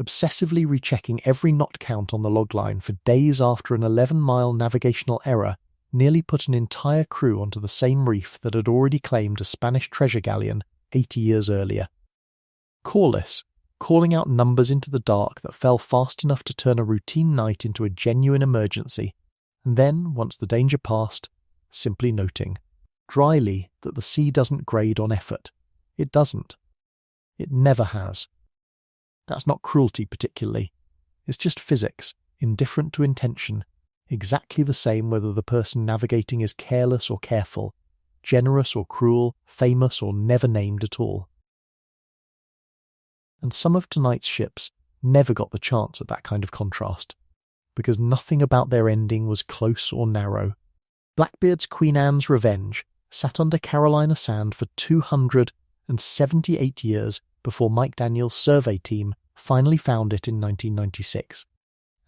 obsessively rechecking every knot count on the logline for days after an 11-mile navigational error nearly put an entire crew onto the same reef that had already claimed a Spanish treasure galleon 80 years earlier. Corliss, calling out numbers into the dark that fell fast enough to turn a routine night into a genuine emergency, and then, once the danger passed, simply noting, dryly, that the sea doesn't grade on effort. It doesn't. It never has. That's not cruelty particularly. It's just physics, indifferent to intention, exactly the same whether the person navigating is careless or careful, generous or cruel, famous or never named at all. And some of tonight's ships never got the chance at that kind of contrast, because nothing about their ending was close or narrow. Blackbeard's Queen Anne's Revenge sat under Carolina Sand for 278 years before Mike Daniels' survey team finally found it in 1996.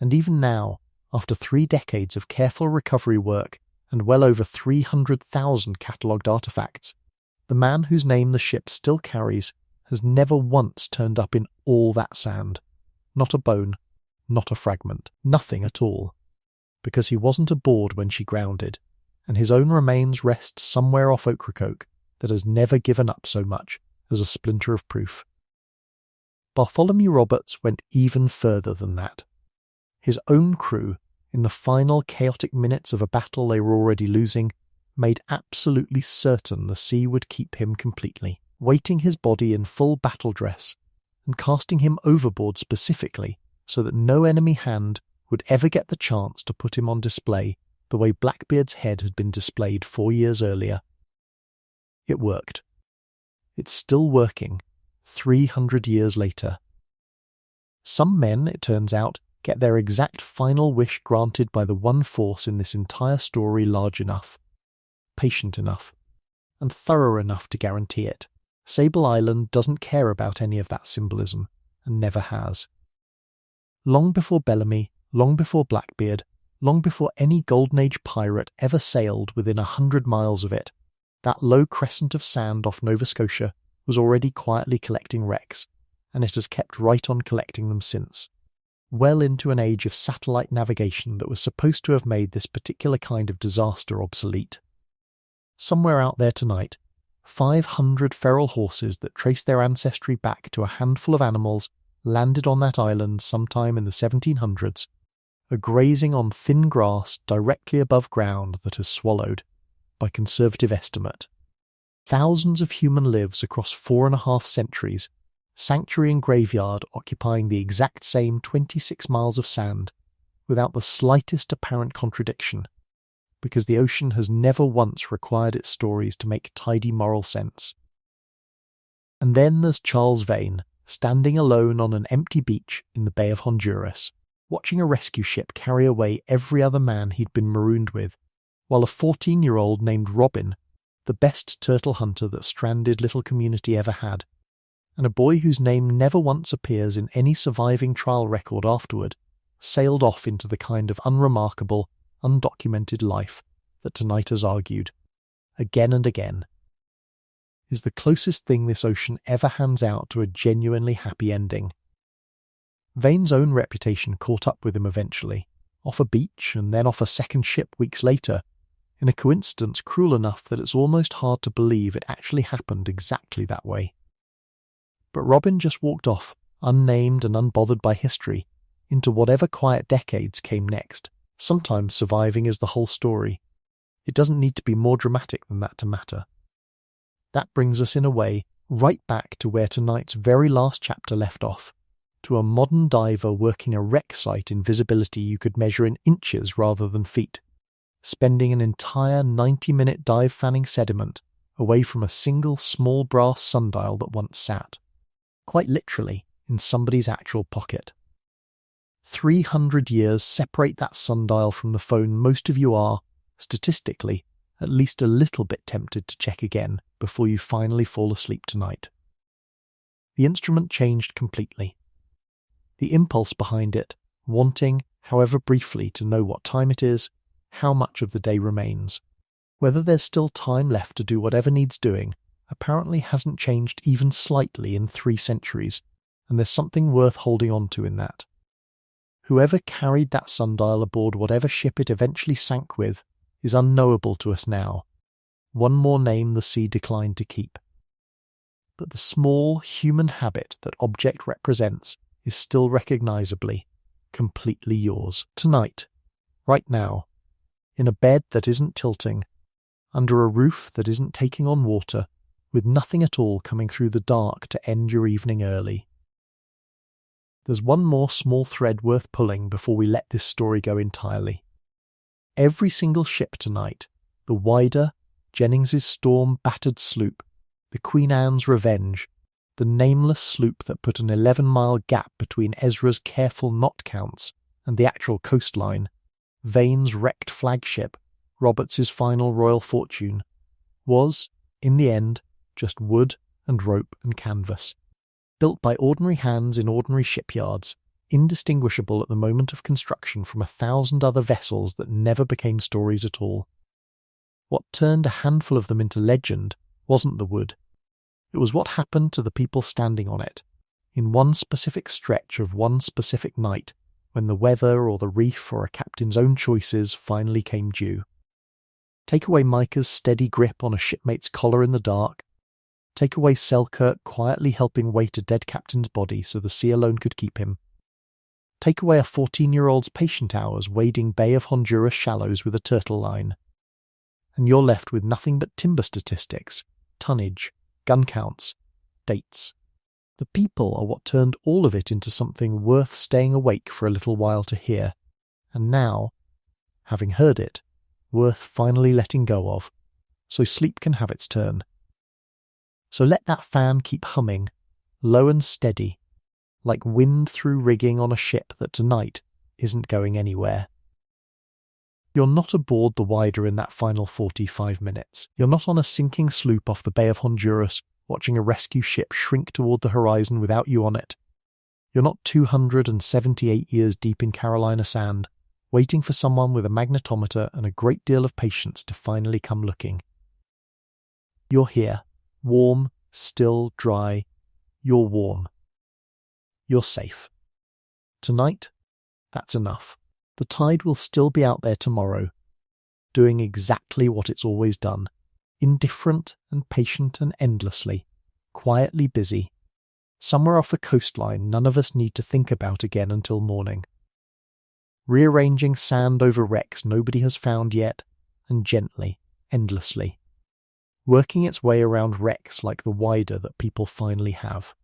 And even now, after 3 decades of careful recovery work and well over 300,000 catalogued artifacts, the man whose name the ship still carries has never once turned up in all that sand. Not a bone, not a fragment, nothing at all. Because he wasn't aboard when she grounded, and his own remains rest somewhere off Ocracoke that has never given up so much as a splinter of proof. Bartholomew Roberts went even further than that. His own crew, in the final chaotic minutes of a battle they were already losing, made absolutely certain the sea would keep him completely, weighting his body in full battle dress, and casting him overboard specifically so that no enemy hand would ever get the chance to put him on display the way Blackbeard's head had been displayed 4 years earlier. It worked. It's still working, 300 years later. Some men, it turns out, get their exact final wish granted by the one force in this entire story large enough, patient enough, and thorough enough to guarantee it. Sable Island doesn't care about any of that symbolism, and never has. Long before Bellamy, long before Blackbeard, long before any Golden Age pirate ever sailed within 100 miles of it, that low crescent of sand off Nova Scotia was already quietly collecting wrecks, and it has kept right on collecting them since, well into an age of satellite navigation that was supposed to have made this particular kind of disaster obsolete. Somewhere out there tonight, 500 feral horses that trace their ancestry back to a handful of animals landed on that island sometime in the 1700s, are grazing on thin grass directly above ground that has swallowed, by conservative estimate, thousands of human lives across 4.5 centuries, sanctuary and graveyard occupying the exact same 26 miles of sand, without the slightest apparent contradiction, because the ocean has never once required its stories to make tidy moral sense. And then there's Charles Vane, standing alone on an empty beach in the Bay of Honduras, watching a rescue ship carry away every other man he'd been marooned with, while a 14-year-old named Robin, the best turtle hunter that stranded little community ever had, and a boy whose name never once appears in any surviving trial record afterward, sailed off into the kind of unremarkable, undocumented life that tonight has argued, again and again, is the closest thing this ocean ever hands out to a genuinely happy ending. Vane's own reputation caught up with him eventually, off a beach and then off a second ship weeks later, in a coincidence cruel enough that it's almost hard to believe it actually happened exactly that way. But Robin just walked off, unnamed and unbothered by history, into whatever quiet decades came next, sometimes surviving as the whole story. It doesn't need to be more dramatic than that to matter. That brings us in a way right back to where tonight's very last chapter left off, to a modern diver working a wreck site in visibility you could measure in inches rather than feet, spending an entire 90-minute dive fanning sediment away from a single small brass sundial that once sat, quite literally, in somebody's actual pocket. 300 years separate that sundial from the phone most of you are, statistically, at least a little bit tempted to check again before you finally fall asleep tonight. The instrument changed completely. The impulse behind it, wanting, however briefly, to know what time it is, how much of the day remains, whether there's still time left to do whatever needs doing, apparently hasn't changed even slightly in 3 centuries, and there's something worth holding on to in that. Whoever carried that sundial aboard whatever ship it eventually sank with is unknowable to us now, one more name the sea declined to keep. But the small human habit that object represents is still recognisably, completely yours. Tonight, right now, in a bed that isn't tilting, under a roof that isn't taking on water, with nothing at all coming through the dark to end your evening early. There's one more small thread worth pulling before we let this story go entirely. Every single ship tonight, the Wider, Jennings's storm-battered sloop, the Queen Anne's Revenge, the nameless sloop that put an 11-mile gap between Ezra's careful knot counts and the actual coastline, Vane's wrecked flagship, Roberts's final royal fortune, was, in the end, just wood and rope and canvas, built by ordinary hands in ordinary shipyards, indistinguishable at the moment of construction from 1,000 other vessels that never became stories at all. What turned a handful of them into legend wasn't the wood. It was what happened to the people standing on it, in one specific stretch of one specific night, when the weather or the reef or a captain's own choices finally came due. Take away Micah's steady grip on a shipmate's collar in the dark. Take away Selkirk quietly helping weight a dead captain's body so the sea alone could keep him. Take away a 14-year-old's patient hours wading Bay of Honduras shallows with a turtle line. And you're left with nothing but timber statistics, tonnage, gun counts, dates. The people are what turned all of it into something worth staying awake for a little while to hear, and now, having heard it, worth finally letting go of, so sleep can have its turn. So let that fan keep humming, low and steady, like wind through rigging on a ship that tonight isn't going anywhere. You're not aboard the Wider in that final 45 minutes. You're not on a sinking sloop off the Bay of Honduras, watching a rescue ship shrink toward the horizon without you on it. You're not 278 years deep in Carolina sand, waiting for someone with a magnetometer and a great deal of patience to finally come looking. You're here, warm, still, dry. You're warm. You're safe. Tonight, that's enough. The tide will still be out there tomorrow, doing exactly what it's always done, indifferent and patient and endlessly, quietly busy, somewhere off a coastline none of us need to think about again until morning. Rearranging sand over wrecks nobody has found yet, and gently, endlessly, working its way around wrecks like the Wider that people finally have.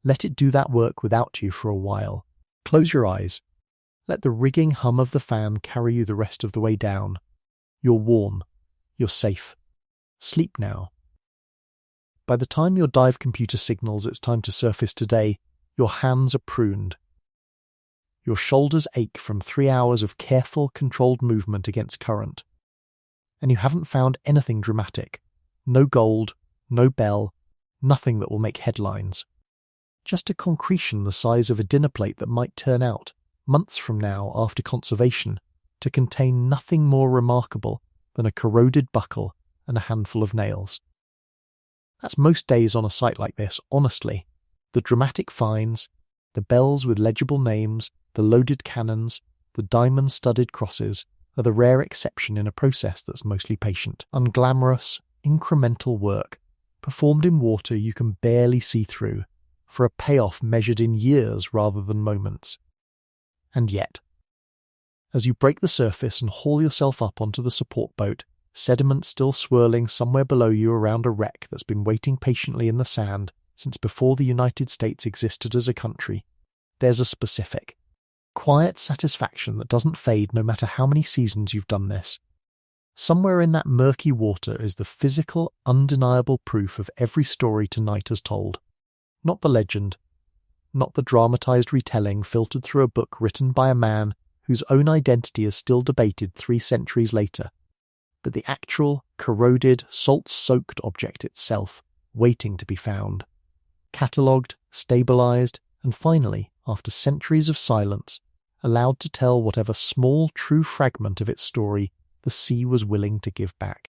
Let it do that work without you for a while. Close your eyes. Let the rigging hum of the fan carry you the rest of the way down. You're warm. You're safe. Sleep now. By the time your dive computer signals it's time to surface today, your hands are pruned. Your shoulders ache from 3 hours of careful, controlled movement against current. And you haven't found anything dramatic. No gold, no bell, nothing that will make headlines. Just a concretion the size of a dinner plate that might turn out, months from now after conservation, to contain nothing more remarkable than a corroded buckle and a handful of nails. That's most days on a site like this, honestly. The dramatic finds, the bells with legible names, the loaded cannons, the diamond-studded crosses are the rare exception in a process that's mostly patient, unglamorous, incremental work, performed in water you can barely see through, for a payoff measured in years rather than moments. And yet, as you break the surface and haul yourself up onto the support boat, sediment still swirling somewhere below you around a wreck that's been waiting patiently in the sand since before the United States existed as a country, there's a specific, quiet satisfaction that doesn't fade no matter how many seasons you've done this. Somewhere in that murky water is the physical, undeniable proof of every story tonight has told. Not the legend, not the dramatized retelling filtered through a book written by a man whose own identity is still debated 3 centuries later, but the actual, corroded, salt-soaked object itself, waiting to be found. Catalogued, stabilized, and finally, after centuries of silence, allowed to tell whatever small, true fragment of its story the sea was willing to give back.